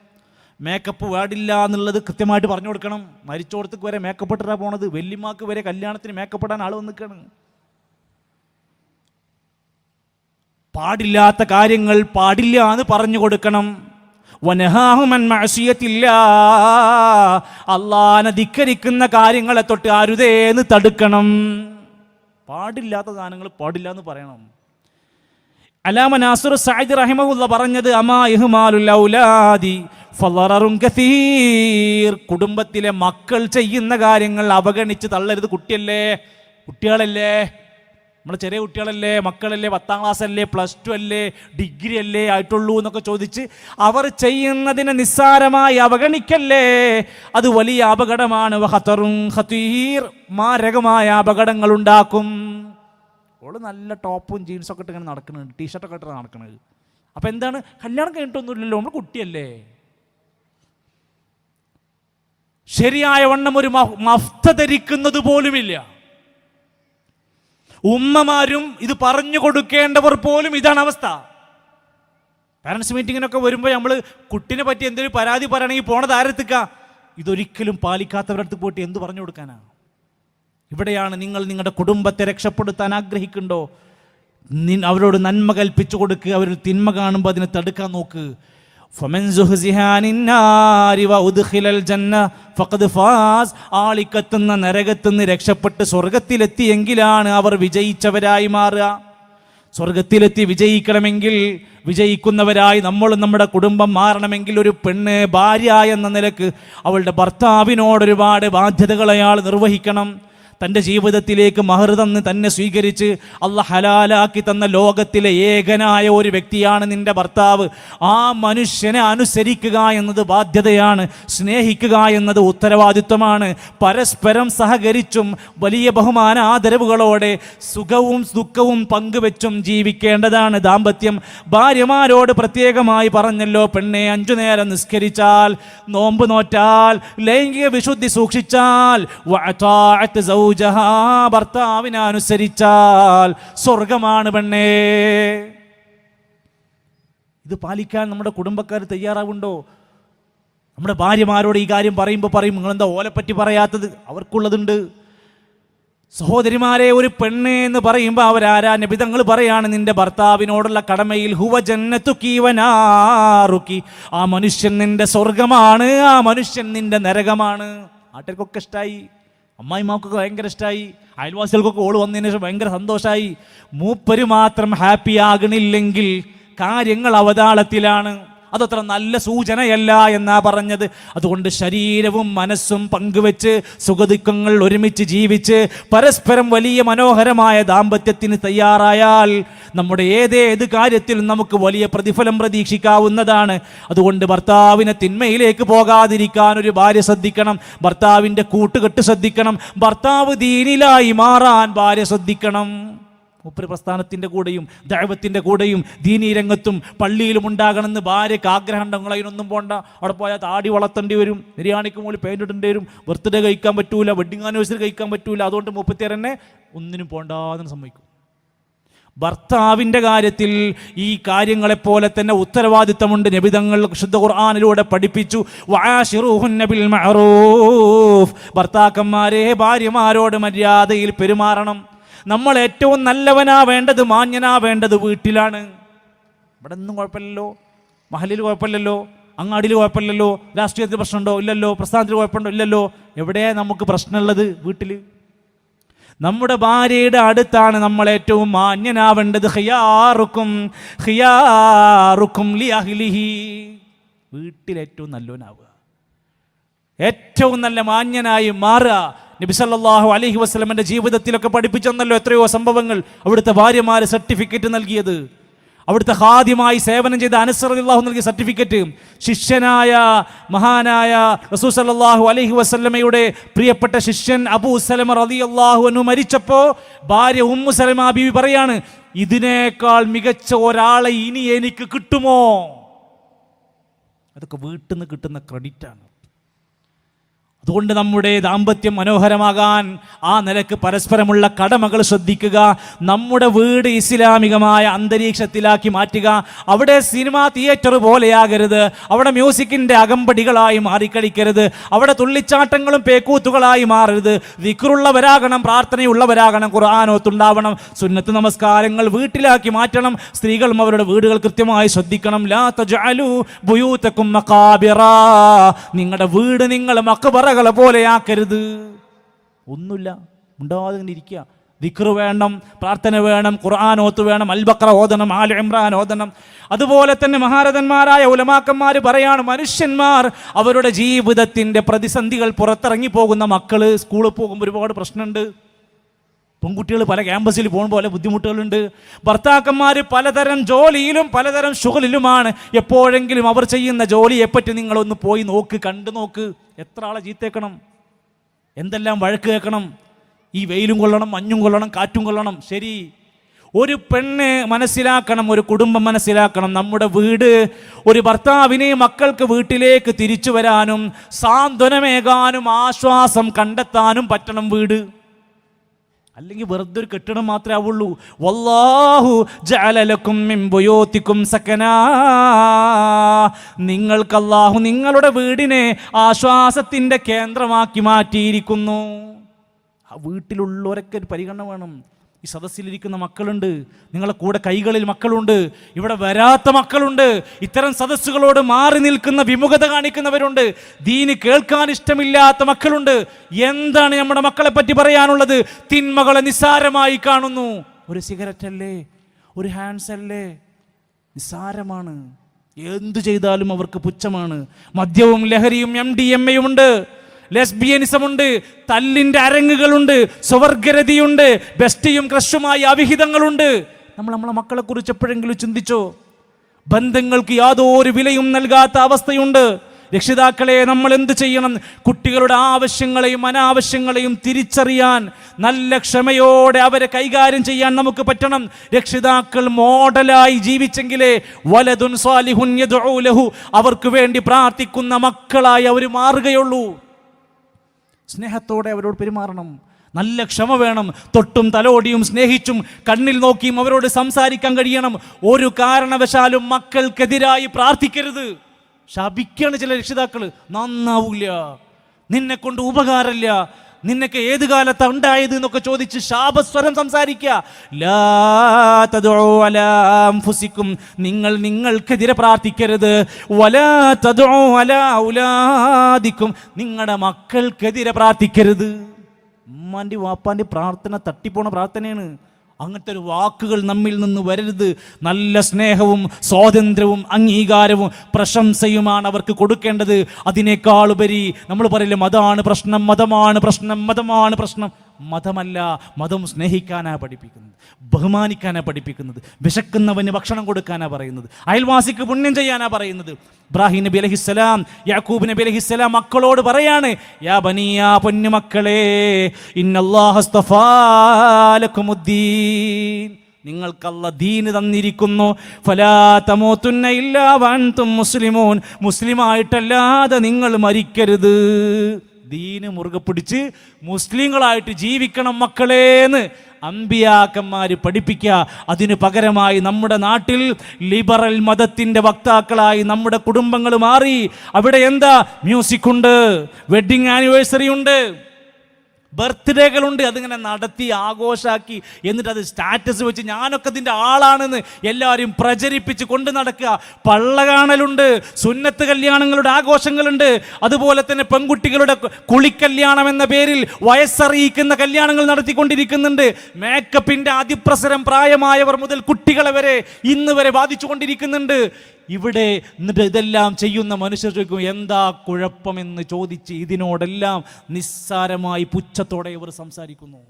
മേക്കപ്പ് പാടില്ല എന്നുള്ളത് കൃത്യമായിട്ട് പറഞ്ഞു കൊടുക്കണം. മരിച്ചോടത്തേക്ക് വരെ മേക്കപ്പ് ഇട്ടാ പോണത്. വെല്ലിമാക്ക് വരെ കല്യാണത്തിന് മേക്കപ്പ് ഇടാൻ ആൾ വന്നിക്കാണ്. പാടില്ലാത്ത കാര്യങ്ങൾ പാടില്ല എന്ന് പറഞ്ഞു കൊടുക്കണം. വനഹാഹുമൻ മഅസിയത്തില്ലാ, അല്ലാഹനെ ധിക്കരിക്കുന്ന കാര്യങ്ങളെ തൊട്ട് അരുതേന്ന് തടുക്കണം. പാടില്ലാത്ത സാധനങ്ങൾ പാടില്ല എന്ന് പറയണം. അല്ലാമ നാസിർ സഅദി റഹിമഹുള്ള പറഞ്ഞത്, അമാ ഇഹ്മാലുൽ ഔലാദി ഫളററുൻ കസീർ, കുടുംബത്തിലെ മക്കൾ ചെയ്യുന്ന കാര്യങ്ങൾ അവഗണിച്ച് തള്ളരുത്. കുട്ടികളല്ലേ, നമ്മൾ ചെറിയ കുട്ടികളല്ലേ, മക്കളല്ലേ, 10ാം ക്ലാസ് അല്ലേ, +2 അല്ലേ, ഡിഗ്രി അല്ലേ ആയിട്ടുള്ളൂ എന്നൊക്കെ ചോദിച്ച് അവർ ചെയ്യുന്നതിനെ നിസ്സാരമായി അവഗണിക്കല്ലേ. അത് വലിയ അപകടമാണ്. വഖതറുൻ ഖതീർ, മാരകമായ അപകടങ്ങൾ ഉണ്ടാക്കും. ഓള് നല്ല ടോപ്പും ജീൻസൊക്കെ ഇട്ട് ഇങ്ങനെ നടക്കുന്നുണ്ട്, ടീഷർട്ടൊക്കെ ഇട്ട് നടക്കുന്നത്. അപ്പം എന്താണ്, കല്യാണം കഴിഞ്ഞിട്ടൊന്നുമില്ലല്ലോ, നമ്മൾ കുട്ടിയല്ലേ. ശരിയായ വണ്ണം ഒരു മഫ്ത ധരിക്കുന്നത് പോലുമില്ല. ഉമ്മമാരും ഇത് പറഞ്ഞു കൊടുക്കേണ്ടവർ പോലും ഇതാണ് അവസ്ഥ. പാരൻസ് മീറ്റിങ്ങിനൊക്കെ വരുമ്പോൾ നമ്മൾ കുട്ടിനെ പറ്റി എന്തെങ്കിലും പരാതി പറയണമെങ്കിൽ പോണത് ആരെടുക്ക? ഇതൊരിക്കലും പാലിക്കാത്തവരടുത്ത് പോയിട്ട് എന്ത് പറഞ്ഞു കൊടുക്കാനാ? ഇവിടെയാണ് നിങ്ങൾ നിങ്ങളുടെ കുടുംബത്തെ രക്ഷപ്പെടുത്താൻ ആഗ്രഹിക്കുന്നുണ്ടോ, അവരോട് നന്മ കൽപ്പിച്ചു കൊടുക്കുക. അവർ തിന്മ കാണുമ്പോൾ അതിനെ തടുക്കാൻ നോക്ക്. ആളിക്കത്തുന്ന നരകത്തുനിന്ന് രക്ഷപ്പെട്ട് സ്വർഗത്തിലെത്തിയെങ്കിലാണ് അവർ വിജയിച്ചവരായി മാറുക. സ്വർഗത്തിലെത്തി വിജയിക്കണമെങ്കിൽ, വിജയിക്കുന്നവരായി നമ്മളും നമ്മുടെ കുടുംബം മാറണമെങ്കിൽ ഒരു പെണ്ണ് ഭാര്യ എന്ന നിലക്ക് അവളുടെ ഭർത്താവിനോട് ഒരുപാട് ബാധ്യതകൾ അയാൾ നിർവഹിക്കണം. തൻ്റെ ജീവിതത്തിലേക്ക് മഹർ തന്ന് തന്നെ സ്വീകരിച്ച് അള്ളാഹ് ഹലാലാക്കി തന്ന ലോകത്തിലെ ഏകനായ ഒരു വ്യക്തിയാണ് നിന്റെ ഭർത്താവ്. ആ മനുഷ്യനെ അനുസരിക്കുക എന്നത് ബാധ്യതയാണ്, സ്നേഹിക്കുക എന്നത് ഉത്തരവാദിത്വമാണ്. പരസ്പരം സഹകരിച്ചും വലിയ ബഹുമാന ആദരവുകളോടെ സുഖവും ദുഃഖവും പങ്കുവെച്ചും ജീവിക്കേണ്ടതാണ് ദാമ്പത്യം. ഭാര്യമാരോട് പ്രത്യേകമായി പറഞ്ഞല്ലോ, പെണ്ണെ 5 നേരം നിസ്കരിച്ചാൽ, നോമ്പ് നോറ്റാൽ, ലൈംഗിക വിശുദ്ധി സൂക്ഷിച്ചാൽ, ഭർത്താവിനെ അനുസരിച്ചാൽ സ്വർഗമാണ് പെണ്ണേ. ഇത് പാലിക്കാൻ നമ്മുടെ കുടുംബക്കാർ തയ്യാറാവുണ്ടോ? നമ്മുടെ ഭാര്യമാരോട് ഈ കാര്യം പറയുമ്പോൾ പറയും, നിങ്ങളെന്താ ഓലെപ്പറ്റി പറയാത്തത്? അവർക്കുള്ളതുണ്ട്. സഹോദരിമാരെ, ഒരു പെണ്ണ് എന്ന് പറയുമ്പോൾ അവരാരാ? നബി തങ്ങൾ പറയാണ്, നിന്റെ ഭർത്താവിനോടുള്ള കടമയിൽ ഹുവ ജന്നതുകി വനാറുകി, ആ മനുഷ്യൻ നിന്റെ സ്വർഗമാണ്, ആ മനുഷ്യൻ നിന്റെ നരകമാണ്. നാട്ടുകാർക്കൊക്കെ ഇഷ്ടമായി, അമ്മായിമാർക്കൊക്കെ ഭയങ്കര ഇഷ്ടമായി, അയൽവാസികൾക്കൊക്കെ ഓള് വന്നതിന് ശേഷം ഭയങ്കര സന്തോഷമായി. മൂപ്പര് മാത്രം ഹാപ്പി ആകണില്ലെങ്കിൽ കാര്യങ്ങൾ അവതാളത്തിലാണ്. അതത്ര നല്ല സൂചനയല്ല എന്നാ പറഞ്ഞത്. അതുകൊണ്ട് ശരീരവും മനസ്സും പങ്കുവെച്ച് സുഖദുഃഖങ്ങൾ ഒരുമിച്ച് ജീവിച്ച് പരസ്പരം വലിയ മനോഹരമായ ദാമ്പത്യത്തിന് തയ്യാറായാൽ നമ്മുടെ ഏതേത് കാര്യത്തിലും നമുക്ക് വലിയ പ്രതിഫലം പ്രതീക്ഷിക്കാവുന്നതാണ്. അതുകൊണ്ട് ഭർത്താവിനെ തിന്മയിലേക്ക് പോകാതിരിക്കാൻ ഒരു ഭാര്യ ശ്രദ്ധിക്കണം, ഭർത്താവിൻ്റെ കൂട്ടുകെട്ട് ശ്രദ്ധിക്കണം, ഭർത്താവ് ദീനിലായി മാറാൻ ഭാര്യ ശ്രദ്ധിക്കണം. മൂപ്പര് പ്രസ്ഥാനത്തിൻ്റെ കൂടെയും ദഅവത്തിൻ്റെ കൂടെയും ദീനീ രംഗത്തും പള്ളിയിലും ഉണ്ടാകണമെന്ന് ഭാര്യയ്ക്ക് ആഗ്രഹം ഉണ്ടെങ്കിൽ അതിനൊന്നും പോകണ്ട. അവിടെ പോയാൽ താടി വളർത്തേണ്ടി വരും, ബിരിയാണിക്ക് മുകളിൽ പെയിൻ്റ് ഇടേണ്ടി വരും, ബർത്ത്ഡേ കഴിക്കാൻ പറ്റൂല, വെഡിങ് ആനിവേഴ്സറി കഴിക്കാൻ പറ്റൂല. അതുകൊണ്ട് മുപ്പത്തിയാറ് തന്നെ ഒന്നിനും പോകണ്ടെന്ന് സമ്മതിക്കും. ഭർത്താവിൻ്റെ കാര്യത്തിൽ ഈ കാര്യങ്ങളെപ്പോലെ തന്നെ ഉത്തരവാദിത്തമുണ്ട്. നബിതങ്ങൾ ശുദ്ധ ഖുർആനിലൂടെ പഠിപ്പിച്ചു, വആശിറൂഹുന്ന ബിൽ മഅറൂഫ്. ഭർത്താക്കന്മാരെ ഭാര്യമാരോട് മര്യാദയിൽ പെരുമാറണം. നമ്മൾ ഏറ്റവും നല്ലവനാവേണ്ടത്, മാന്യനാവേണ്ടത് വീട്ടിലാണ്. ഇവിടെ ഒന്നും കുഴപ്പമില്ലല്ലോ, മഹലിൽ കുഴപ്പമില്ലല്ലോ, അങ്ങാടിയിൽ കുഴപ്പമില്ലല്ലോ, രാഷ്ട്രീയത്തിൽ പ്രശ്നമുണ്ടോ ഇല്ലല്ലോ, പ്രസ്ഥാനത്തിൽ കുഴപ്പമുണ്ടോ ഇല്ലല്ലോ. എവിടെയാണ് നമുക്ക് പ്രശ്നമുള്ളത്? വീട്ടിൽ. നമ്മുടെ ഭാര്യയുടെ അടുത്താണ് നമ്മൾ ഏറ്റവും മാന്യനാവേണ്ടത്. ഖിയാറുക്കും ലി അഹ്ലിഹി. വീട്ടിൽ ഏറ്റവും നല്ലവനാവുക, ഏറ്റവും നല്ല മാന്യനായി മാറുക. നബി സല്ലല്ലാഹു അലൈഹി വസല്ലമയുടെ ജീവിതത്തിലൊക്കെ പഠിപ്പിച്ചെന്നല്ലോ എത്രയോ സംഭവങ്ങൾ. അവിടുത്തെ ഭാര്യമാര് സർട്ടിഫിക്കറ്റ് നൽകിയത്, അവിടുത്തെ ഖാദിമായി സേവനം ചെയ്ത അനസ് റളിയല്ലാഹു നൽകിയ സർട്ടിഫിക്കറ്റ്, ശിഷ്യനായ മഹാനായ റസൂൽ സല്ലല്ലാഹു അലൈഹി വസല്ലമയുടെ പ്രിയപ്പെട്ട ശിഷ്യൻ അബൂ സലമ റളിയല്ലാഹു അൻഹു മരിച്ചപ്പോൾ ഭാര്യ ഉമ്മു സലമ ബീവി പറയാണ്, ഇതിനേക്കാൾ മികച്ച ഒരാളെ ഇനി എനിക്ക് കിട്ടുമോ? അതൊക്കെ വീട്ടിൽ നിന്ന് കിട്ടുന്ന ക്രെഡിറ്റാണ്. അതുകൊണ്ട് നമ്മുടെ ദാമ്പത്യം മനോഹരമാകാൻ ആ നിലക്ക് പരസ്പരമുള്ള കടമകൾ ശ്രദ്ധിക്കുക. നമ്മുടെ വീട് ഇസ്ലാമികമായ അന്തരീക്ഷത്തിലാക്കി മാറ്റുക. അവിടെ സിനിമാ തിയേറ്റർ പോലെയാകരുത്, അവിടെ മ്യൂസിക്കിൻ്റെ അകമ്പടികളായി മാറിക്കളിക്കരുത്, അവിടെ തുള്ളിച്ചാട്ടങ്ങളും പേക്കൂത്തുകളായി മാറരുത്. ദിക്റുള്ളവരാകണം, പ്രാർത്ഥനയുള്ളവരാകണം, ഖുർആനോത്തുണ്ടാവണം, സുന്നത്ത് നമസ്കാരങ്ങൾ വീട്ടിലാക്കി മാറ്റണം. സ്ത്രീകളും അവരുടെ വീടുകൾ കൃത്യമായി ശ്രദ്ധിക്കണം. ലാ തജ്അലൂ ബുയൂതകും മഖാബിറ. നിങ്ങളുടെ വീട് നിങ്ങൾ മഖബറകളെ പോലെയാക്കരുത്. ഒന്നുമില്ല, ഉണ്ടാതെ ഇരിക്കുക. ദിക്റ് വേണം, പ്രാർത്ഥന വേണം, ഖുർആൻ ഓത്ത് വേണം, അൽ ബഖറ ഓതണം, ആൽ ഇംറാൻ ഓതണം. അതുപോലെ തന്നെ മഹാരഥന്മാരായ ഉലമാക്കന്മാർ പറയാണ്, മനുഷ്യന്മാർ അവരുടെ ജീവിതത്തിൻ്റെ പ്രതിസന്ധികൾ പുറത്തിറങ്ങി പോകുന്ന മക്കൾ സ്കൂളിൽ പോകുമ്പോൾ ഒരുപാട് പ്രശ്നമുണ്ട്. പെൺകുട്ടികൾ പല ക്യാമ്പസിൽ പോകുമ്പോൾ പല ബുദ്ധിമുട്ടുകളുണ്ട്. ഭർത്താക്കന്മാർ പലതരം ജോലിയിലും പലതരം ഷുഗലിലുമാണ്. എപ്പോഴെങ്കിലും അവർ ചെയ്യുന്ന ജോലിയെപ്പറ്റി നിങ്ങളൊന്ന് പോയി നോക്ക്, കണ്ടു നോക്ക്. എത്ര ആളെ ചീത്തേക്കണം, എന്തെല്ലാം വഴക്ക് കേൾക്കണം. ഈ വെയിലും കൊള്ളണം, മഞ്ഞും കൊള്ളണം, കാറ്റും കൊള്ളണം. ശരി, ഒരു പെണ്ണ് മനസ്സിലാക്കണം, ഒരു കുടുംബം മനസ്സിലാക്കണം, നമ്മുടെ വീട് ഒരു ഭർത്താവിനെ മക്കൾക്ക് വീട്ടിലേക്ക് തിരിച്ചു വരാനും സാന്ത്വനമേകാനും ആശ്വാസം കണ്ടെത്താനും പറ്റണം വീട്. അല്ലെങ്കിൽ വെറുതെ ഒരു കെട്ടിടം മാത്രമേ ആവുള്ളൂ. വല്ലാഹു ജഅല ലക്കും മിൻ ബുയൂതികും സകനാ. നിങ്ങൾക്ക് അല്ലാഹു നിങ്ങളുടെ വീടിനെ ആശ്വാസത്തിൻ്റെ കേന്ദ്രമാക്കി മാറ്റിയിരിക്കുന്നു. ആ വീട്ടിലുള്ളവരൊക്കെ ഒരു പരിഗണന വേണം. ഈ സദസ്സിലിരിക്കുന്ന മക്കളുണ്ട്, നിങ്ങളെ കൂടെ കൈകളിൽ മക്കളുണ്ട്, ഇവിടെ വരാത്ത മക്കളുണ്ട്, ഇത്തരം സദസ്സുകളോട് മാറി നിൽക്കുന്ന വിമുഖത കാണിക്കുന്നവരുണ്ട്, ദീന് കേൾക്കാൻ ഇഷ്ടമില്ലാത്ത മക്കളുണ്ട്. എന്താണ് നമ്മുടെ മക്കളെ പറ്റി പറയാനുള്ളത്? തിന്മകളെ നിസ്സാരമായി കാണുന്നു. ഒരു സിഗരറ്റ് അല്ലേ, ഒരു ഹാൻഡ്സ് അല്ലേ, നിസ്സാരമാണ്. എന്തു ചെയ്താലും അവർക്ക് പുച്ഛമാണ്. മദ്യവും ലഹരിയും MDMA ഉണ്ട്, ലെസ്ബിയനിസമുണ്ട്, തല്ലിൻ്റെ അരങ്ങുകളുണ്ട്, സ്വവർഗരതിയുണ്ട്, ബെസ്റ്റിയും ക്രഷുമായി അവിഹിതങ്ങളുണ്ട്. നമ്മളെ മക്കളെ കുറിച്ച് എപ്പോഴെങ്കിലും ചിന്തിച്ചോ? ബന്ധങ്ങൾക്ക് യാതൊരു വിലയും നൽകാത്ത അവസ്ഥയുണ്ട്. രക്ഷിതാക്കളെ, നമ്മൾ എന്ത് ചെയ്യണം? കുട്ടികളുടെ ആവശ്യങ്ങളെയും അനാവശ്യങ്ങളെയും തിരിച്ചറിയാൻ നല്ല ക്ഷമയോടെ അവരെ കൈകാര്യം ചെയ്യാൻ നമുക്ക് പറ്റണം. രക്ഷിതാക്കൾ മോഡലായി ജീവിച്ചെങ്കിലേ വലദുൻ സാലിഹുൻ യദ്ഉ ലഹു, അവർക്ക് വേണ്ടി പ്രാർത്ഥിക്കുന്ന മക്കളായി അവർ മാറുകയുള്ളൂ. സ്നേഹത്തോടെ അവരോട് പെരുമാറണം, നല്ല ക്ഷമ വേണം. തൊട്ടും തലോടിയും സ്നേഹിച്ചും കണ്ണിൽ നോക്കിയും അവരോട് സംസാരിക്കാൻ കഴിയണം. ഒരു കാരണവശാലും മക്കൾക്കെതിരായി പ്രാർത്ഥിക്കരുത്. ശപിക്കാണ് ചില രക്ഷിതാക്കൾ. നന്നാവൂല, നിന്നെ കൊണ്ട് ഉപകാരമില്ല, നിന്നൊക്കെ ഏത് കാലത്താണ് ഉണ്ടായത് എന്നൊക്കെ ചോദിച്ച് ശാപസ്വരം സംസാരിക്കുക. ലാ തദ്ഉ അലാ അൻഫുസികും, നിങ്ങൾ നിങ്ങൾക്കെതിരെ പ്രാർത്ഥിക്കരുത്. വലാ തദ്ഉ അലാ ഔലാദികും, നിങ്ങളുടെ മക്കൾക്കെതിരെ പ്രാർത്ഥിക്കരുത്. ഉമ്മാൻ്റെ വാപ്പാൻ്റെ പ്രാർത്ഥന തട്ടിപ്പോണ പ്രാർത്ഥനയാണ്. അങ്ങനത്തെ ഒരു വാക്കുകൾ നമ്മിൽ നിന്ന് വരരുത്. നല്ല സ്നേഹവും സ്വാതന്ത്ര്യവും അംഗീകാരവും പ്രശംസയുമാണ് അവർക്ക് കൊടുക്കേണ്ടത്. അതിനേക്കാളുപരി നമ്മൾ പറയില്ലേ, മതമാണ് പ്രശ്നം, മതമാണ് പ്രശ്നം, മതമാണ് പ്രശ്നം. മതമല്ല, മതം സ്നേഹിക്കാനാ പഠിപ്പിക്കുന്നത്, ബഹുമാനിക്കാനാ പഠിപ്പിക്കുന്നത്, വിശക്കുന്നവന് ഭക്ഷണം കൊടുക്കാനാ പറയുന്നത്, അയൽവാസിക്ക് പുണ്യം ചെയ്യാനാ പറയുന്നത്. ഇബ്രാഹിം നബി അലൈഹിസ്സലാം യാക്കൂബ് നബി അലൈഹിസ്സലാം മക്കളോട് പറയാണ്, യാ ബനിയ, പൊന്നുമക്കളെ, ഇന്നല്ലാഹ അസ്തഫാ ലക്കുമുദ്ദീൻ, നിങ്ങൾക്ക് അല്ലാഹ് ദീന് തന്നിരിക്കുന്നു. ഫലാ തമൂതുന്ന ഇല്ലാ വഅൻതും മുസ്ലിമൂൻ, മുസ്ലിമായിട്ടല്ലാതെ നിങ്ങൾ മരിക്കരുത്. ദീന് മുറുകെ പിടിച്ച് മുസ്ലിങ്ങളായിട്ട് ജീവിക്കണം മക്കളേന്ന് അമ്പിയാക്കന്മാർ പഠിപ്പിക്കുക. അതിനു പകരമായി നമ്മുടെ നാട്ടിൽ ലിബറൽ മതത്തിൻ്റെ വക്താക്കളായി നമ്മുടെ കുടുംബങ്ങൾ മാറി. അവിടെ എന്താ, മ്യൂസിക് ഉണ്ട്, വെഡിങ് ആനിവേഴ്സറി ഉണ്ട്, ബർത്ത്ഡേകളുണ്ട്, അതിങ്ങനെ നടത്തി ആഘോഷാക്കി എന്നിട്ട് അത് സ്റ്റാറ്റസ് വെച്ച് ഞാനൊക്കെ അതിൻ്റെ ആളാണെന്ന് എല്ലാവരും പ്രചരിപ്പിച്ച് കൊണ്ട് നടക്കുക. പള്ള കാണലുണ്ട്, സുന്നത്ത് കല്യാണങ്ങളുടെ ആഘോഷങ്ങളുണ്ട്, അതുപോലെ തന്നെ പെൺകുട്ടികളുടെ കുളിക്കല്യാണം എന്ന പേരിൽ വയസ്സറിയിക്കുന്ന കല്യാണങ്ങൾ നടത്തിക്കൊണ്ടിരിക്കുന്നുണ്ട്. മേക്കപ്പിൻ്റെ അതിപ്രസരം പ്രായമായവർ മുതൽ കുട്ടികളെ വരെ ഇന്ന് വരെ ബാധിച്ചുകൊണ്ടിരിക്കുന്നുണ്ട്. ഇവിടെ എന്നിട്ട് ഇതെല്ലാം ചെയ്യുന്ന മനുഷ്യർ ചോദിക്കും, എന്താ കുഴപ്പമെന്ന് ചോദിച്ച് ഇതിനോടെല്ലാം നിസ്സാരമായി പുച്ഛത്തോടെ ഇവർ സംസാരിക്കുന്നു.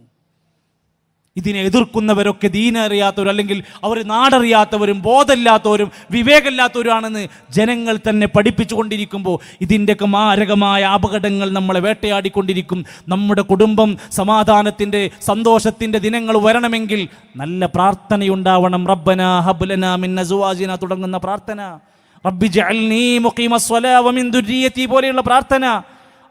ഇതിനെ എതിർക്കുന്നവരൊക്കെ ദീനറിയാത്തവരും, അല്ലെങ്കിൽ അവർ നാടറിയാത്തവരും ബോധമില്ലാത്തവരും വിവേകമില്ലാത്തവരാണെന്ന് ജനങ്ങൾ തന്നെ പഠിപ്പിച്ചു കൊണ്ടിരിക്കുമ്പോൾ ഇതിൻ്റെയൊക്കെ മാരകമായ അപകടങ്ങൾ നമ്മളെ വേട്ടയാടിക്കൊണ്ടിരിക്കും. നമ്മുടെ കുടുംബം സമാധാനത്തിൻ്റെ സന്തോഷത്തിൻ്റെ ദിനങ്ങൾ വരണമെങ്കിൽ നല്ല പ്രാർത്ഥനയുണ്ടാവണം. റബ്ബനാ ഹബ്ലനാ മിൻ അസ്വാജിനാ തുടങ്ങുന്ന പ്രാർത്ഥന, റബ്ബി ജഅൽനീ മുഖീമസ്സലാ വമിൻ ദുർരിയതി പോലെയുള്ള പ്രാർത്ഥന,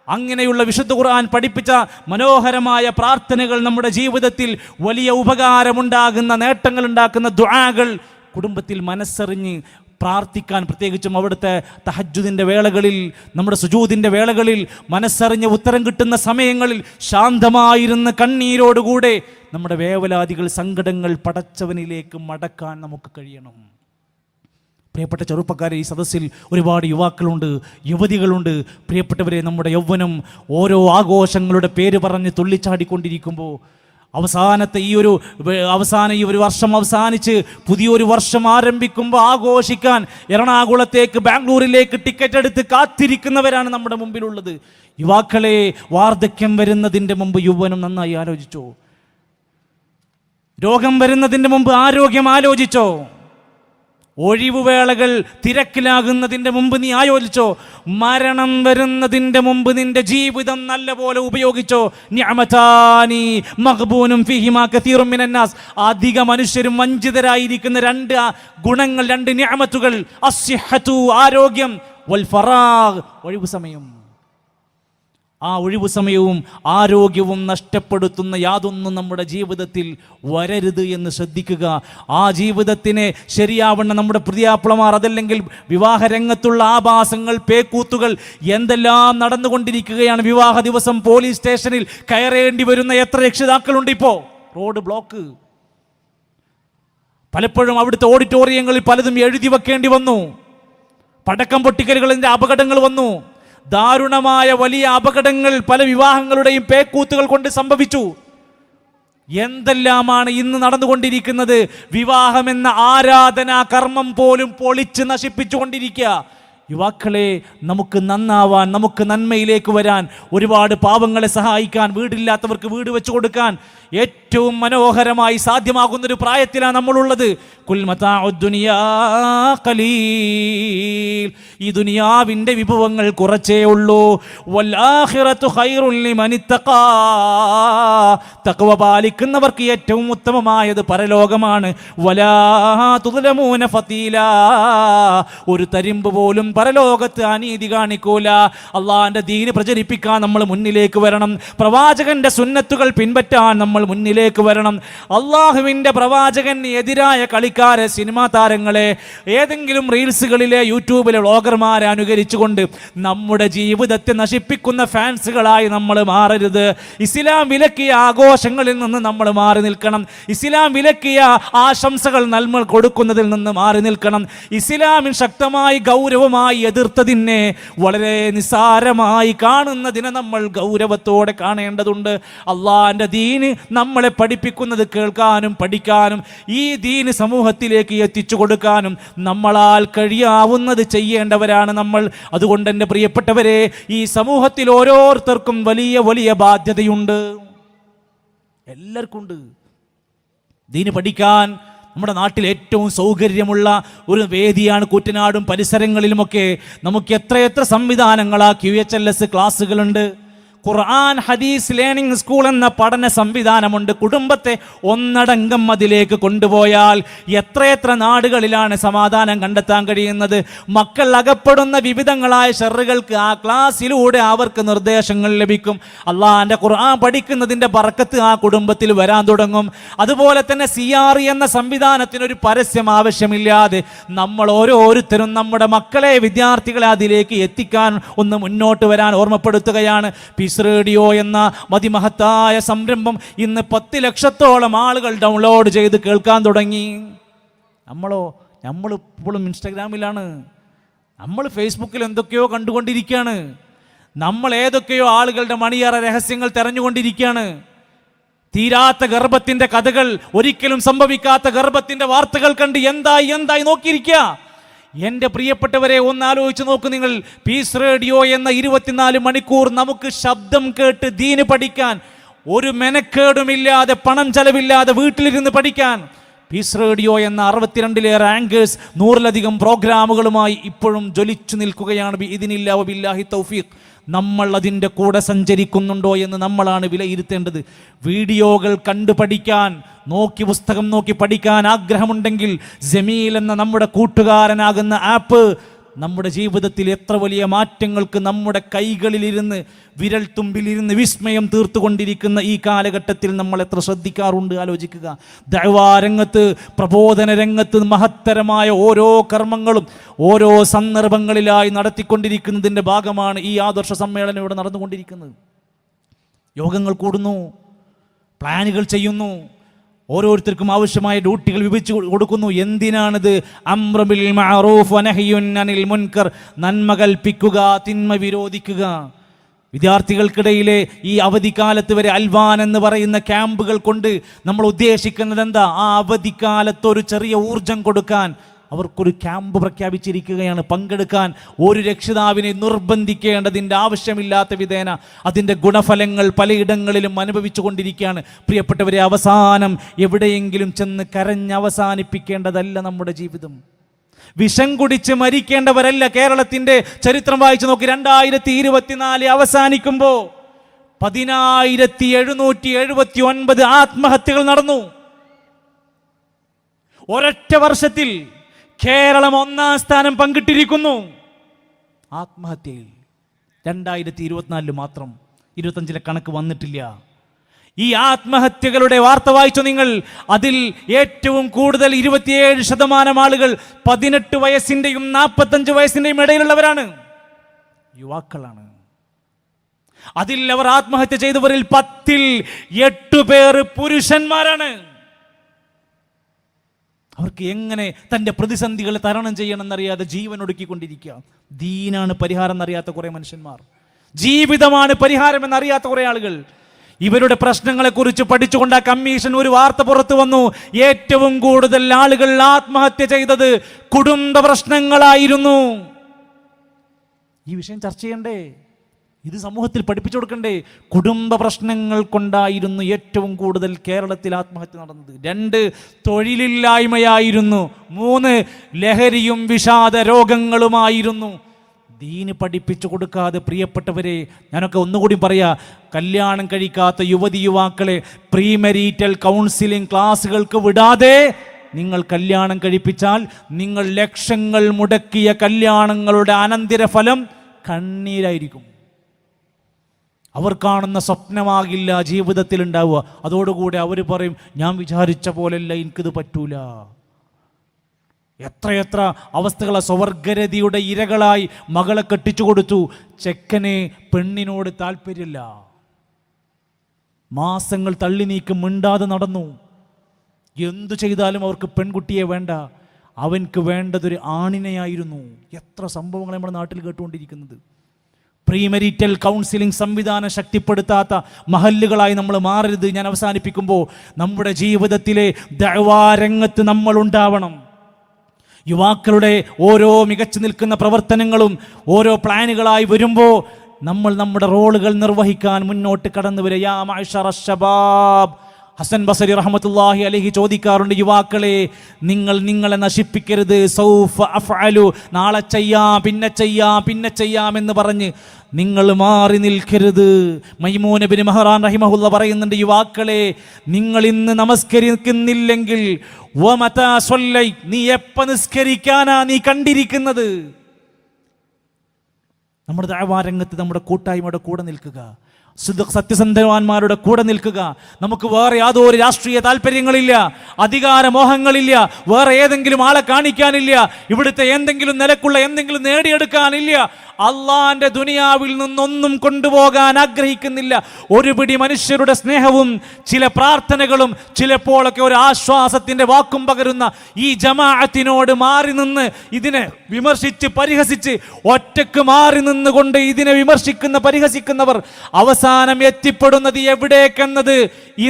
അങ്ങനെയുള്ള വിശുദ്ധ ഖുർആൻ പഠിപ്പിച്ച മനോഹരമായ പ്രാർത്ഥനകൾ നമ്മുടെ ജീവിതത്തിൽ വലിയ ഉപകാരമുണ്ടാകുന്ന, നേട്ടങ്ങൾ ഉണ്ടാക്കുന്ന ദുആകൾ കുടുംബത്തിൽ മനസ്സറിഞ്ഞ് പ്രാർത്ഥിക്കാൻ, പ്രത്യേകിച്ചും അവിടുത്തെ തഹജ്ജുദിൻ്റെ വേളകളിൽ, നമ്മുടെ സുജൂദിൻ്റെ വേളകളിൽ മനസ്സറിഞ്ഞ് ഉത്തരം കിട്ടുന്ന സമയങ്ങളിൽ ശാന്തമായിരുന്ന കണ്ണീരോടുകൂടെ നമ്മുടെ വേവലാതികൾ, സങ്കടങ്ങൾ പടച്ചവനിലേക്ക് മടക്കാൻ നമുക്ക് കഴിയണം. പ്രിയപ്പെട്ട ചെറുപ്പക്കാരെ, ഈ സദസ്സിൽ ഒരുപാട് യുവാക്കളുണ്ട്, യുവതികളുണ്ട്. പ്രിയപ്പെട്ടവരെ, നമ്മുടെ യൗവനം ഓരോ ആഘോഷങ്ങളുടെ പേര് പറഞ്ഞ് തുള്ളിച്ചാടിക്കൊണ്ടിരിക്കുമ്പോൾ ഈ ഒരു വർഷം അവസാനിച്ച് പുതിയൊരു വർഷം ആരംഭിക്കുമ്പോൾ ആഘോഷിക്കാൻ എറണാകുളത്തേക്ക്, ബാംഗ്ലൂരിലേക്ക് ടിക്കറ്റ് എടുത്ത് കാത്തിരിക്കുന്നവരാണ് നമ്മുടെ മുമ്പിലുള്ളത്. യുവാക്കളെ, വാർദ്ധക്യം വരുന്നതിൻ്റെ മുമ്പ് യൗവനം നന്നായി ആലോചിച്ചോ? രോഗം വരുന്നതിൻ്റെ മുമ്പ് ആരോഗ്യം ആലോചിച്ചോ? ഒഴിവുവേളകൾ തിരക്കിലാകുന്നതിൻ്റെ മുമ്പ് നീ ആലോചിച്ചോ? മരണം വരുന്നതിൻ്റെ മുമ്പ് നിന്റെ ജീവിതം നല്ലപോലെ ഉപയോഗിച്ചോ? നിഅമതാനി മഗ്ബൂനും ഫീഹിമാ കസീറും മിനന്നാസ്, അധിക മനുഷ്യരും വഞ്ചിതരായിരിക്കുന്ന രണ്ട് ഗുണങ്ങൾ, രണ്ട് നിഅമത്തുകൾ, അസ്സിഹ്ഹതു ആരോഗ്യം, വൽ ഫറാഗ് ഒഴിവു സമയം. ആ ഒഴിവു സമയവും ആരോഗ്യവും നഷ്ടപ്പെടുത്തുന്ന യാതൊന്നും നമ്മുടെ ജീവിതത്തിൽ വരരുത് എന്ന് ശ്രദ്ധിക്കുക. ആ ജീവിതത്തിനെ ശരിയാവണ്ണം നമ്മുടെ പ്രിയാപ്പിളമാർ, അതല്ലെങ്കിൽ വിവാഹരംഗത്തുള്ള ആഭാസങ്ങൾ, പേക്കൂത്തുകൾ എന്തെല്ലാം നടന്നുകൊണ്ടിരിക്കുകയാണ്. വിവാഹ ദിവസം പോലീസ് സ്റ്റേഷനിൽ കയറേണ്ടി വരുന്ന എത്ര രക്ഷിതാക്കളുണ്ട് ഇപ്പോൾ? Road block. പലപ്പോഴും അവിടുത്തെ ഓഡിറ്റോറിയങ്ങളിൽ പലതും എഴുതി വെക്കേണ്ടി വന്നു. പടക്കം പൊട്ടിക്കലുകളിൻ്റെ അപകടങ്ങൾ വന്നു. ദാരുണമായ വലിയ അപകടങ്ങൾ പല വിവാഹങ്ങളുടെയും പേക്കൂത്തുകൾ കൊണ്ട് സംഭവിച്ചു. എന്തെല്ലാമാണ് ഇന്ന് നടന്നുകൊണ്ടിരിക്കുന്നത്? വിവാഹമെന്ന ആരാധനാ കർമ്മം പോലും പൊളിച്ച് നശിപ്പിച്ചുകൊണ്ടിരിക്കുക. യുവാക്കളെ, നമുക്ക് നന്നാവാൻ, നമുക്ക് നന്മയിലേക്ക് വരാൻ, ഒരുപാട് പാവങ്ങളെ സഹായിക്കാൻ, വീടില്ലാത്തവർക്ക് വീട് വെച്ചു കൊടുക്കാൻ ഏറ്റവും മനോഹരമായി സാധ്യമാകുന്നൊരു പ്രായത്തിലാണ് നമ്മളുള്ളത്. കുൽ മതാഉദ് ദുനിയാ ഖലീൽ, ഈ ദുനിയാവിൻ്റെ വിഭവങ്ങൾ കുറച്ചേ ഉള്ളൂ. വൽ ആഖിറതു ഖൈറുൻ ലിമൻ ഇത്തഖാ, തഖ്വ പാലിക്കുന്നവർക്ക് ഏറ്റവും ഉത്തമമായത് പരലോകമാണ്. വലാ തുദ്ലമൂന ഫതീലാ, ഒരു തരിമ്പ് പോലും പരലോകത്ത് അനീതി കാണിക്കൂല. അള്ളാഹിന്റെ ദീന് പ്രചരിപ്പിക്കാൻ നമ്മൾ മുന്നിലേക്ക് വരണം. പ്രവാചകന്റെ സുന്നത്തുകൾ പിൻപറ്റാൻ നമ്മൾ മുന്നിലേക്ക് വരണം. അള്ളാഹുവിൻ്റെ പ്രവാചകൻ എതിരായ കളിക്കാരെ, സിനിമാ താരങ്ങളെ, ഏതെങ്കിലും റീൽസുകളിലെ യൂട്യൂബിലെ വ്ളോഗർമാരെ അനുകരിച്ചുകൊണ്ട് നമ്മുടെ ജീവിതത്തെ നശിപ്പിക്കുന്ന ഫാൻസുകളായി നമ്മൾ മാറരുത്. ഇസ്ലാം വിലക്കിയ ആഘോഷങ്ങളിൽ നിന്ന് നമ്മൾ മാറി നിൽക്കണം. ഇസ്ലാം വിലക്കിയ ആശംസകൾ നമ്മൾ കൊടുക്കുന്നതിൽ നിന്ന് മാറി നിൽക്കണം. ഇസ്ലാമിൽ ശക്തമായി ഗൗരവമായി ശക്തമായി എതിർത്തതിനെ വളരെ നിസ്സാരമായി കാണുന്നതിനെ നമ്മൾ ഗൗരവത്തോടെ കാണേണ്ടതുണ്ട്. അള്ളാഹിൻ്റെ ദീന് നമ്മളെ പഠിപ്പിക്കുന്നത് കേൾക്കാനും പഠിക്കാനും ഈ ദീന് സമൂഹത്തിലേക്ക് എത്തിച്ചു കൊടുക്കാനും നമ്മളാൽ കഴിയാവുന്നത് ചെയ്യേണ്ടവരാണ് നമ്മൾ. അതുകൊണ്ട് എൻ്റെ പ്രിയപ്പെട്ടവരെ, ഈ സമൂഹത്തിൽ ഓരോരുത്തർക്കും വലിയ വലിയ ബാധ്യതയുണ്ട്. എല്ലാവർക്കും ഉണ്ട്. ദീന് പഠിക്കാൻ നമ്മുടെ നാട്ടിൽ ഏറ്റവും സൗകര്യമുള്ള ഒരു വേദിയാണ് കൂറ്റനാടും പരിസരങ്ങളിലുമൊക്കെ. നമുക്ക് എത്രയെത്ര സംവിധാനങ്ങളാ QHLS ക്ലാസ്സുകളുണ്ട്. ഖുർആൻ ഹദീസ് ലേണിംഗ് സ്കൂൾ എന്ന പഠന സംവിധാനമുണ്ട്. കുടുംബത്തെ ഒന്നടങ്കം അതിലേക്ക് കൊണ്ടുപോയാൽ എത്രയെത്ര നാടുകളിലാണ് സമാധാനം കണ്ടെത്താൻ കഴിയുന്നത്. മക്കൾ അകപ്പെടുന്ന വിവിധങ്ങളായ ഷർറുകൾക്ക് ആ ക്ലാസ്സിലൂടെ അവർക്ക് നിർദ്ദേശങ്ങൾ ലഭിക്കും. അള്ളാഹിൻ്റെ ഖുർആൻ പഠിക്കുന്നതിൻ്റെ ബർക്കത്ത് ആ കുടുംബത്തിൽ വരാൻ തുടങ്ങും. അതുപോലെ തന്നെ CR എന്ന സംവിധാനത്തിനൊരു പരസ്യം ആവശ്യമില്ലാതെ നമ്മൾ ഓരോരുത്തരും നമ്മുടെ മക്കളെ, വിദ്യാർത്ഥികളെ അതിലേക്ക് എത്തിക്കാൻ ഒന്ന് മുന്നോട്ട് വരാൻ ഓർമ്മപ്പെടുത്തുകയാണ്. പീസ് റേഡിയോ എന്ന മതിമഹത്തായ സംരംഭം ഇന്ന് 10 ലക്ഷത്തോളം ആളുകൾ ഡൗൺലോഡ് ചെയ്ത് കേൾക്കാൻ തുടങ്ങി. നമ്മളിപ്പോഴും ഇൻസ്റ്റഗ്രാമിലാണ്, നമ്മൾ ഫേസ്ബുക്കിൽ എന്തൊക്കെയോ കണ്ടുകൊണ്ടിരിക്കുകയാണ്, നമ്മൾ ഏതൊക്കെയോ ആളുകളുടെ മണിയറ രഹസ്യങ്ങൾ തെരഞ്ഞുകൊണ്ടിരിക്കുകയാണ്. തീരാത്ത ഗർഭത്തിന്റെ കഥകൾ, ഒരിക്കലും സംഭവിക്കാത്ത ഗർഭത്തിന്റെ വാർത്തകൾ കണ്ട് എന്തായി നോക്കിയിരിക്കുക. എൻ്റെ പ്രിയപ്പെട്ടവരെ, ഒന്ന് ആലോചിച്ച് നോക്ക് നിങ്ങൾ. പീസ് റേഡിയോ എന്ന 24 മണിക്കൂർ നമുക്ക് ശബ്ദം കേട്ട് ദീന് പഠിക്കാൻ, ഒരു മെനക്കേടുമില്ലാതെ പണം ചെലവില്ലാതെ വീട്ടിലിരുന്ന് പഠിക്കാൻ പീസ് റേഡിയോ എന്ന 62-ലേറെ ആങ്കേഴ്സ് 100-ലധികം പ്രോഗ്രാമുകളുമായി ഇപ്പോഴും ജ്വലിച്ചു നിൽക്കുകയാണ്. ഇതിനില്ലാ ബില്ലാഹി തൗഫീഖ്. നമ്മൾ അതിൻ്റെ കൂടെ സഞ്ചരിക്കുന്നുണ്ടോ എന്ന് നമ്മളാണ് വിലയിരുത്തേണ്ടത്. വീഡിയോകൾ കണ്ടു പഠിക്കാൻ, പുസ്തകം നോക്കി പഠിക്കാൻ ആഗ്രഹമുണ്ടെങ്കിൽ ജമീൽ എന്ന നമ്മുടെ കൂട്ടുകാരനാകുന്ന ആപ്പ് നമ്മുടെ ജീവിതത്തിൽ എത്ര വലിയ മാറ്റങ്ങൾക്ക് നമ്മുടെ കൈകളിലിരുന്ന്, വിരൽ തുമ്പിലിരുന്ന് വിസ്മയം തീർത്തുകൊണ്ടിരിക്കുന്ന ഈ കാലഘട്ടത്തിൽ നമ്മൾ എത്ര ശ്രദ്ധിക്കാറുണ്ട് ആലോചിക്കുക. ദഅ്വാ രംഗത്ത്, പ്രബോധന രംഗത്ത് മഹത്തരമായ ഓരോ കർമ്മങ്ങളും ഓരോ സന്ദർഭങ്ങളിലായി നടത്തിക്കൊണ്ടിരിക്കുന്നതിൻ്റെ ഭാഗമാണ് ഈ ആദർശ സമ്മേളനം ഇവിടെ നടന്നുകൊണ്ടിരിക്കുന്നത്. യോഗങ്ങൾ കൂടുന്നു, പ്ലാനുകൾ ചെയ്യുന്നു, ഓരോരുത്തർക്കും ആവശ്യമായ ഡ്യൂട്ടികൾ വിഭജിച്ചു കൊടുക്കുന്നു. എന്തിനാണിത്? അംറു ബിൽ മഅറൂഫ് വനഹ്യുൻ അനിൽ മുൻകർ, നന്മ കൽപ്പിക്കുക, തിന്മ വിരോധിക്കുക. വിദ്യാർത്ഥികൾക്കിടയിലെ ഈ അവധിക്കാലത്ത് വരെ അൽവാൻ എന്ന് പറയുന്ന ക്യാമ്പുകൾ കൊണ്ട് നമ്മൾ ഉദ്ദേശിക്കുന്നത് എന്താ? ആ അവധിക്കാലത്ത് ഒരു ചെറിയ ഊർജം കൊടുക്കാൻ അവർക്കൊരു ക്യാമ്പ് പ്രഖ്യാപിച്ചിരിക്കുകയാണ്. പങ്കെടുക്കാൻ ഒരു രക്ഷിതാവിനെ നിർബന്ധിക്കേണ്ടതിൻ്റെ ആവശ്യമില്ലാത്ത വിധേന അതിൻ്റെ ഗുണഫലങ്ങൾ പലയിടങ്ങളിലും അനുഭവിച്ചു കൊണ്ടിരിക്കുകയാണ്. പ്രിയപ്പെട്ടവരെ, അവസാനം എവിടെയെങ്കിലും ചെന്ന് കരഞ്ഞവസാനിപ്പിക്കേണ്ടതല്ല നമ്മുടെ ജീവിതം. വിഷം കുടിച്ച് മരിക്കേണ്ടവരല്ല. കേരളത്തിൻ്റെ ചരിത്രം വായിച്ചു നോക്കി. 2024 അവസാനിക്കുമ്പോൾ 10,779 ആത്മഹത്യകൾ നടന്നു. ഒരൊറ്റ വർഷത്തിൽ കേരളം 1-ാം സ്ഥാനം പങ്കിട്ടിരിക്കുന്നു ആത്മഹത്യയിൽ. 2024 മാത്രം, 25-ലെ കണക്ക് വന്നിട്ടില്ല. ഈ ആത്മഹത്യകളുടെ വാർത്ത വായിച്ചു നിങ്ങൾ. അതിൽ ഏറ്റവും കൂടുതൽ 27% ആളുകൾ 18 വയസ്സിൻ്റെയും 45 വയസ്സിൻ്റെയും ഇടയിലുള്ളവരാണ്, യുവാക്കളാണ്. അതിൽ അവർ ആത്മഹത്യ ചെയ്തവരിൽ 10-ൽ 8 പേർ പുരുഷന്മാരാണ്. അവർക്ക് എങ്ങനെ തൻ്റെ പ്രതിസന്ധികൾ തരണം ചെയ്യണമെന്നറിയാതെ ജീവൻ ഒടുക്കിക്കൊണ്ടിരിക്കുക. ദീനാണ് പരിഹാരം എന്നറിയാത്ത കുറേ മനുഷ്യന്മാർ, ജീവിതമാണ് പരിഹാരം എന്നറിയാത്ത കുറേ ആളുകൾ. ഇവരുടെ പ്രശ്നങ്ങളെക്കുറിച്ച് പഠിച്ചുകൊണ്ട് ആ കമ്മീഷൻ ഒരു വാർത്ത പുറത്തു വന്നു. ഏറ്റവും കൂടുതൽ ആളുകൾ ആത്മഹത്യ ചെയ്തത് കുടുംബ പ്രശ്നങ്ങളായിരുന്നു. ഈ വിഷയം ചർച്ച ചെയ്യണ്ടേ? ഇത് സമൂഹത്തിൽ പഠിപ്പിച്ചു കൊടുക്കണ്ടേ? കുടുംബ പ്രശ്നങ്ങൾ കൊണ്ടായിരുന്നു ഏറ്റവും കൂടുതൽ കേരളത്തിൽ ആത്മഹത്യ നടന്നത്. 2 തൊഴിലില്ലായ്മയായിരുന്നു. 3 ലഹരിയും വിഷാദ രോഗങ്ങളുമായിരുന്നു. ദീന് പഠിപ്പിച്ചു കൊടുക്കാതെ, പ്രിയപ്പെട്ടവരെ, ഞാനൊക്കെ ഒന്നുകൂടി പറയാ, കല്യാണം കഴിക്കാത്ത യുവതി യുവാക്കളെ പ്രീമെരീറ്റൽ കൗൺസിലിംഗ് ക്ലാസ്സുകൾക്ക് വിടാതെ നിങ്ങൾ കല്യാണം കഴിപ്പിച്ചാൽ നിങ്ങൾ ലക്ഷങ്ങൾ മുടക്കിയ കല്യാണങ്ങളുടെ അനന്തരഫലം കണ്ണീരായിരിക്കും. അവർ കാണുന്ന സ്വപ്നമാകില്ല ജീവിതത്തിൽ ഉണ്ടാവുക. അതോടുകൂടി അവർ പറയും, ഞാൻ വിചാരിച്ച പോലെയല്ല, എനിക്കിത് പറ്റൂല. എത്രയെത്ര അവസ്ഥകളെ സ്വർഗരതിയുടെ ഇരകളായി മകളെ കെട്ടിച്ചു കൊടുത്തു. ചെക്കനെ പെണ്ണിനോട് താല്പര്യമില്ല, മാസങ്ങൾ തള്ളി നീക്കി മിണ്ടാതെ നടന്നു. എന്തു ചെയ്താലും അവർക്ക് പെൺകുട്ടിയെ വേണ്ട. അവൻക്ക് വേണ്ടതൊരു ആണിനെയായിരുന്നു. എത്ര സംഭവങ്ങൾ നമ്മുടെ നാട്ടിൽ കേട്ടുകൊണ്ടിരിക്കുന്നത്. പ്രീമെരിറ്റൽ കൗൺസിലിംഗ് സംവിധാനം ശക്തിപ്പെടുത്താത്ത മഹല്ലുകളായി നമ്മൾ മാറരുത്. ഞാൻ അവസാനിപ്പിക്കുമ്പോൾ, നമ്മുടെ ജീവിതത്തിലെ ദഅ്വാ രംഗത്ത് നമ്മൾ ഉണ്ടാവണം. യുവാക്കളുടെ ഓരോ മികച്ചു നിൽക്കുന്ന പ്രവർത്തനങ്ങളും ഓരോ പ്ലാനുകളായി വരുമ്പോൾ നമ്മൾ നമ്മുടെ റോളുകൾ നിർവഹിക്കാൻ മുന്നോട്ട് കടന്നു വരിക. യാ മഅ്ശറ ശബാബ്, ഹസൻ ബസരി റഹ്മത്തുള്ളാഹി അലൈഹി ചോദിക്കാറുണ്ട്, യുവാക്കളെ നിങ്ങൾ നിങ്ങളെ നശിപ്പിക്കരുത്. സൗഫ അഫ്അലു, നാളെ ചെയ്യാം, പിന്നെ ചെയ്യാം എന്ന് പറഞ്ഞ് നിങ്ങൾ മാറി നിൽക്കരുത്. മൈമൂൻ ഇബ്നു മഹ്റാൻ റഹിമഹുല്ല പറയുന്നുണ്ട്, യുവാക്കളെ നിങ്ങൾ ഇന്ന് നമസ്കരിക്കുന്നില്ലെങ്കിൽ വമതാ സ്വല്ലൈ, നീ എപ്പോൾ നിസ്കരിക്കാനാ നീ കണ്ടിരിക്കുന്നത്? നമ്മുടെ ദഅ്വാ രംഗത്ത് നമ്മുടെ കൂട്ടായ്മയുടെ കൂടെ നിൽക്കുക, സത്യസന്ധവാന്മാരുടെ കൂടെ നിൽക്കുക. നമുക്ക് വേറെ യാതൊരു രാഷ്ട്രീയ താല്പര്യങ്ങളില്ല, അധികാരമോഹങ്ങളില്ല, വേറെ ഏതെങ്കിലും ആളെ കാണിക്കാനില്ല, ഇവിടുത്തെ എന്തെങ്കിലും നിലക്കുള്ള എന്തെങ്കിലും നേടിയെടുക്കാനില്ല. അള്ളാന്റെ ദുനിയാവിൽ നിന്നൊന്നും കൊണ്ടുപോകാൻ ആഗ്രഹിക്കുന്നില്ല. ഒരു പിടി മനുഷ്യരുടെ സ്നേഹവും ചില പ്രാർത്ഥനകളും ചിലപ്പോഴൊക്കെ ഒരു ആശ്വാസത്തിന്റെ വാക്കും പകരുന്ന ഈ ജമാഅത്തിനോട് മാറി നിന്ന് ഇതിനെ വിമർശിച്ച് പരിഹസിച്ച് ഒറ്റക്ക് മാറി നിന്നുകൊണ്ട് ഇതിനെ പരിഹസിക്കുന്നവർ അവസാനം എത്തിപ്പെടുന്നത് എവിടേക്കെന്നത്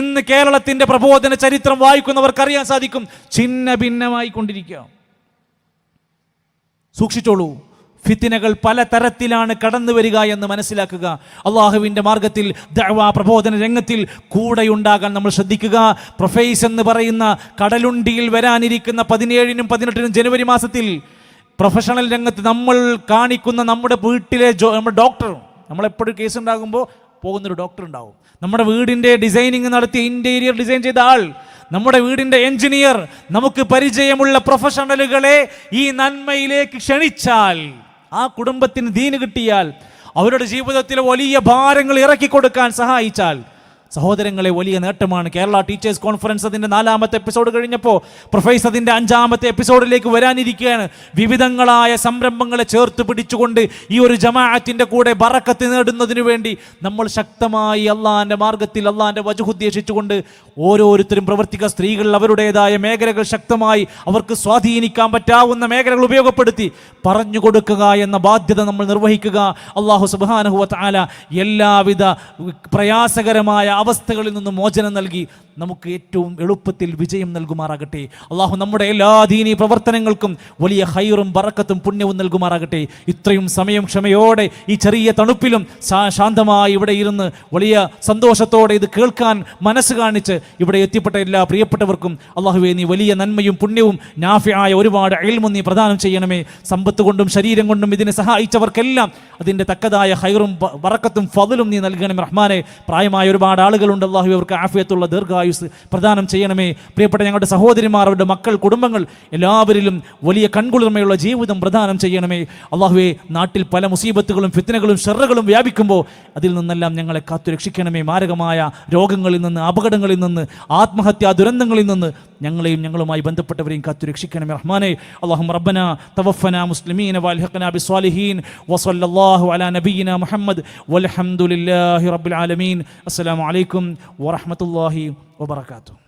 ഇന്ന് കേരളത്തിന്റെ പ്രബോധന ചരിത്രം വായിക്കുന്നവർക്ക് അറിയാൻ സാധിക്കും. ഛിന്ന ഭിന്നമായി കൊണ്ടിരിക്കുക. സൂക്ഷിച്ചോളൂ. ഫിത്നകൾ പല തരത്തിലാണ് കടന്നു വരിക എന്ന് മനസ്സിലാക്കുക. അള്ളാഹുവിൻ്റെ മാർഗത്തിൽ ദഅ്വാ പ്രബോധന രംഗത്തിൽ കൂടെയുണ്ടാകാൻ നമ്മൾ ശ്രദ്ധിക്കുക. പ്രൊഫൈസ് എന്ന് പറയുന്ന കടലുണ്ടിയിൽ വരാനിരിക്കുന്ന 17-നും 18-നും ജനുവരി മാസത്തിൽ പ്രൊഫഷണൽ രംഗത്ത് നമ്മൾ കാണിക്കുന്ന നമ്മുടെ വീട്ടിലെ നമ്മുടെ ഡോക്ടർ, നമ്മളെപ്പോഴും കേസ് ഉണ്ടാകുമ്പോൾ പോകുന്നൊരു ഡോക്ടർ ഉണ്ടാവും. നമ്മുടെ വീടിൻ്റെ ഡിസൈനിങ് നടത്തി ഇൻറ്റീരിയർ ഡിസൈൻ ചെയ്ത ആൾ, നമ്മുടെ വീടിൻ്റെ എഞ്ചിനീയർ, നമുക്ക് പരിചയമുള്ള പ്രൊഫഷണലുകളെ ഈ നന്മയിലേക്ക് ക്ഷണിച്ചാൽ, ആ കുടുംബത്തിന് ദീന് കിട്ടിയാൽ, അവരുടെ ജീവിതത്തിൽ വലിയ ഭാരങ്ങൾ ഇറക്കി കൊടുക്കാൻ സഹായിച്ചാൽ, സഹോദരങ്ങളെ വലിയ നേട്ടമാണ്. കേരള ടീച്ചേഴ്സ് കോൺഫറൻസ് അതിൻ്റെ 4ാമത്തെ എപ്പിസോഡ് കഴിഞ്ഞപ്പോൾ പ്രൊഫൈസ് അതിൻ്റെ 5ാമത്തെ എപ്പിസോഡിലേക്ക് വരാനിരിക്കുകയാണ്. വിവിധങ്ങളായ സംരംഭങ്ങളെ ചേർത്ത് പിടിച്ചുകൊണ്ട് ഈ ഒരു ജമാഅത്തിൻ്റെ കൂടെ ബറക്കത്ത് നേടുന്നതിനു വേണ്ടി നമ്മൾ ശക്തമായി അള്ളാഹിൻ്റെ മാർഗത്തിൽ അള്ളാഹിൻ്റെ വജ്ഹ് ഉദ്ദേശിച്ചുകൊണ്ട് ഓരോരുത്തരും പ്രവർത്തിക്കുക. സ്ത്രീകൾ അവരുടേതായ മേഖലകൾ ശക്തമായി അവർക്ക് സ്വാധീനിക്കാൻ പറ്റാവുന്ന മേഖലകൾ ഉപയോഗപ്പെടുത്തി പറഞ്ഞു കൊടുക്കുക എന്ന ബാധ്യത നമ്മൾ നിർവഹിക്കുക. അള്ളാഹു സുബ്ഹാനഹു വ തആല എല്ലാവിധ പ്രയാസകരമായ അവസ്ഥകളിൽ നിന്ന് മോചനം നൽകി നമുക്ക് ഏറ്റവും എളുപ്പത്തിൽ വിജയം നൽകുമാറാകട്ടെ. അള്ളാഹു നമ്മുടെ എല്ലാ ദീനീ പ്രവർത്തനങ്ങൾക്കും വലിയ ഹൈറും ബറക്കത്തും പുണ്യവും നൽകുമാറാകട്ടെ. ഇത്രയും സമയം ക്ഷമയോടെ ഈ ചെറിയ തണുപ്പിലും ശാന്തമായി ഇവിടെ ഇരുന്ന് വലിയ സന്തോഷത്തോടെ ഇത് കേൾക്കാൻ മനസ്സ് കാണിച്ച് ഇവിടെ എത്തിപ്പെട്ട എല്ലാ പ്രിയപ്പെട്ടവർക്കും അള്ളാഹുവേ നീ വലിയ നന്മയും പുണ്യവും നാഫിയായ ഒരുപാട് ഇൽമും നീ പ്രദാനം ചെയ്യണമേ. സമ്പത്ത് കൊണ്ടും ശരീരം കൊണ്ടും ഇതിനെ സഹായിച്ചവർക്കെല്ലാം അതിൻ്റെ തക്കതായ ഹൈറും ബറക്കത്തും ഫദ്ലും നീ നൽകണമേ റഹ്മാനെ. പ്രായമായ ഒരുപാട് ആളുകളുണ്ട്, അള്ളാഹു അവർക്ക് ആഫിയത്തുള്ള ദീർഘായുസ് പ്രദാനം ചെയ്യണമേ. പ്രിയപ്പെട്ട ഞങ്ങളുടെ സഹോദരിമാർ, അവരുടെ മക്കൾ, കുടുംബങ്ങൾ എല്ലാവരിലും വലിയ കൺകുളിർമയുള്ള ജീവിതം പ്രദാനം ചെയ്യണമേ. അള്ളാഹുവേ, നാട്ടിൽ പല മുസീബത്തുകളും ഫിത്നകളും ഷർറുകളും വ്യാപിക്കുമ്പോൾ അതിൽ നിന്നെല്ലാം ഞങ്ങളെ കാത്തു രക്ഷിക്കണമേ. മാരകമായ രോഗങ്ങളിൽ നിന്ന്, അപകടങ്ങളിൽ നിന്ന്, ആത്മഹത്യാ ദുരന്തങ്ങളിൽ നിന്ന് ഞങ്ങളെയും ഞങ്ങളുമായി ബന്ധപ്പെട്ടവരെയും കാത്തു രക്ഷിക്കണമേ റഹ്മാനെ. അല്ലാഹുമ്മ റബ്ബനാ തവഫനാ മുസ്ലിമീന വഅൽഹിഖ്നാ ബിസ്സാലിഹീൻ വസല്ലല്ലാഹു അലാ നബിയിനാ മുഹമ്മദ് വൽഹംദുലില്ലാഹി റബ്ബിൽ ആലമീൻ. അസ്സലാമു അലൈക്കും വറഹ്മത്തുള്ളാഹി വബറകാതുഹു.